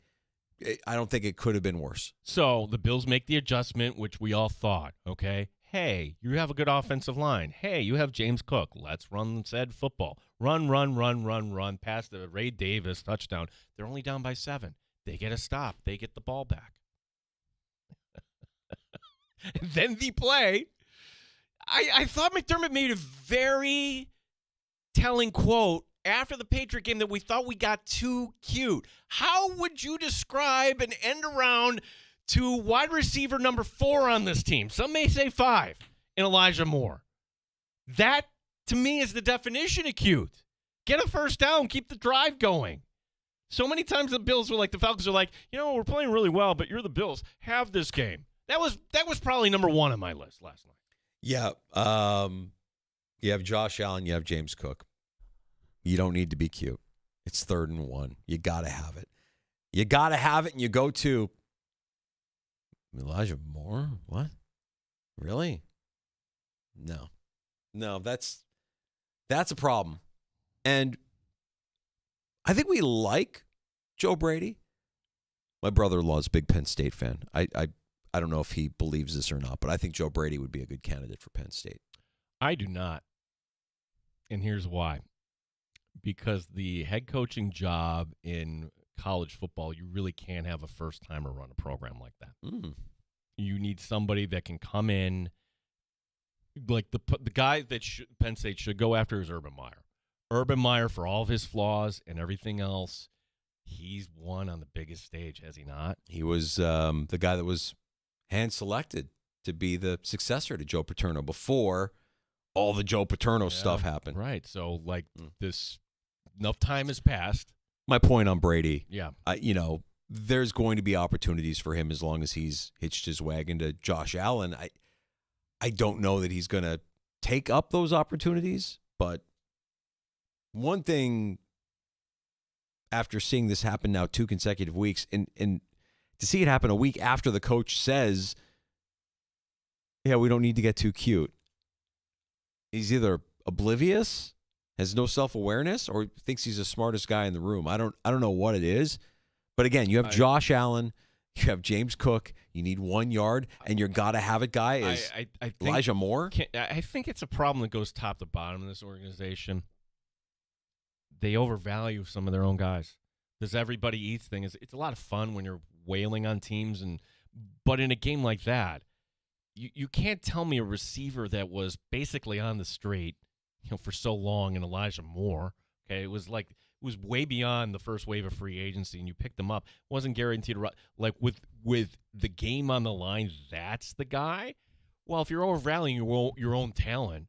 I don't think it could have been worse. So the Bills make the adjustment, which we all thought, okay, hey, you have a good offensive line. Hey, you have James Cook. Let's run said football. Run, past the Ray Davis touchdown. They're only down by 7. They get a stop. They get the ball back. And then the play, I thought McDermott made a very telling quote after the Patriot game that we thought we got too cute. How would you describe an end around to wide receiver number 4 on this team? Some may say 5 in Elijah Moore. That, to me, is the definition of cute. Get a first down, keep the drive going. So many times the Falcons are like, we're playing really well, but you're the Bills. Have this game. That was probably number 1 on my list last night. Yeah. You have Josh Allen, you have James Cook. You don't need to be cute. It's 3rd and 1. You got to have it. You got to have it, and you go to Elijah Moore? What? Really? No, that's a problem. And I think we like Joe Brady. My brother-in-law is a big Penn State fan. I don't know if he believes this or not, but I think Joe Brady would be a good candidate for Penn State. I do not. And here's why. Because the head coaching job in college football, you really can't have a first-timer run a program like that. You need somebody that can come in. Like the guy that Penn State should go after is Urban Meyer. Urban Meyer, for all of his flaws and everything else, he's won on the biggest stage, has he not? He was the guy that was hand-selected to be the successor to Joe Paterno before all the Joe Paterno stuff happened. Right. So, this, enough time has passed. My point on Brady, Yeah. There's going to be opportunities for him as long as he's hitched his wagon to Josh Allen. I don't know that he's going to take up those opportunities, but one thing after seeing this happen now 2 consecutive weeks, and to see it happen a week after the coach says, yeah, we don't need to get too cute. He's either oblivious, has no self-awareness, or thinks he's the smartest guy in the room. I don't know what it is. But again, you have Josh Allen, you have James Cook, you need 1 yard, and your gotta-have-it guy is I think Elijah Moore. I think it's a problem that goes top to bottom in this organization. They overvalue some of their own guys. This everybody eats thing it's a lot of fun when you're wailing on teams, but in a game like that, you can't tell me a receiver that was basically on the straight, for so long, in Elijah Moore. Okay, it was way beyond the first wave of free agency, and you picked them up. Wasn't guaranteed to run. Like with the game on the line, that's the guy. Well, if you're overvaluing your own talent,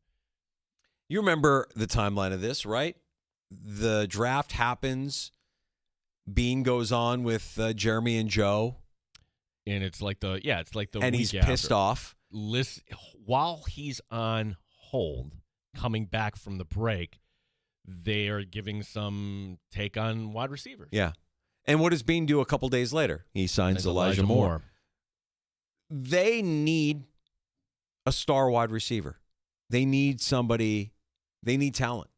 you remember the timeline of this, right? The draft happens. Bean goes on with Jeremy and Joe, and it's like the and week he's after. pissed off. While he's on hold, coming back from the break, they are giving some take on wide receivers. Yeah. And what does Bean do a couple days later? He signs Elijah Moore. They need a star wide receiver. They need somebody. They need talent.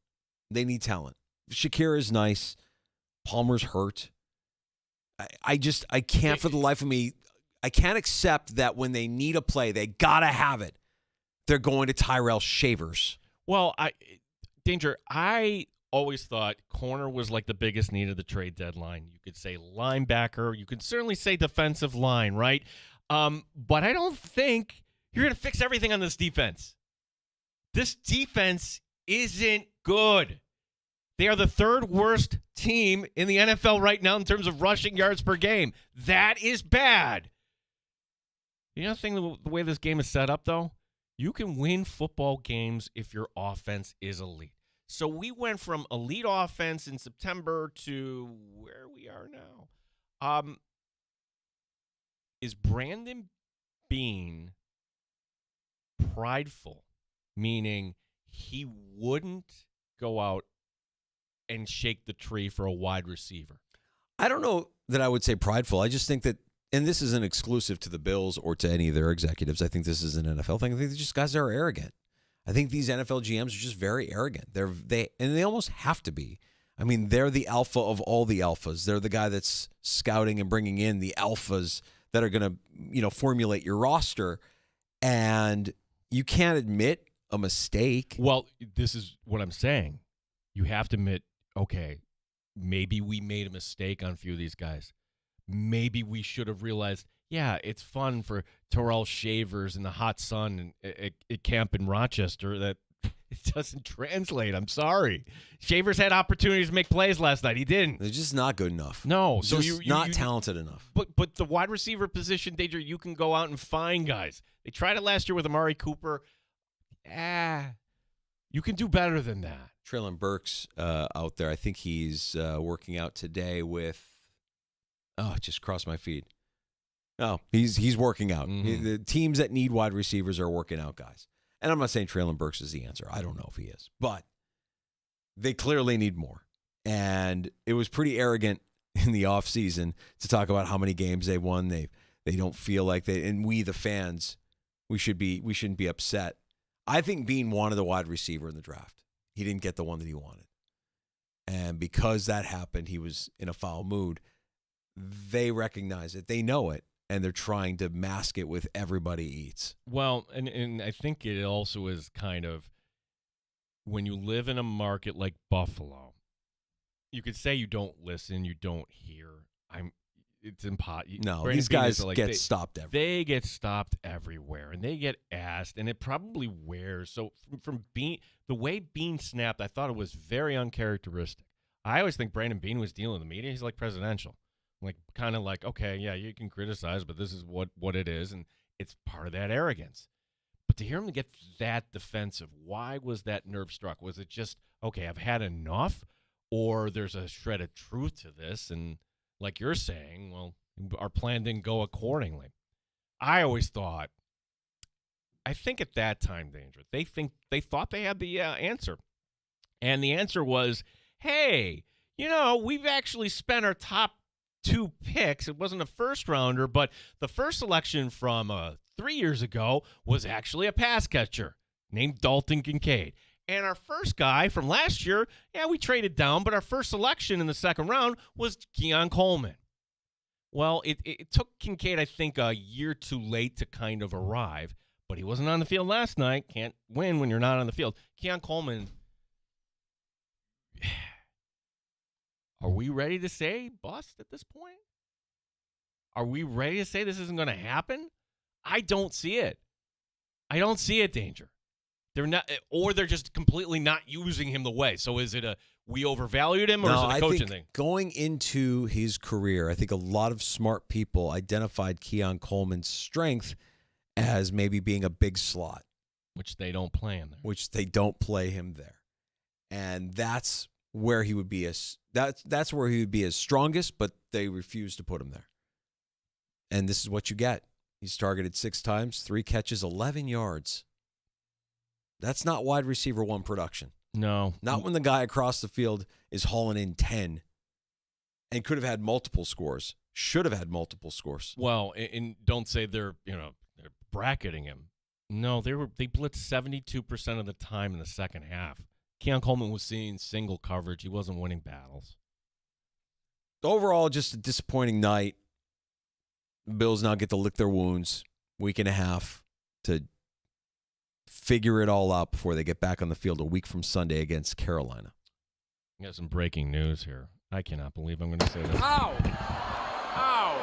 Shakira is nice. Palmer's hurt. I can't for the life of me, I can't accept that when they need a play, they got to have it. They're going to Tyrell Shavers. Well, Danger, I always thought corner was like the biggest need of the trade deadline. You could say linebacker. You could certainly say defensive line, right? But I don't think you're going to fix everything on this defense. This defense isn't good. They are the third worst team in the NFL right now in terms of rushing yards per game. That is bad. You know the thing, the way this game is set up, though? You can win football games if your offense is elite. So we went from elite offense in September to where we are now. Is Brandon Beane prideful, meaning he wouldn't go out and shake the tree for a wide receiver? I don't know that I would say prideful. I just think that, and this isn't exclusive to the Bills or to any of their executives. I think this is an NFL thing. I think they're just guys that are arrogant. I think these NFL GMs are just very arrogant. They almost have to be. I mean, they're the alpha of all the alphas. They're the guy that's scouting and bringing in the alphas that are going to, formulate your roster. And you can't admit a mistake. Well, this is what I'm saying. You have to admit, okay, maybe we made a mistake on a few of these guys. Maybe we should have realized, yeah, it's fun for Terrell Shavers in the hot sun at camp in Rochester. That it doesn't translate. I'm sorry. Shavers had opportunities to make plays last night. He didn't. They're just not good enough. No. So you're not talented enough. But the wide receiver position, Danger, you can go out and find guys. They tried it last year with Amari Cooper. You can do better than that. Traylon Burks out there. I think he's working out today with. Oh, it just crossed my feed. No, he's working out. Mm-hmm. The teams that need wide receivers are working out guys. And I'm not saying Traylon Burks is the answer. I don't know if he is. But they clearly need more. And it was pretty arrogant in the offseason to talk about how many games they won. They don't feel like they, and we, the fans, we shouldn't be upset. I think Bean wanted a wide receiver in the draft. He didn't get the one that he wanted. And because that happened, he was in a foul mood. They recognize it. They know it. And they're trying to mask it with everybody eats. Well, and I think it also is kind of, when you live in a market like Buffalo, you could say you don't listen, you don't hear. It's impossible. No, these guys get stopped everywhere. They get stopped everywhere, and they get asked, and it probably wears. So from Bean, the way Bean snapped, I thought it was very uncharacteristic. I always think Brandon Beane was dealing with the media. He's like presidential. Like, kind of like, okay, yeah, you can criticize, but this is what it is, and it's part of that arrogance. But to hear him get that defensive, why was that nerve struck? Was it just, okay, I've had enough, or there's a shred of truth to this, and like you're saying, well, our plan didn't go accordingly. I always thought, I think at that time, Danger, they thought they had the answer. And the answer was, hey, we've actually spent our top 2 picks. It wasn't a first rounder, but the first selection from 3 years ago was actually a pass catcher named Dalton Kincaid. And our first guy from last year, yeah, we traded down, but our first selection in the second round was Keon Coleman. Well, it took Kincaid, I think, a year too late to kind of arrive, but he wasn't on the field last night. Can't win when you're not on the field. Keon Coleman, are we ready to say bust at this point? Are we ready to say this isn't going to happen? I don't see it. I don't see it, Danger. They're not, or they're just completely not using him the way. So is it we overvalued him, or is it a coaching thing? Going into his career, I think a lot of smart people identified Keon Coleman's strength as maybe being a big slot, which they don't play him there. Which they don't play him there, and that's where he would be that's where he would be his strongest. But they refuse to put him there, and this is what you get. He's targeted 6 times, 3 catches, 11 yards. That's not wide receiver 1 production. No. Not when the guy across the field is hauling in 10 and could have had multiple scores. Should have had multiple scores. Well, and don't say they're bracketing him. No, they blitzed 72% of the time in the second half. Keon Coleman was seeing single coverage. He wasn't winning battles. Overall, just a disappointing night. The Bills now get to lick their wounds. Week and a half to figure it all out before they get back on the field a week from Sunday against Carolina. I got some breaking news here. I cannot believe I'm going to say this. Ow! Ow!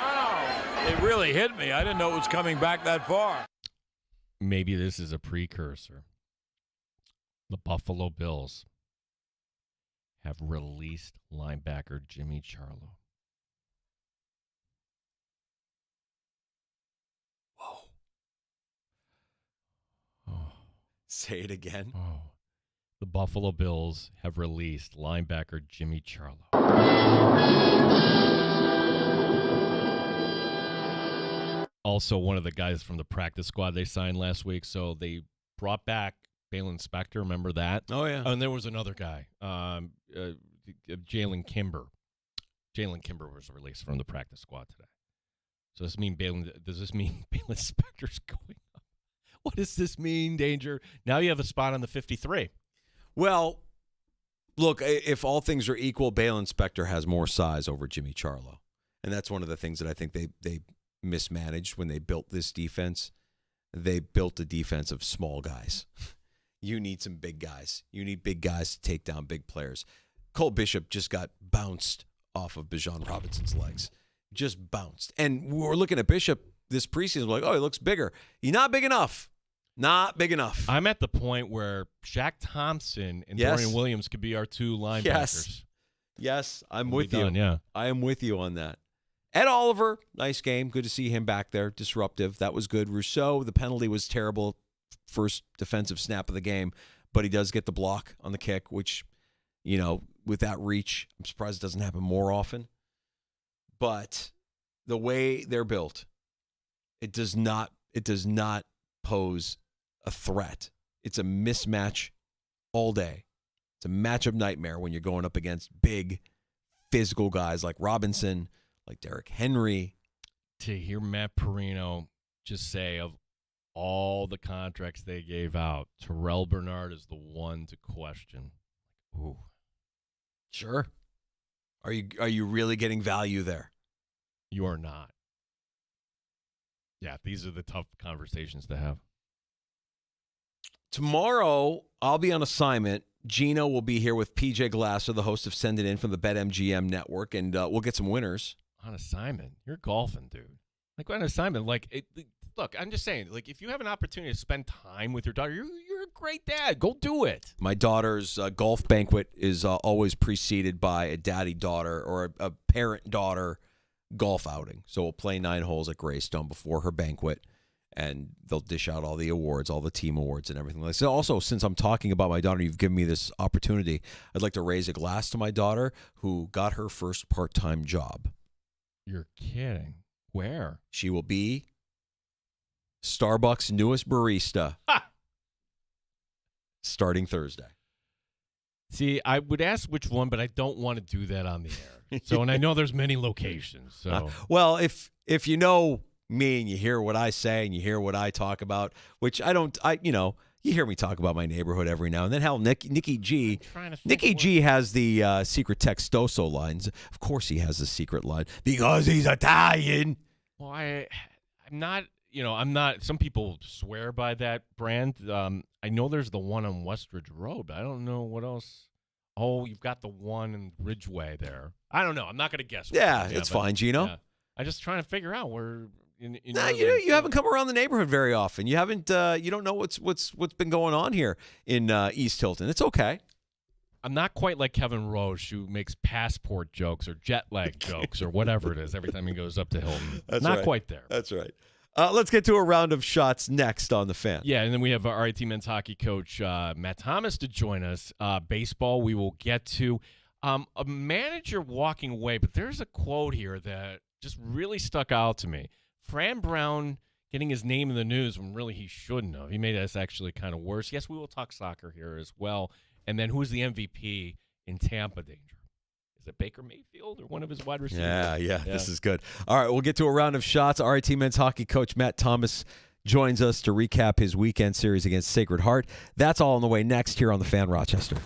Ow! It really hit me. I didn't know it was coming back that far. Maybe this is a precursor. The Buffalo Bills have released linebacker Jimmy Charlo. Say it again. Oh. The Buffalo Bills have released linebacker Jimmy Charlo. Also, one of the guys from the practice squad they signed last week. So they brought back Balin Spector. Remember that? Oh, yeah. And there was another guy, Jalen Kimber. Jalen Kimber was released from the practice squad today. So does this mean Balin Spector's going up? What does this mean, Danger? Now you have a spot on the 53. Well, look, if all things are equal, Balin Spector has more size over Jimmy Charlo. And that's one of the things that I think they mismanaged when they built this defense. They built a defense of small guys. You need some big guys. You need big guys to take down big players. Cole Bishop just got bounced off of Bijan Robinson's legs. Just bounced. And we're looking at Bishop this preseason, we're like, oh, he looks bigger. He's not big enough. Not big enough. I'm at the point where Shaq Thompson and Dorian Williams could be our 2 linebackers. Yes, I'm with you. Done, yeah. I am with you on that. Ed Oliver, nice game. Good to see him back there. Disruptive. That was good. Rousseau, the penalty was terrible. First defensive snap of the game. But he does get the block on the kick, which, with that reach, I'm surprised it doesn't happen more often. But the way they're built, it does not pose a threat. It's a mismatch all day. It's a matchup nightmare when you're going up against big physical guys like Robinson, like Derrick Henry. To hear Matt Perino just say, of all the contracts they gave out, Terrell Bernard is the one to question. Ooh. Sure. Are you really getting value there? You are not. Yeah, these are the tough conversations to have. Tomorrow, I'll be on assignment. Gino will be here with PJ Glasser, the host of Send It In from the BetMGM network, and we'll get some winners. On assignment? You're golfing, dude. Like, on assignment, look, I'm just saying, like, if you have an opportunity to spend time with your daughter, you're You're a great dad. Go do it. My daughter's golf banquet is always preceded by a daddy-daughter or a parent-daughter golf outing. So we'll play 9 holes at Greystone before her banquet, and they'll dish out all the awards, all the team awards and everything like that. So also, since I'm talking about my daughter, you've given me this opportunity. I'd like to raise a glass to my daughter who got her first part-time job. You're kidding. Where? She will be Starbucks' newest barista starting Thursday. See, I would ask which one, but I don't want to do that on the air. So, and I know there's many locations. So, well, if you know me and you hear what I say and you hear what I talk about, which you hear me talk about my neighborhood every now and then. Hell, Nikki G has the secret textoso lines. Of course, he has a secret line because he's Italian. Well, I'm not. I'm not. Some people swear by that brand. I know there's the one on Westridge Road, but I don't know what else. Oh, you've got the one in Ridgeway there. I don't know. I'm not going to guess. Yeah, it's fine, Gino. Yeah. I'm just trying to figure out where. You haven't come around the neighborhood very often. You haven't. You don't know what's been going on here in East Hilton. It's okay. I'm not quite like Kevin Roche, who makes passport jokes or jet lag jokes or whatever it is every time he goes up to Hilton. That's not right. quite there. That's right. Let's get to a round of shots next on The Fan. Yeah, and then we have our RIT men's hockey coach, Matt Thomas, to join us. Baseball, we will get to. A manager walking away, but there's a quote here that just really stuck out to me. Fran Brown getting his name in the news when really he shouldn't have. He made us actually kind of worse. Yes, we will talk soccer here as well. And then who's the MVP in Tampa, Danger? Is it Baker Mayfield or one of his wide receivers? Yeah, this is good. All right, we'll get to a round of shots. RIT men's hockey coach Matt Thomas joins us to recap his weekend series against Sacred Heart. That's all on the way next here on The Fan Rochester.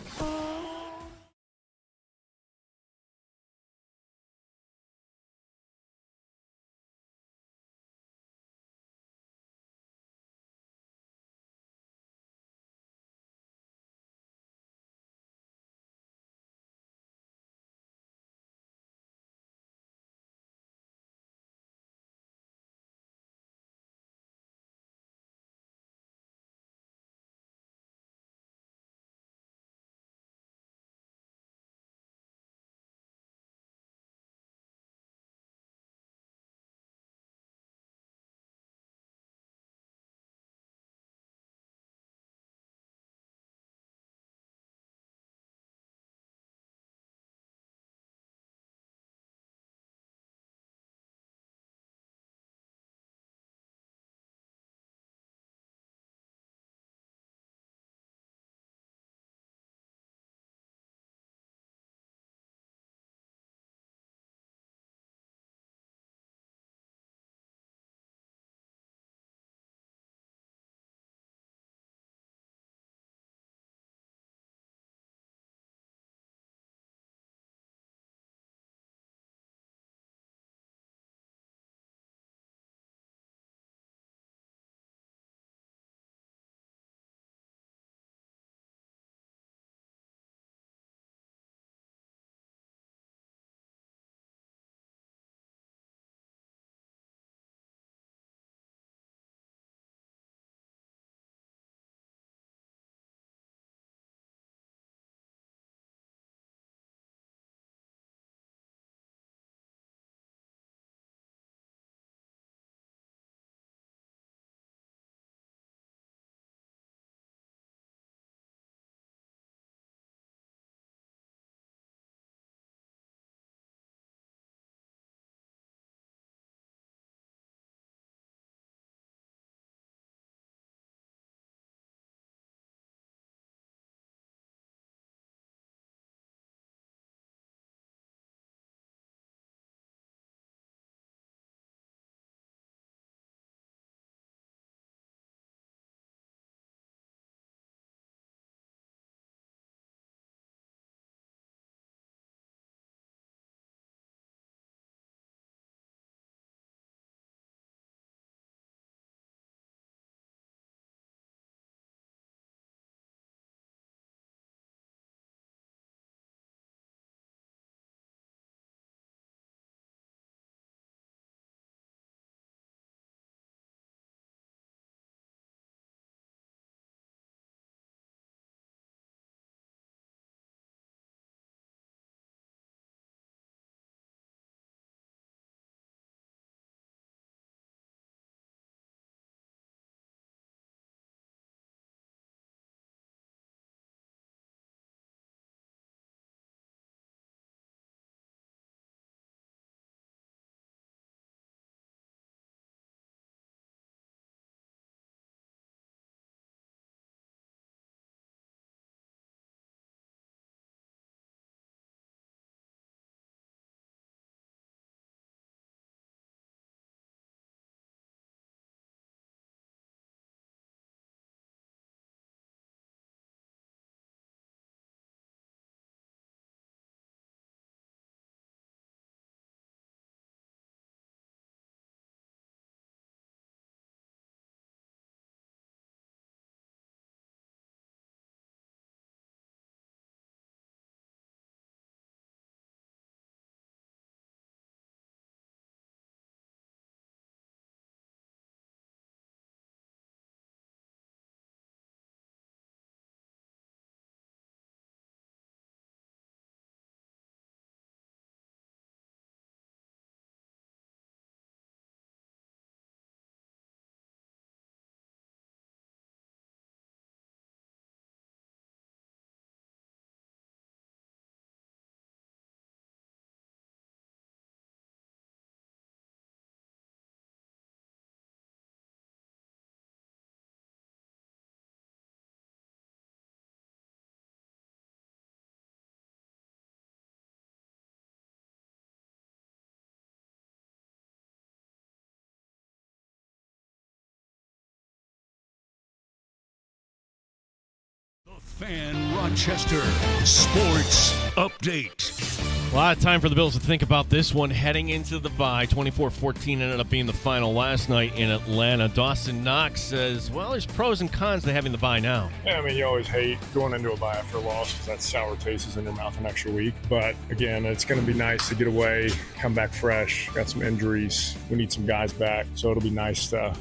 Fan Rochester Sports Update. A lot of time for the Bills to think about this one heading into the bye. 24-14 ended up being the final last night in Atlanta. Dawson Knox says, well, there's pros and cons to having the bye now. Yeah, I mean, you always hate going into a bye after a loss because that sour taste is in your mouth an extra week. But again, it's going to be nice to get away, come back fresh. Got some injuries. We need some guys back. So it'll be nice to,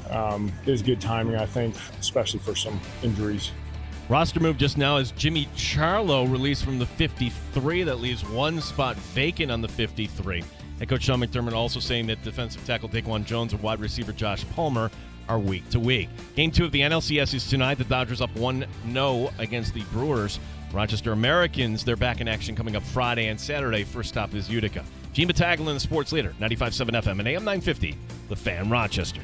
it is good timing, I think, especially for some injuries. Roster move just now is Jimmy Charlo released from the 53. That leaves one spot vacant on the 53. Head coach Sean McDermott also saying that defensive tackle Daquan Jones and wide receiver Josh Palmer are week to week. Game 2 of the NLCS is tonight. The Dodgers up 1-0 against the Brewers. Rochester Americans, they're back in action coming up Friday and Saturday. First stop is Utica. Gene Battaglin, the sports leader, 95.7 FM and AM 950, The Fan Rochester.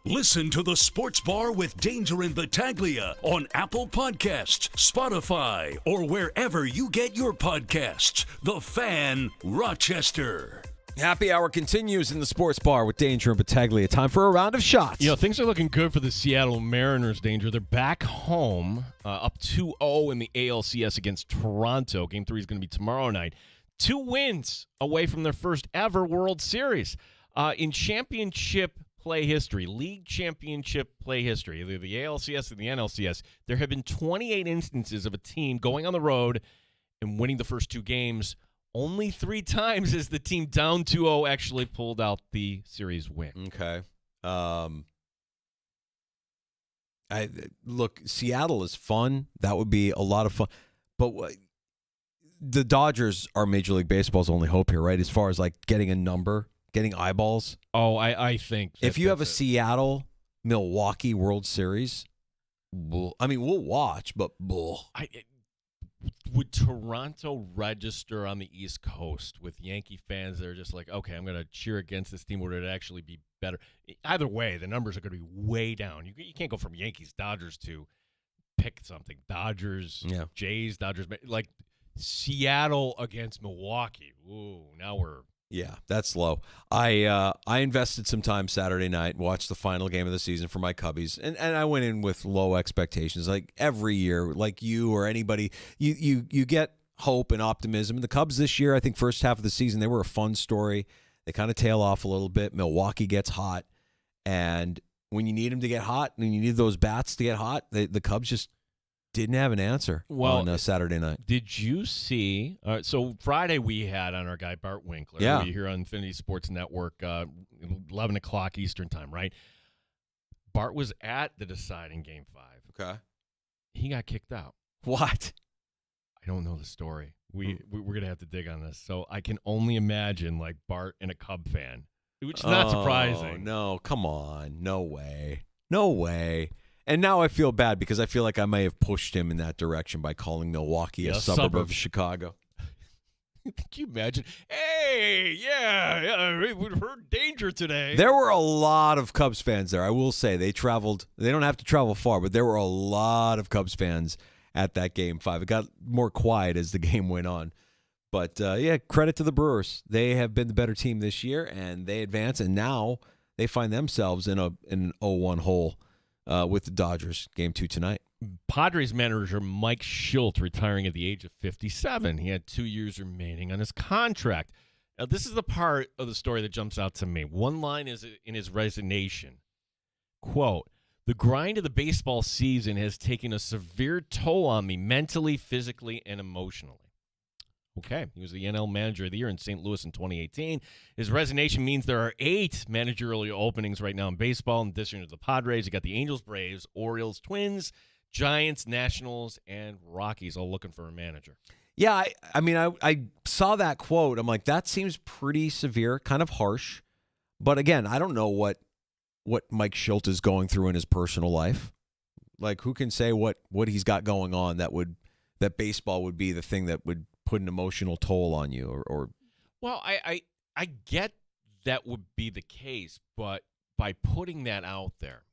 Listen to the Sports Bar with Danger and Battaglia on Apple Podcasts, Spotify, or wherever you get your podcasts. The Fan Rochester. Happy hour continues in the Sports Bar with Danger and Battaglia. Time for a round of shots. You know, things are looking good for the Seattle Mariners, Danger. They're back home, up 2-0 in the ALCS against Toronto. Game 3 is going to be tomorrow night. 2 wins away from their first ever World Series. In championship play history, league championship play history, either the ALCS or the NLCS, there have been 28 instances of a team going on the road and winning the first 2 games. Only 3 times has the team down 2-0 actually pulled out the series win. Okay. Look, Seattle is fun. That would be a lot of fun. But the Dodgers are Major League Baseball's only hope here, right? As far as like getting a number, getting eyeballs. Oh, I think if you have a Seattle-Milwaukee World Series, we'll watch, but would Toronto register on the East Coast with Yankee fans that are just like, okay, I'm going to cheer against this team? Would it actually be better? Either way, the numbers are going to be way down. You can't go from Yankees, Dodgers to pick something. Dodgers, Jays, Dodgers, like Seattle against Milwaukee. Ooh, now we're... Yeah, that's low. I invested some time Saturday night, watched the final game of the season for my Cubbies, and I went in with low expectations. Like every year, like you or anybody, you get hope and optimism. And the Cubs this year, I think first half of the season, they were a fun story. They kind of tail off a little bit. Milwaukee gets hot, and when you need them to get hot, and you need those bats to get hot, the Cubs just didn't have an answer on Saturday night. Did you see? So Friday we had on our guy Bart Winkler. Yeah. Here on Infinity Sports Network, 11 o'clock Eastern time, right? Bart was at the deciding Game 5. Okay. He got kicked out. What? I don't know the story. We're going to have to dig on this. So I can only imagine like Bart and a Cub fan, which is not surprising. No, come on. No way. No way. And now I feel bad because I feel like I may have pushed him in that direction by calling Milwaukee a suburb of Chicago. Can you imagine? Hey, we heard Danger today. There were a lot of Cubs fans there. I will say they traveled. They don't have to travel far, but there were a lot of Cubs fans at that Game 5. It got more quiet as the game went on. But, credit to the Brewers. They have been the better team this year, and they advance, and now they find themselves in an 0-1 hole. With the Dodgers, Game 2 tonight. Padres manager Mike Shildt retiring at the age of 57. He had 2 years remaining on his contract. Now, this is the part of the story that jumps out to me. One line is in his resignation. Quote, "The grind of the baseball season has taken a severe toll on me mentally, physically, and emotionally." Okay, he was the NL Manager of the Year in St. Louis in 2018. His resignation means there are 8 managerial openings right now in baseball. In addition to the Padres, you got the Angels, Braves, Orioles, Twins, Giants, Nationals, and Rockies all looking for a manager. Yeah, I saw that quote. I'm like, that seems pretty severe, kind of harsh. But again, I don't know what Mike Shildt is going through in his personal life. Like, who can say what he's got going on that baseball would be the thing that would put an emotional toll on you or Well, I get that would be the case, but by putting that out there,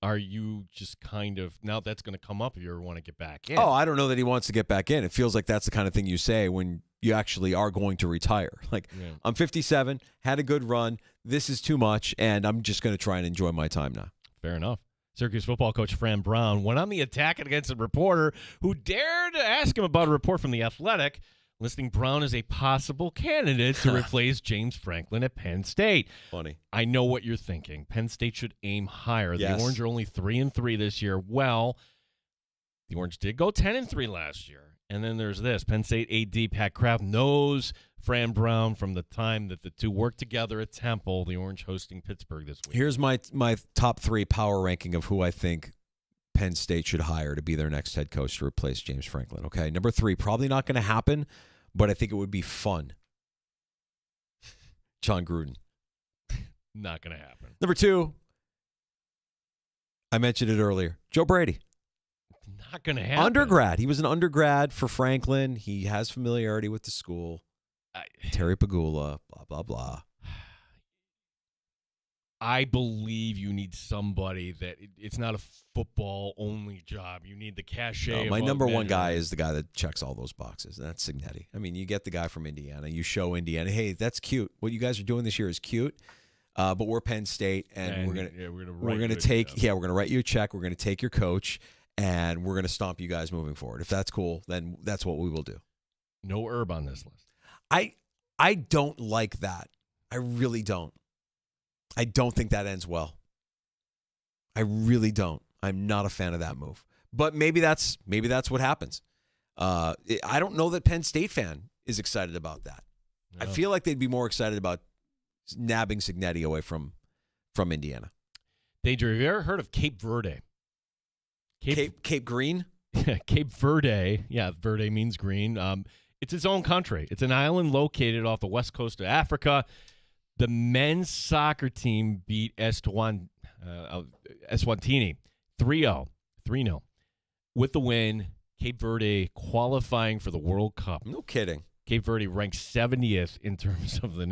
are you just kind of, now that's going to come up if you ever want to get back in? Oh, I don't know that he wants to get back in. It feels like that's the kind of thing you say when you actually are going to retire. Like, I'm 57, had a good run. This is too much, and I'm just going to try and enjoy my time now. Fair enough. Syracuse football coach Fran Brown went on the attack against a reporter who dared to ask him about a report from The Athletic listing Brown as a possible candidate to replace James Franklin at Penn State. Funny. I know what you're thinking. Penn State should aim higher. Yes. The Orange are only 3-3 this year. Well, the Orange did go 10-3 last year. And then there's this. Penn State AD Pat Kraft knows Fran Brown from the time that the two worked together at Temple, the Orange hosting Pittsburgh this week. Here's my top 3 power ranking of who I think Penn State should hire to be their next head coach to replace James Franklin. Okay, number 3, probably not going to happen, but I think it would be fun. John Gruden. Not going to happen. Number 2, I mentioned it earlier, Joe Brady. Not going to happen. Undergrad. He was an undergrad for Franklin. He has familiarity with the school. Terry Pagula, blah, blah, blah. I believe you need somebody that it's not a football-only job. You need the cachet. No, my number one guy is the guy that checks all those boxes. That's Cignetti. I mean, you get the guy from Indiana. You show Indiana, hey, that's cute. What you guys are doing this year is cute. But we're Penn State, and we're gonna write you a check. We're gonna take your coach, and we're gonna stomp you guys moving forward. If that's cool, then that's what we will do. No Herb on this list. I don't like that. I really don't. I don't think that ends well. I really don't. I'm not a fan of that move. But maybe that's what happens. I don't know that Penn State fan is excited about that. No. I feel like they'd be more excited about nabbing Cignetti away from Indiana. Danger, have you ever heard of Cape Verde? Cape Green? Cape Verde. Yeah, Verde means green. It's its own country. It's an island located off the west coast of Africa. The men's soccer team beat Eswatini 3-0. With the win, Cape Verde qualifying for the World Cup. No kidding. Cape Verde ranked 70th in terms of the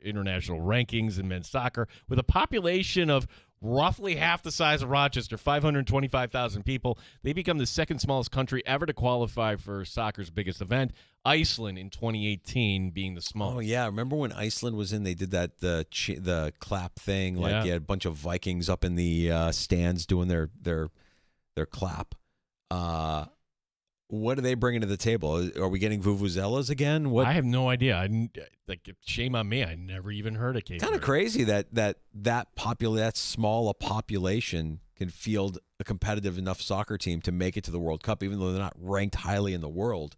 international rankings in men's soccer, with a population of roughly half the size of Rochester, 525,000 people. They become the second smallest country ever to qualify for soccer's biggest event. Iceland in 2018 being the smallest. Oh yeah, remember when Iceland was in? They did that the clap thing. Like you had a bunch of Vikings up in the stands doing their clap. What are they bringing to the table? Are we getting vuvuzelas again? What? I have no idea. Shame on me. I never even heard of Cape Verde. Kind of crazy that small a population can field a competitive enough soccer team to make it to the World Cup, even though they're not ranked highly in the world.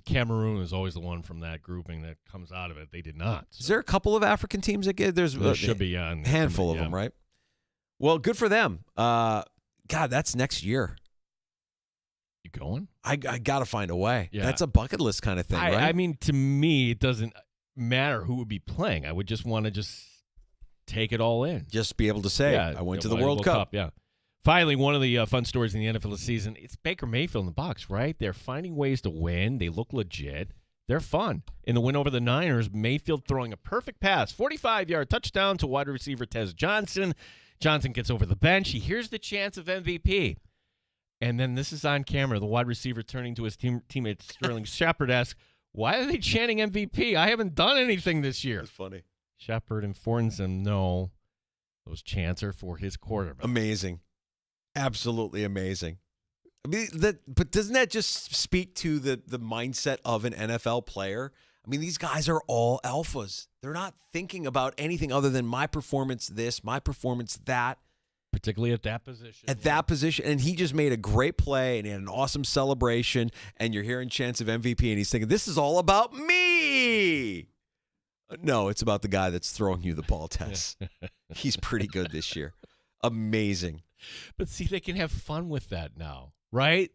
Cameroon is always the one from that grouping that comes out of it. They did not. So. Is there a couple of African teams that get? There should be a handful of them, right? Well, good for them. God, that's next year. You going? I got to find a way. Yeah. That's a bucket list kind of thing, right? I mean, to me, it doesn't matter who would be playing. I would just want to take it all in. Just be able to say, I went to the World Cup. Yeah. Finally, one of the fun stories in the NFL this season, it's Baker Mayfield in the box, right? They're finding ways to win. They look legit. They're fun. In the win over the Niners, Mayfield throwing a perfect pass, 45-yard touchdown to wide receiver Tez Johnson. Johnson gets over the bench. He hears the chance of MVP. And then this is on camera. The wide receiver turning to his teammate Sterling Shepard asks, why are they chanting MVP? I haven't done anything this year. That's funny. Shepard informs him, no, those chants are for his quarterback. Amazing. Absolutely amazing. I mean, but doesn't that just speak to the mindset of an NFL player? I mean, these guys are all alphas. They're not thinking about anything other than my performance this, my performance that. Particularly at that position. That position. And he just made a great play and he had an awesome celebration. And you're hearing chants of MVP and he's thinking, this is all about me. No, it's about the guy that's throwing you the ball, Tess. He's pretty good this year. Amazing. But see, they can have fun with that now, right?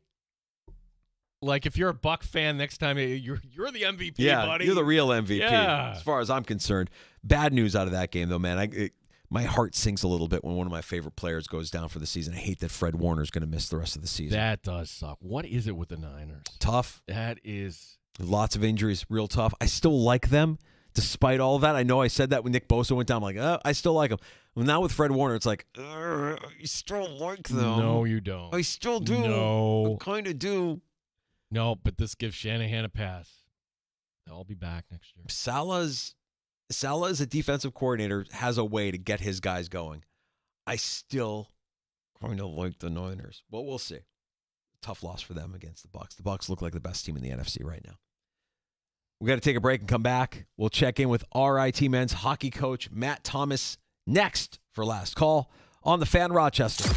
Like if you're a Buck fan, next time you're the MVP, buddy. You're the real MVP, yeah. As far as I'm concerned. Bad news out of that game, though, man. My heart sinks a little bit when one of my favorite players goes down for the season. I hate that Fred Warner's going to miss the rest of the season. That does suck. What is it with the Niners? Tough. That is. Lots of injuries, real tough. I still like them despite all of that. I know I said that when Nick Bosa went down. I'm like, I still like them. Well, now with Fred Warner, it's like, you still like them. No, you don't. I still do. No. I kind of do. No, but this gives Shanahan a pass. They'll all be back next year. Saleh as a defensive coordinator has a way to get his guys going. I still kind of like the Niners, but we'll see. Tough loss for them against the Bucs. The Bucs look like the best team in the NFC right now. We got to take a break and come back. We'll check in with RIT men's hockey coach Matt Thomas next for Last Call on the Fan Rochester.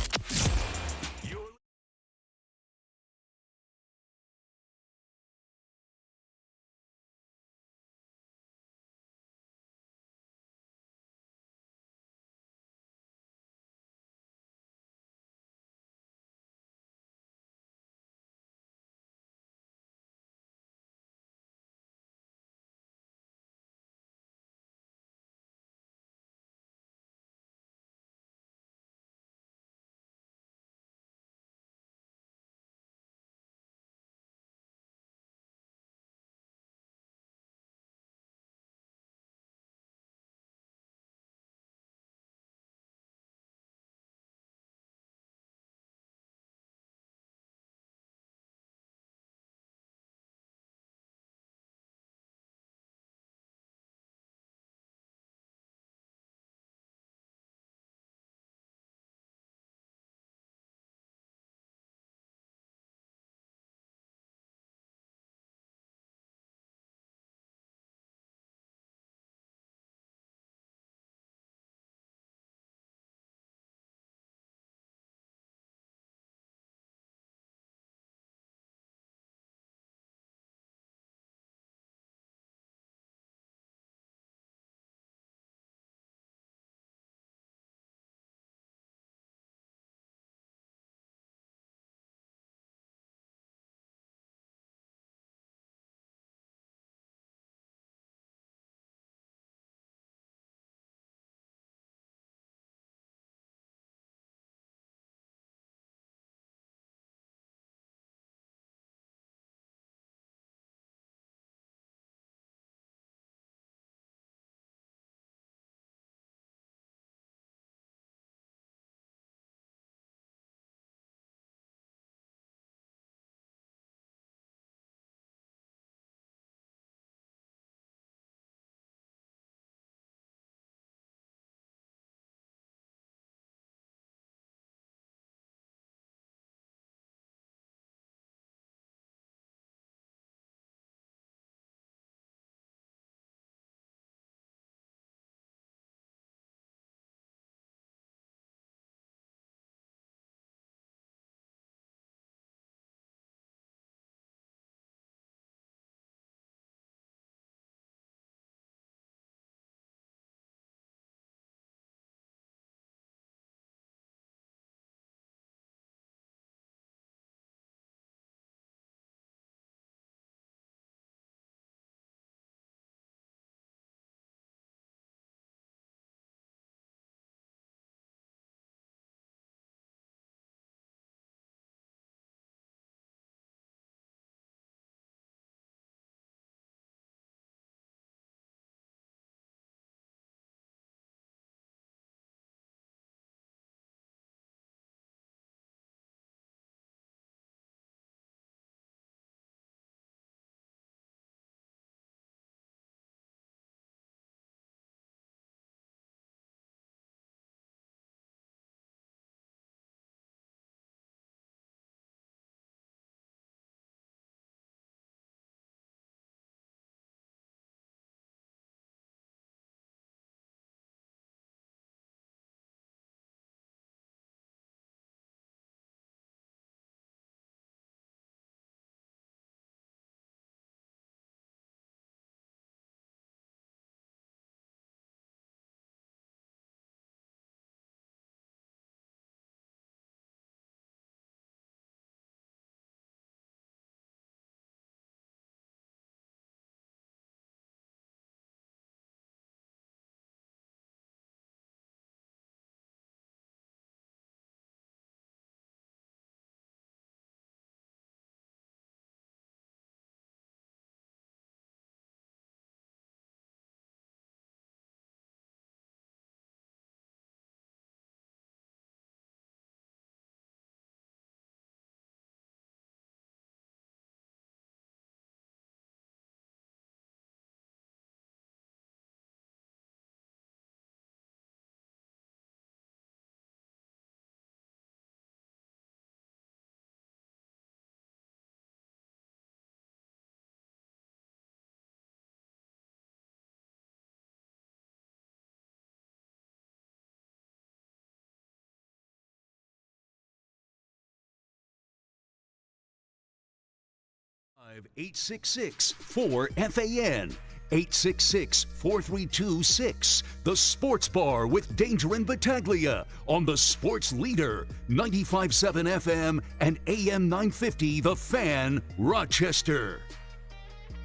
866-4FAN. 866-432-6. The Sports Bar with Danger and Battaglia on the Sports Leader, 95.7 FM and AM 950, The Fan, Rochester.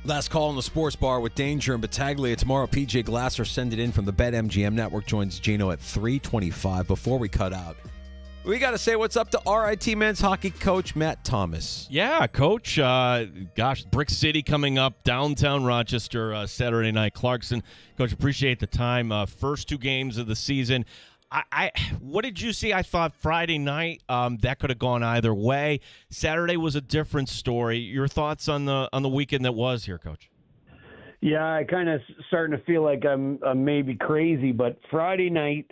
Last call on the Sports Bar with Danger and Battaglia. Tomorrow, PJ Glasser, send it in from the BetMGM Network, joins Gino at 3:25. Before we cut out, we got to say what's up to RIT men's hockey coach Matt Thomas. Yeah, Coach. Brick City coming up, downtown Rochester, Saturday night. Clarkson. Coach, appreciate the time. First two games of the season. What did you see? I thought Friday night that could have gone either way. Saturday was a different story. Your thoughts on the weekend that was here, Coach? Yeah, I kind of starting to feel like I'm maybe crazy, but Friday night,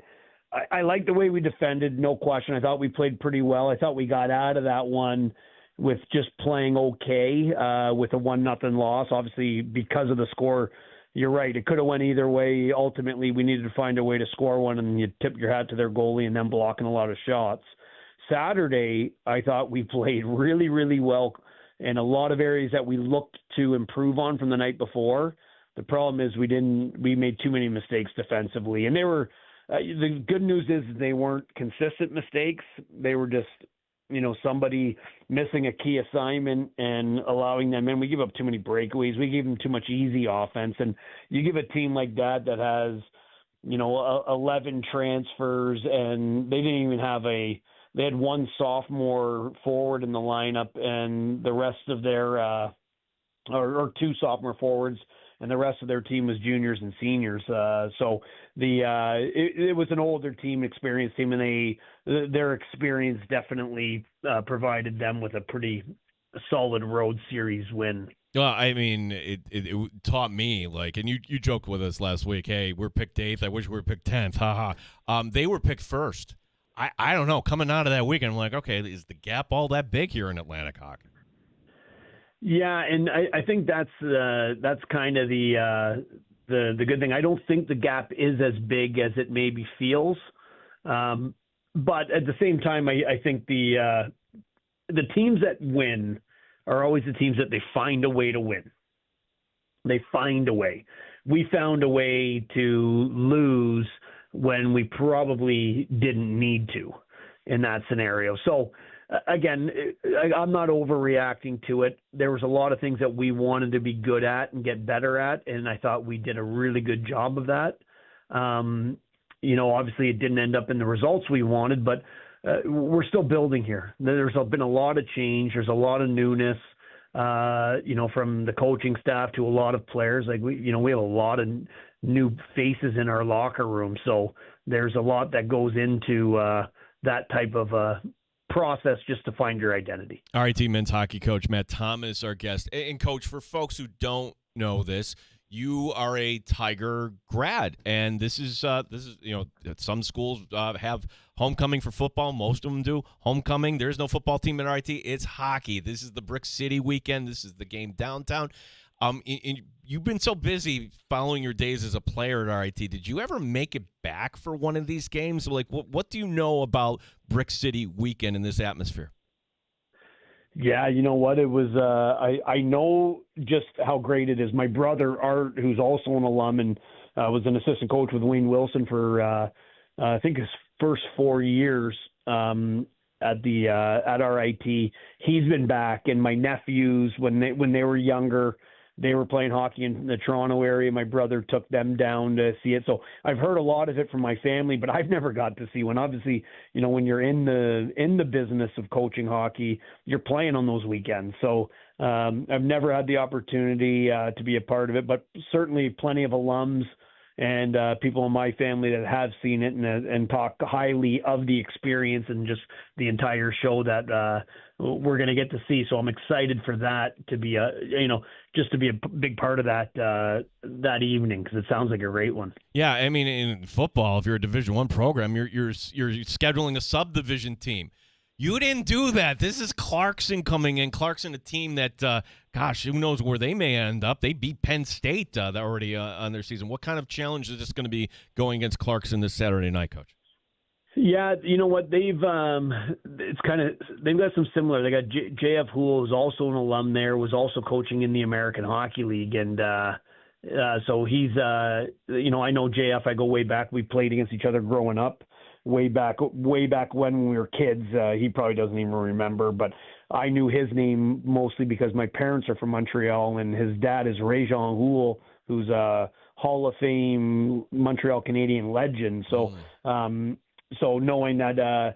I like the way we defended, no question. I thought we played pretty well. I thought we got out of that one with just playing okay with a 1-0 loss. Obviously, because of the score, you're right. It could have went either way. Ultimately, we needed to find a way to score one, and you tip your hat to their goalie and them blocking a lot of shots. Saturday, I thought we played really, really well in a lot of areas that we looked to improve on from the night before. The problem is we made too many mistakes defensively, and they were. The good news is they weren't consistent mistakes. They were just, somebody missing a key assignment and allowing them in. We give up too many breakaways. We gave them too much easy offense. And you give a team like that has, 11 transfers, and they didn't even have they had one sophomore forward in the lineup, and the rest of their, or two sophomore forwards, and the rest of their team was juniors and seniors. So it was an older team, experienced team, and their experience definitely provided them with a pretty solid road series win. Well, I mean, it taught me, and you joked with us last week, hey, we're picked 8th. I wish we were picked 10th. They were picked first. I don't know. Coming out of that weekend, I'm like, okay, is the gap all that big here in Atlantic hockey? Yeah, and I think that's kind of the good thing. I don't think the gap is as big as it maybe feels, but at the same time, I think the teams that win are always the teams that they find a way to win. They find a way. We found a way to lose when we probably didn't need to in that scenario. So. Again, I'm not overreacting to it. There was a lot of things that we wanted to be good at and get better at, and I thought we did a really good job of that. Obviously it didn't end up in the results we wanted, but we're still building here. There's been a lot of change. There's a lot of newness, from the coaching staff to a lot of players. We have a lot of new faces in our locker room, so there's a lot that goes into that type of process just to find your identity. RIT men's hockey coach Matt Thomas, our guest. And Coach, for folks who don't know this, you are a Tiger grad, and this is some schools have homecoming for football. Most of them do homecoming. There's no football team at RIT. It's hockey. This is the Brick City weekend. This is the game downtown. You've been so busy following your days as a player at RIT. Did you ever make it back for one of these games? What do you know about Brick City weekend in this atmosphere? Yeah, you know what? It was. I know just how great it is. My brother Art, who's also an alum and was an assistant coach with Wayne Wilson for I think his first 4 years at RIT. He's been back, and my nephews when they were younger. They were playing hockey in the Toronto area. My brother took them down to see it. So I've heard a lot of it from my family, but I've never got to see one. Obviously, when you're in the business of coaching hockey, you're playing on those weekends. So I've never had the opportunity to be a part of it, but certainly plenty of alums and people in my family that have seen it and talk highly of the experience and just the entire show that we're going to get to see. So I'm excited for that to be just to be a big part of that evening, because it sounds like a great one. Yeah, I mean, in football, if you're a Division I program, you're scheduling a subdivision team. You didn't do that. This is Clarkson coming in. Clarkson, a team that, who knows where they may end up. They beat Penn State already on their season. What kind of challenge is this going to be going against Clarkson this Saturday night, Coach? Yeah, you know what? They've got some similar. They got JF Houle, who's also an alum there, was also coaching in the American Hockey League, and so he's I know JF. I go way back. We played against each other growing up, way back when we were kids. He probably doesn't even remember, but I knew his name mostly because my parents are from Montreal, and his dad is Régent Houle, who's a Hall of Fame Montreal Canadian legend. So. So knowing that,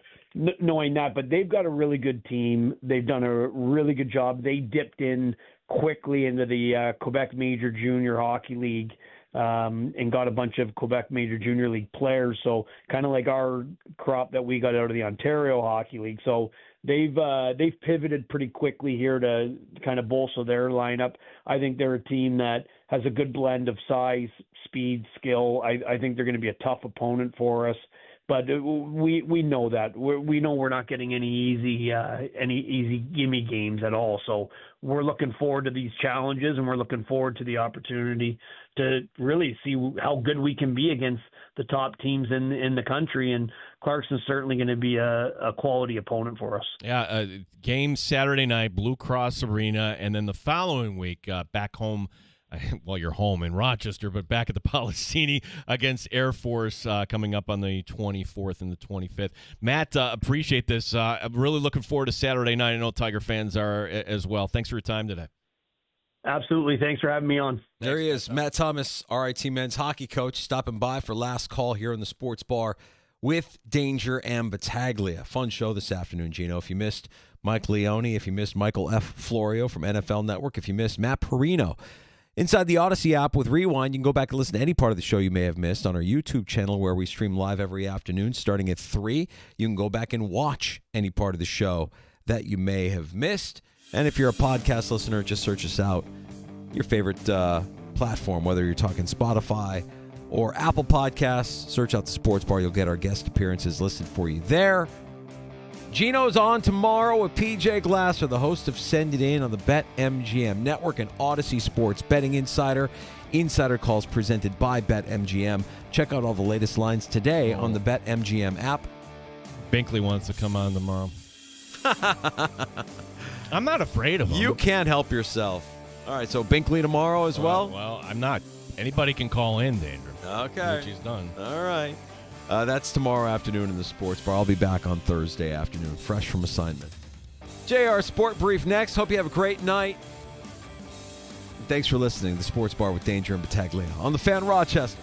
but they've got a really good team. They've done a really good job. They dipped in quickly into the Quebec Major Junior Hockey League and got a bunch of Quebec Major Junior League players. So kind of like our crop that we got out of the Ontario Hockey League. So they've pivoted pretty quickly here to kind of bolster their lineup. I think they're a team that has a good blend of size, speed, skill. I think they're going to be a tough opponent for us. But we know that we know we're not getting any easy gimme games at all. So we're looking forward to these challenges, and we're looking forward to the opportunity to really see how good we can be against the top teams in the country. And Clarkson's certainly going to be a quality opponent for us. Yeah, game Saturday night, Blue Cross Arena, and then the following week back home. Well, you're home in Rochester, but back at the Policini against Air Force coming up on the 24th and the 25th. Matt, appreciate this. I'm really looking forward to Saturday night. I know Tiger fans are as well. Thanks for your time today. Absolutely. Thanks for having me on. There he is, Matt Thomas, RIT men's hockey coach, stopping by for last call here in the Sports Bar with Danger and Battaglia. Fun show this afternoon, Gino. If you missed Mike Leone, if you missed Michael F. Florio from NFL Network, if you missed Matt Perino, inside the Odyssey app with Rewind, you can go back and listen to any part of the show you may have missed on our YouTube channel where we stream live every afternoon starting at 3. You can go back and watch any part of the show that you may have missed. And if you're a podcast listener, just search us out. Your favorite platform, whether you're talking Spotify or Apple Podcasts, search out the Sports Bar. You'll get our guest appearances listed for you there. Gino's on tomorrow with PJ Glasser, the host of Send It In on the BetMGM Network and Odyssey Sports Betting Insider. Insider calls presented by BetMGM. Check out all the latest lines today on the BetMGM app. Binkley wants to come on tomorrow. I'm not afraid of him. You can't help yourself. All right, so Binkley tomorrow as well? Well, I'm not. Anybody can call in, Danger. Okay. Which he's done. All right. That's tomorrow afternoon in the Sports Bar. I'll be back on Thursday afternoon, fresh from assignment. JR Sport Brief next. Hope you have a great night. Thanks for listening to the Sports Bar with Danger and Battaglia on the Fan Rochester.